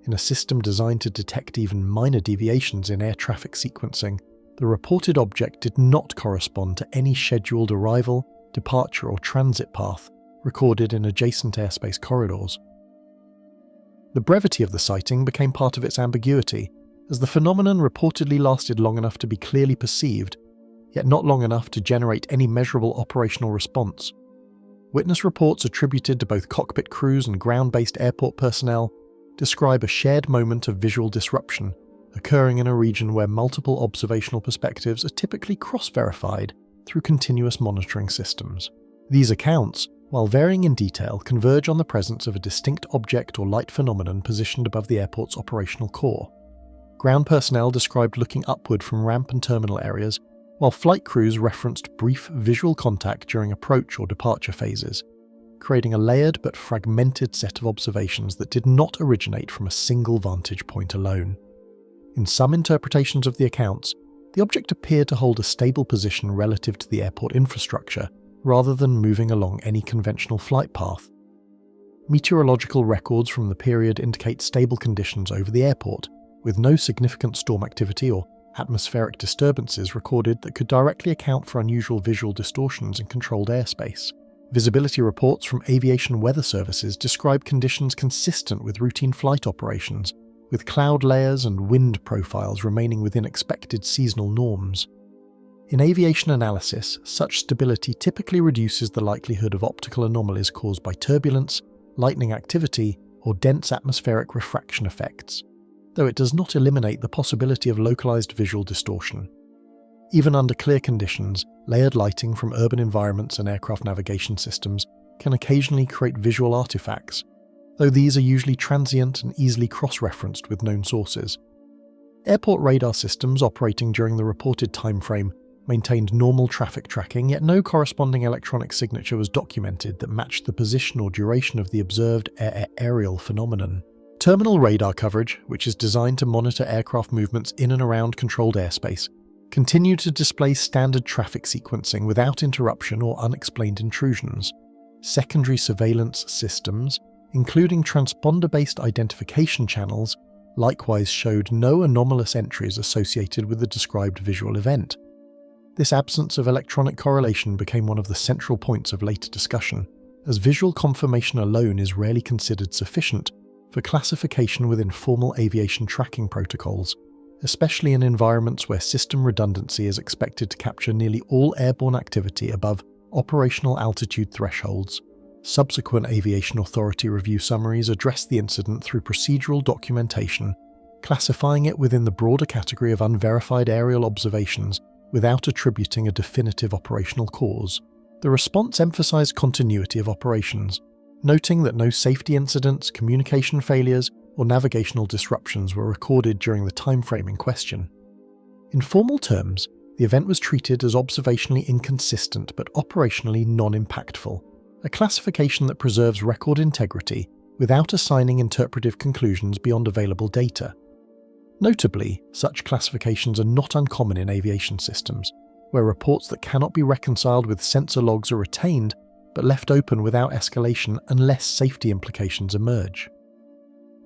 Speaker 1: In a system designed to detect even minor deviations in air traffic sequencing, the reported object did not correspond to any scheduled arrival, departure or transit path recorded in adjacent airspace corridors. The brevity of the sighting became part of its ambiguity, as the phenomenon reportedly lasted long enough to be clearly perceived, yet not long enough to generate any measurable operational response. Witness reports attributed to both cockpit crews and ground-based airport personnel describe a shared moment of visual disruption occurring in a region where multiple observational perspectives are typically cross-verified through continuous monitoring systems. These accounts, while varying in detail, converge on the presence of a distinct object or light phenomenon positioned above the airport's operational core. Ground personnel described looking upward from ramp and terminal areas, while flight crews referenced brief visual contact during approach or departure phases, creating a layered but fragmented set of observations that did not originate from a single vantage point alone. In some interpretations of the accounts, the object appeared to hold a stable position relative to the airport infrastructure, rather than moving along any conventional flight path. Meteorological records from the period indicate stable conditions over the airport, with no significant storm activity or atmospheric disturbances recorded that could directly account for unusual visual distortions in controlled airspace. Visibility reports from aviation weather services describe conditions consistent with routine flight operations, with cloud layers and wind profiles remaining within expected seasonal norms. In aviation analysis, such stability typically reduces the likelihood of optical anomalies caused by turbulence, lightning activity, or dense atmospheric refraction effects, though it does not eliminate the possibility of localized visual distortion. Even under clear conditions, layered lighting from urban environments and aircraft navigation systems can occasionally create visual artifacts, though these are usually transient and easily cross-referenced with known sources. Airport radar systems operating during the reported timeframe maintained normal traffic tracking, yet no corresponding electronic signature was documented that matched the position or duration of the observed aerial phenomenon. Terminal radar coverage, which is designed to monitor aircraft movements in and around controlled airspace, continued to display standard traffic sequencing without interruption or unexplained intrusions. Secondary surveillance systems, including transponder-based identification channels, likewise showed no anomalous entries associated with the described visual event. This absence of electronic correlation became one of the central points of later discussion, as visual confirmation alone is rarely considered sufficient for classification within formal aviation tracking protocols, especially in environments where system redundancy is expected to capture nearly all airborne activity above operational altitude thresholds. Subsequent aviation authority review summaries address the incident through procedural documentation, classifying it within the broader category of unverified aerial observations without attributing a definitive operational cause. The response emphasized continuity of operations, noting that no safety incidents, communication failures, or navigational disruptions were recorded during the timeframe in question. In formal terms, the event was treated as observationally inconsistent but operationally non-impactful, a classification that preserves record integrity without assigning interpretive conclusions beyond available data. Notably, such classifications are not uncommon in aviation systems, where reports that cannot be reconciled with sensor logs are retained but left open without escalation unless safety implications emerge.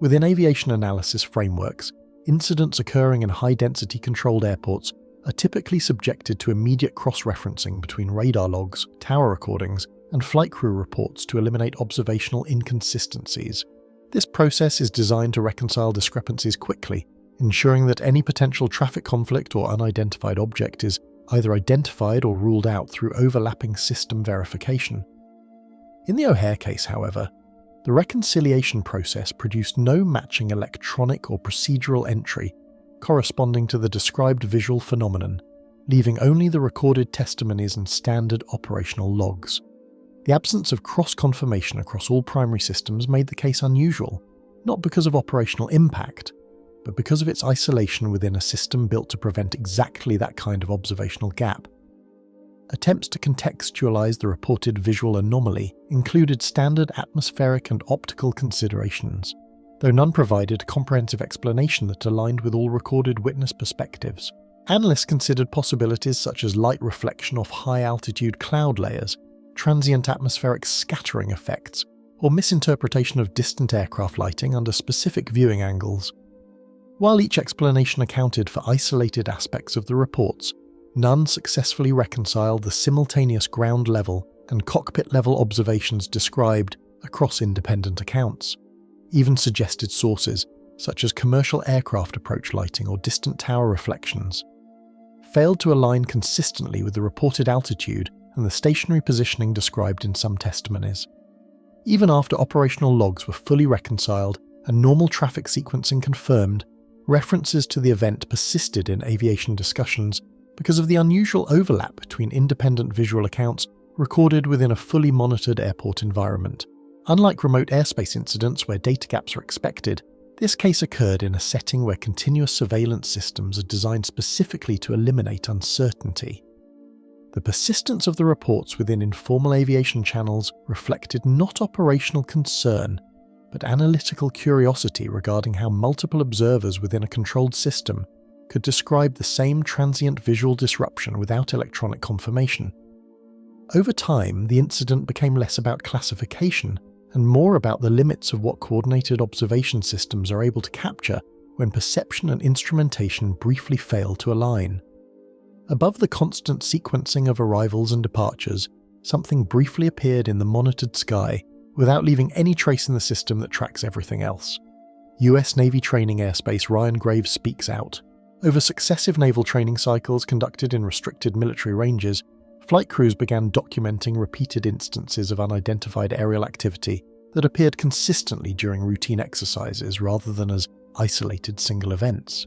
Speaker 1: Within aviation analysis frameworks, incidents occurring in high-density controlled airports are typically subjected to immediate cross-referencing between radar logs, tower recordings, and flight crew reports to eliminate observational inconsistencies. This process is designed to reconcile discrepancies quickly, ensuring that any potential traffic conflict or unidentified object is either identified or ruled out through overlapping system verification. In the O'Hare case, however, the reconciliation process produced no matching electronic or procedural entry corresponding to the described visual phenomenon, leaving only the recorded testimonies and standard operational logs. The absence of cross-confirmation across all primary systems made the case unusual, not because of operational impact, but because of its isolation within a system built to prevent exactly that kind of observational gap. Attempts to contextualize the reported visual anomaly included standard atmospheric and optical considerations, though none provided a comprehensive explanation that aligned with all recorded witness perspectives. Analysts considered possibilities such as light reflection off high-altitude cloud layers, transient atmospheric scattering effects, or misinterpretation of distant aircraft lighting under specific viewing angles. While each explanation accounted for isolated aspects of the reports, none successfully reconciled the simultaneous ground-level and cockpit-level observations described across independent accounts. Even suggested sources, such as commercial aircraft approach lighting or distant tower reflections, failed to align consistently with the reported altitude and the stationary positioning described in some testimonies. Even after operational logs were fully reconciled and normal traffic sequencing confirmed, references to the event persisted in aviation discussions because of the unusual overlap between independent visual accounts recorded within a fully monitored airport environment. Unlike remote airspace incidents where data gaps are expected, this case occurred in a setting where continuous surveillance systems are designed specifically to eliminate uncertainty. The persistence of the reports within informal aviation channels reflected not operational concern, but analytical curiosity regarding how multiple observers within a controlled system could describe the same transient visual disruption without electronic confirmation. Over time, the incident became less about classification and more about the limits of what coordinated observation systems are able to capture when perception and instrumentation briefly fail to align. Above the constant sequencing of arrivals and departures, something briefly appeared in the monitored sky without leaving any trace in the system that tracks everything else. US Navy training airspace Ryan Graves speaks out. Over successive naval training cycles conducted in restricted military ranges, flight crews began documenting repeated instances of unidentified aerial activity that appeared consistently during routine exercises rather than as isolated single events.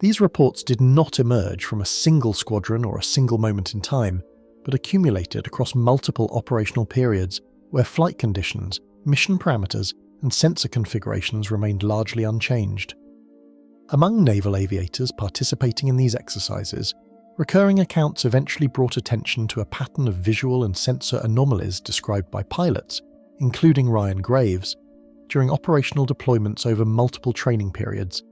Speaker 1: These reports did not emerge from a single squadron or a single moment in time, but accumulated across multiple operational periods where flight conditions, mission parameters, and sensor configurations remained largely unchanged. Among naval aviators participating in these exercises, recurring accounts eventually brought attention to a pattern of visual and sensor anomalies described by pilots, including Ryan Graves, during operational deployments over multiple training periods,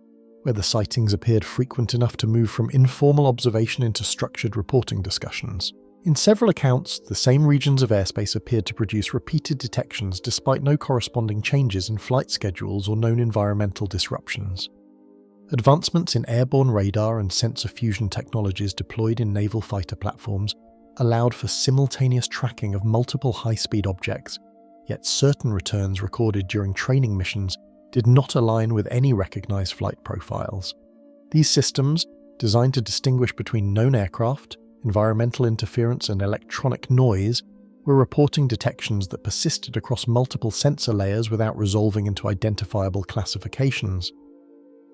Speaker 1: where the sightings appeared frequent enough to move from informal observation into structured reporting discussions. In several accounts, the same regions of airspace appeared to produce repeated detections despite no corresponding changes in flight schedules or known environmental disruptions. Advancements in airborne radar and sensor fusion technologies deployed in naval fighter platforms allowed for simultaneous tracking of multiple high-speed objects, yet certain returns recorded during training missions did not align with any recognized flight profiles. These systems, designed to distinguish between known aircraft, environmental interference, and electronic noise, were reporting detections that persisted across multiple sensor layers without resolving into identifiable classifications.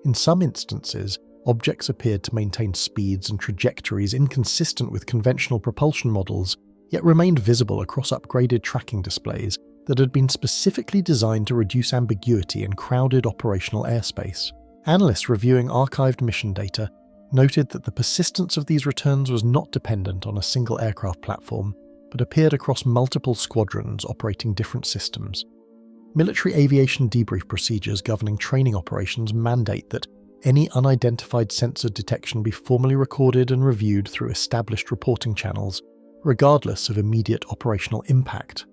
Speaker 1: In some instances, objects appeared to maintain speeds and trajectories inconsistent with conventional propulsion models, yet remained visible across upgraded tracking displays that had been specifically designed to reduce ambiguity in crowded operational airspace. Analysts reviewing archived mission data noted that the persistence of these returns was not dependent on a single aircraft platform, but appeared across multiple squadrons operating different systems. Military aviation debrief procedures governing training operations mandate that any unidentified sensor detection be formally recorded and reviewed through established reporting channels, regardless of immediate operational impact.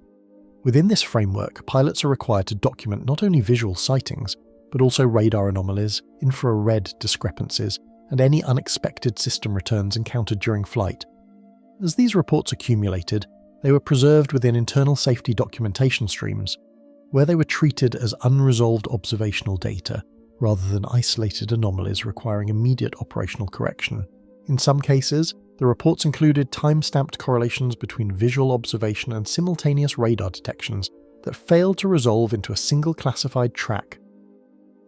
Speaker 1: Within this framework, pilots are required to document not only visual sightings, but also radar anomalies, infrared discrepancies, and any unexpected system returns encountered during flight. As these reports accumulated, they were preserved within internal safety documentation streams, where they were treated as unresolved observational data, rather than isolated anomalies requiring immediate operational correction. In some cases, the reports included time-stamped correlations between visual observation and simultaneous radar detections that failed to resolve into a single classified track.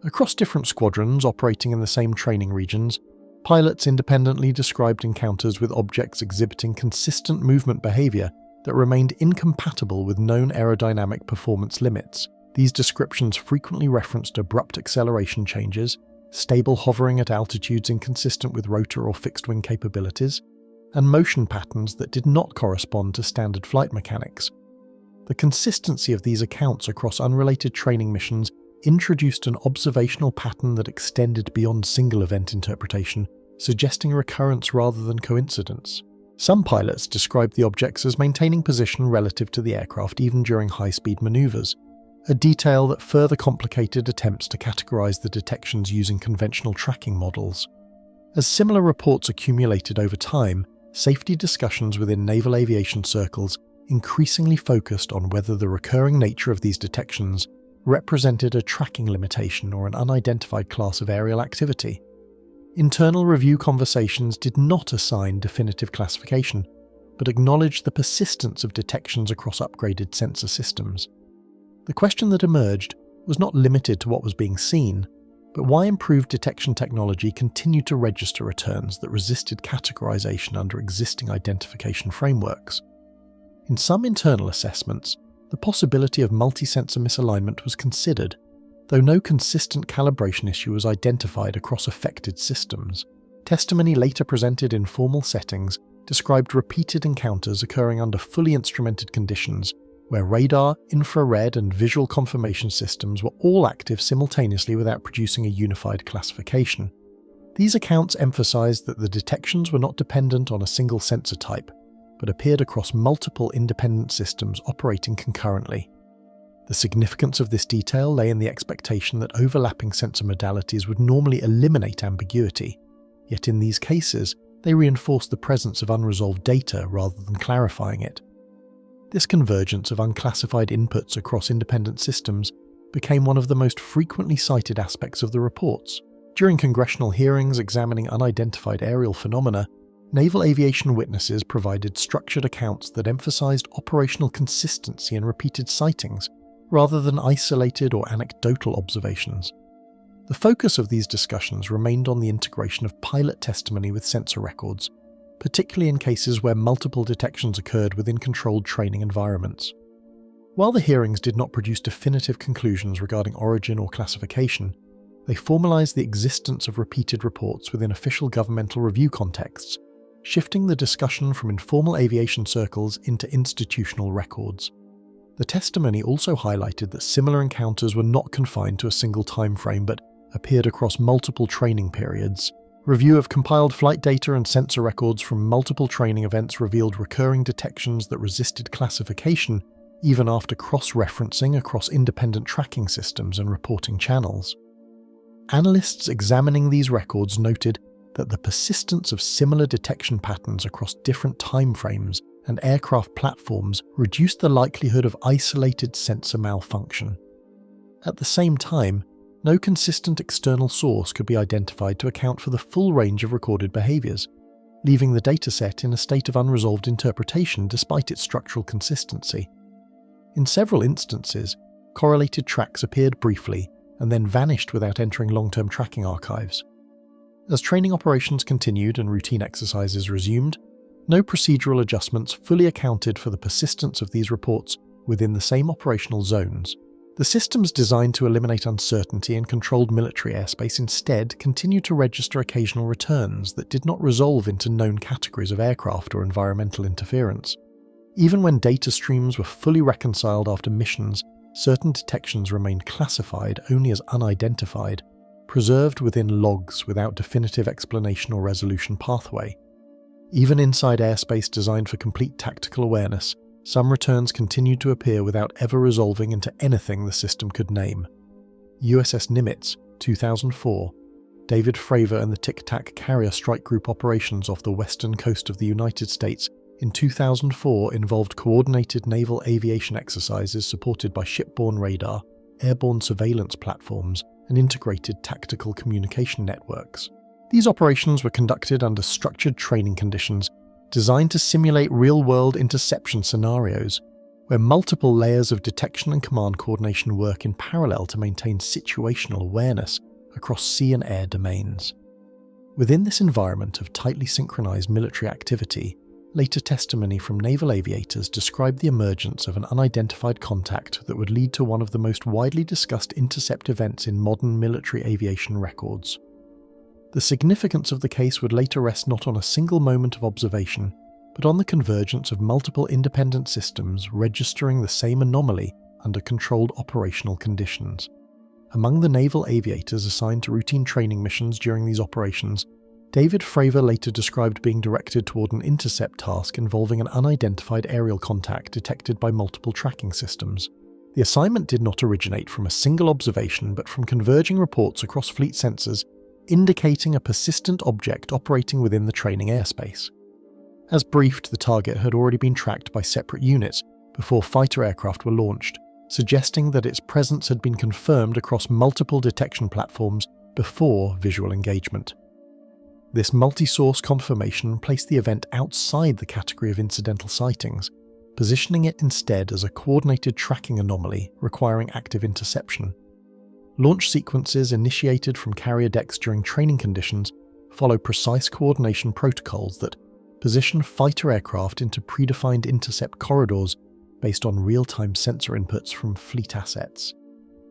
Speaker 1: Across different squadrons operating in the same training regions, pilots independently described encounters with objects exhibiting consistent movement behavior that remained incompatible with known aerodynamic performance limits. These descriptions frequently referenced abrupt acceleration changes, stable hovering at altitudes inconsistent with rotor or fixed-wing capabilities, and motion patterns that did not correspond to standard flight mechanics. The consistency of these accounts across unrelated training missions introduced an observational pattern that extended beyond single-event interpretation, suggesting recurrence rather than coincidence. Some pilots described the objects as maintaining position relative to the aircraft even during high-speed maneuvers, a detail that further complicated attempts to categorize the detections using conventional tracking models. As similar reports accumulated over time, safety discussions within naval aviation circles increasingly focused on whether the recurring nature of these detections represented a tracking limitation or an unidentified class of aerial activity. Internal review conversations did not assign definitive classification, but acknowledged the persistence of detections across upgraded sensor systems. The question that emerged was not limited to what was being seen, but why improved detection technology continued to register returns that resisted categorization under existing identification frameworks. In some internal assessments, the possibility of multi-sensor misalignment was considered, though no consistent calibration issue was identified across affected systems. Testimony later presented in formal settings described repeated encounters occurring under fully instrumented conditions, where radar, infrared, and visual confirmation systems were all active simultaneously without producing a unified classification. These accounts emphasized that the detections were not dependent on a single sensor type, but appeared across multiple independent systems operating concurrently. The significance of this detail lay in the expectation that overlapping sensor modalities would normally eliminate ambiguity, yet in these cases, they reinforced the presence of unresolved data rather than clarifying it. This convergence of unclassified inputs across independent systems became one of the most frequently cited aspects of the reports. During congressional hearings examining unidentified aerial phenomena, naval aviation witnesses provided structured accounts that emphasized operational consistency and repeated sightings, rather than isolated or anecdotal observations. The focus of these discussions remained on the integration of pilot testimony with sensor records, particularly in cases where multiple detections occurred within controlled training environments. While the hearings did not produce definitive conclusions regarding origin or classification, they formalized the existence of repeated reports within official governmental review contexts, shifting the discussion from informal aviation circles into institutional records. The testimony also highlighted that similar encounters were not confined to a single time frame but appeared across multiple training periods. Review of compiled flight data and sensor records from multiple training events revealed recurring detections that resisted classification even after cross-referencing across independent tracking systems and reporting channels. Analysts examining these records noted that the persistence of similar detection patterns across different timeframes and aircraft platforms reduced the likelihood of isolated sensor malfunction. At the same time, no consistent external source could be identified to account for the full range of recorded behaviors, leaving the dataset in a state of unresolved interpretation despite its structural consistency. In several instances, correlated tracks appeared briefly and then vanished without entering long-term tracking archives. As training operations continued and routine exercises resumed, no procedural adjustments fully accounted for the persistence of these reports within the same operational zones. The systems designed to eliminate uncertainty in controlled military airspace instead continued to register occasional returns that did not resolve into known categories of aircraft or environmental interference. Even when data streams were fully reconciled after missions, certain detections remained classified only as unidentified, preserved within logs without definitive explanation or resolution pathway. Even inside airspace designed for complete tactical awareness, some returns continued to appear without ever resolving into anything the system could name. USS Nimitz, 2004, David Fravor and the Tic Tac carrier strike group operations off the western coast of the United States in 2004 involved coordinated naval aviation exercises supported by shipborne radar, airborne surveillance platforms, and integrated tactical communication networks. These operations were conducted under structured training conditions designed to simulate real-world interception scenarios, where multiple layers of detection and command coordination work in parallel to maintain situational awareness across sea and air domains. Within this environment of tightly synchronized military activity, later testimony from naval aviators described the emergence of an unidentified contact that would lead to one of the most widely discussed intercept events in modern military aviation records. The significance of the case would later rest not on a single moment of observation, but on the convergence of multiple independent systems registering the same anomaly under controlled operational conditions. Among the naval aviators assigned to routine training missions during these operations, David Fravor later described being directed toward an intercept task involving an unidentified aerial contact detected by multiple tracking systems. The assignment did not originate from a single observation but from converging reports across fleet sensors, indicating a persistent object operating within the training airspace. As briefed, the target had already been tracked by separate units before fighter aircraft were launched, suggesting that its presence had been confirmed across multiple detection platforms before visual engagement. This multi-source confirmation placed the event outside the category of incidental sightings, positioning it instead as a coordinated tracking anomaly requiring active interception. Launch sequences initiated from carrier decks during training conditions follow precise coordination protocols that position fighter aircraft into predefined intercept corridors based on real-time sensor inputs from fleet assets.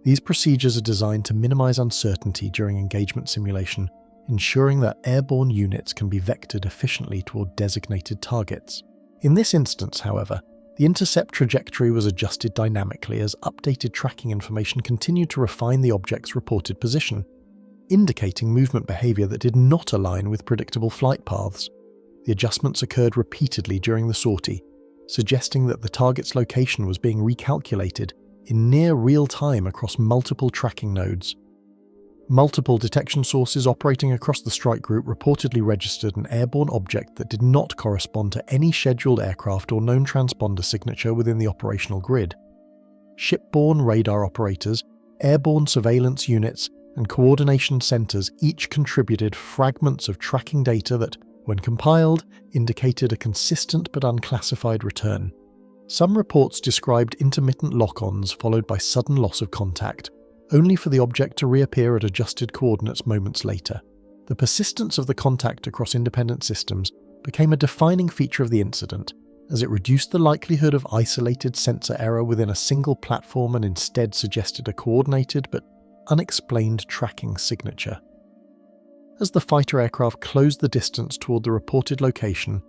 Speaker 1: These procedures are designed to minimize uncertainty during engagement simulation, ensuring that airborne units can be vectored efficiently toward designated targets. In this instance, however, the intercept trajectory was adjusted dynamically as updated tracking information continued to refine the object's reported position, indicating movement behavior that did not align with predictable flight paths. The adjustments occurred repeatedly during the sortie, suggesting that the target's location was being recalculated in near real time across multiple tracking nodes. Multiple detection sources operating across the strike group reportedly registered an airborne object that did not correspond to any scheduled aircraft or known transponder signature within the operational grid. Shipborne radar operators, airborne surveillance units, and coordination centers each contributed fragments of tracking data that, when compiled, indicated a consistent but unclassified return. Some reports described intermittent lock-ons followed by sudden loss of contact, only for the object to reappear at adjusted coordinates moments later. The persistence of the contact across independent systems became a defining feature of the incident, as it reduced the likelihood of isolated sensor error within a single platform and instead suggested a coordinated but unexplained tracking signature. As the fighter aircraft closed the distance toward the reported location,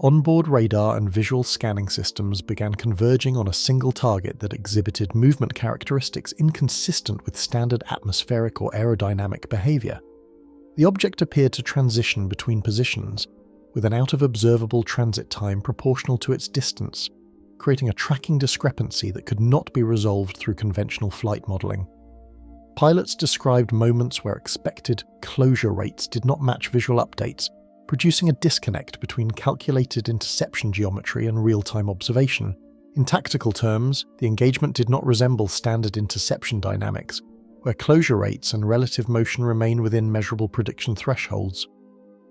Speaker 1: onboard radar and visual scanning systems began converging on a single target that exhibited movement characteristics inconsistent with standard atmospheric or aerodynamic behavior. The object appeared to transition between positions, with an out-of-observable transit time proportional to its distance, creating a tracking discrepancy that could not be resolved through conventional flight modeling. Pilots described moments where expected closure rates did not match visual updates, producing a disconnect between calculated interception geometry and real-time observation. In tactical terms, the engagement did not resemble standard interception dynamics, where closure rates and relative motion remain within measurable prediction thresholds.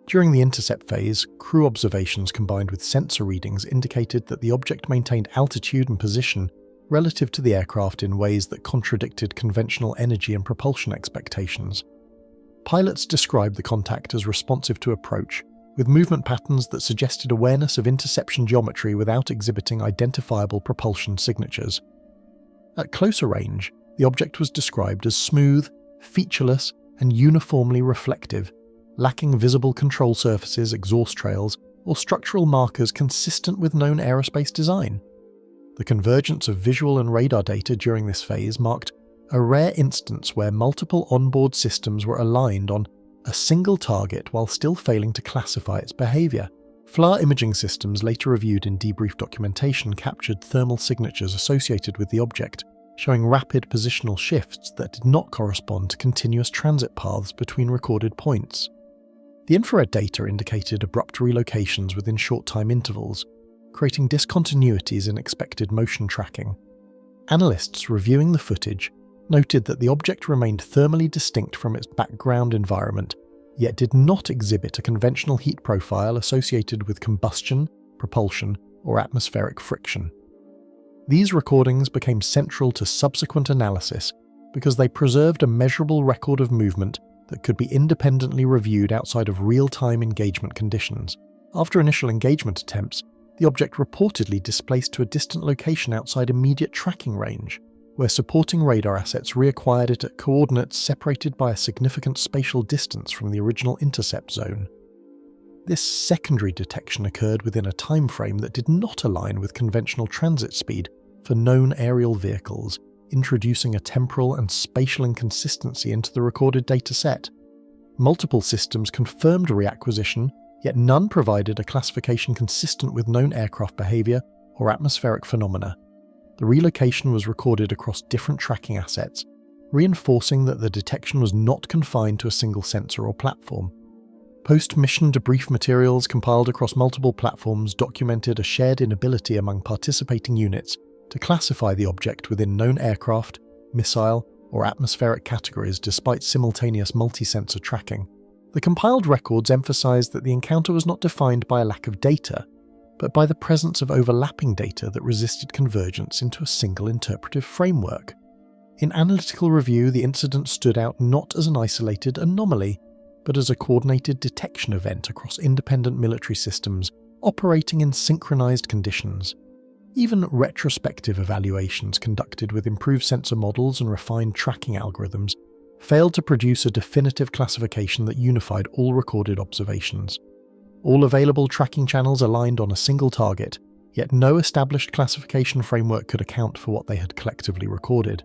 Speaker 1: During the intercept phase, crew observations combined with sensor readings indicated that the object maintained altitude and position relative to the aircraft in ways that contradicted conventional energy and propulsion expectations. Pilots described the contact as responsive to approach, with movement patterns that suggested awareness of interception geometry without exhibiting identifiable propulsion signatures. At closer range, the object was described as smooth, featureless, and uniformly reflective, lacking visible control surfaces, exhaust trails, or structural markers consistent with known aerospace design. The convergence of visual and radar data during this phase marked a rare instance where multiple onboard systems were aligned on a single target while still failing to classify its behavior. FLIR imaging systems later reviewed in debrief documentation captured thermal signatures associated with the object, showing rapid positional shifts that did not correspond to continuous transit paths between recorded points. The infrared data indicated abrupt relocations within short time intervals, creating discontinuities in expected motion tracking. Analysts reviewing the footage noted that the object remained thermally distinct from its background environment, yet did not exhibit a conventional heat profile associated with combustion, propulsion, or atmospheric friction. These recordings became central to subsequent analysis because they preserved a measurable record of movement that could be independently reviewed outside of real-time engagement conditions. After initial engagement attempts, the object reportedly displaced to a distant location outside immediate tracking range, where supporting radar assets reacquired it at coordinates separated by a significant spatial distance from the original intercept zone. This secondary detection occurred within a time frame that did not align with conventional transit speed for known aerial vehicles, introducing a temporal and spatial inconsistency into the recorded data set. Multiple systems confirmed reacquisition, yet none provided a classification consistent with known aircraft behavior or atmospheric phenomena. The relocation was recorded across different tracking assets, reinforcing that the detection was not confined to a single sensor or platform. Post-mission debrief materials compiled across multiple platforms documented a shared inability among participating units to classify the object within known aircraft, missile, or atmospheric categories despite simultaneous multi-sensor tracking. The compiled records emphasized that the encounter was not defined by a lack of data, but by the presence of overlapping data that resisted convergence into a single interpretive framework. In analytical review, the incident stood out not as an isolated anomaly, but as a coordinated detection event across independent military systems operating in synchronized conditions. Even retrospective evaluations conducted with improved sensor models and refined tracking algorithms failed to produce a definitive classification that unified all recorded observations. All available tracking channels aligned on a single target, yet no established classification framework could account for what they had collectively recorded.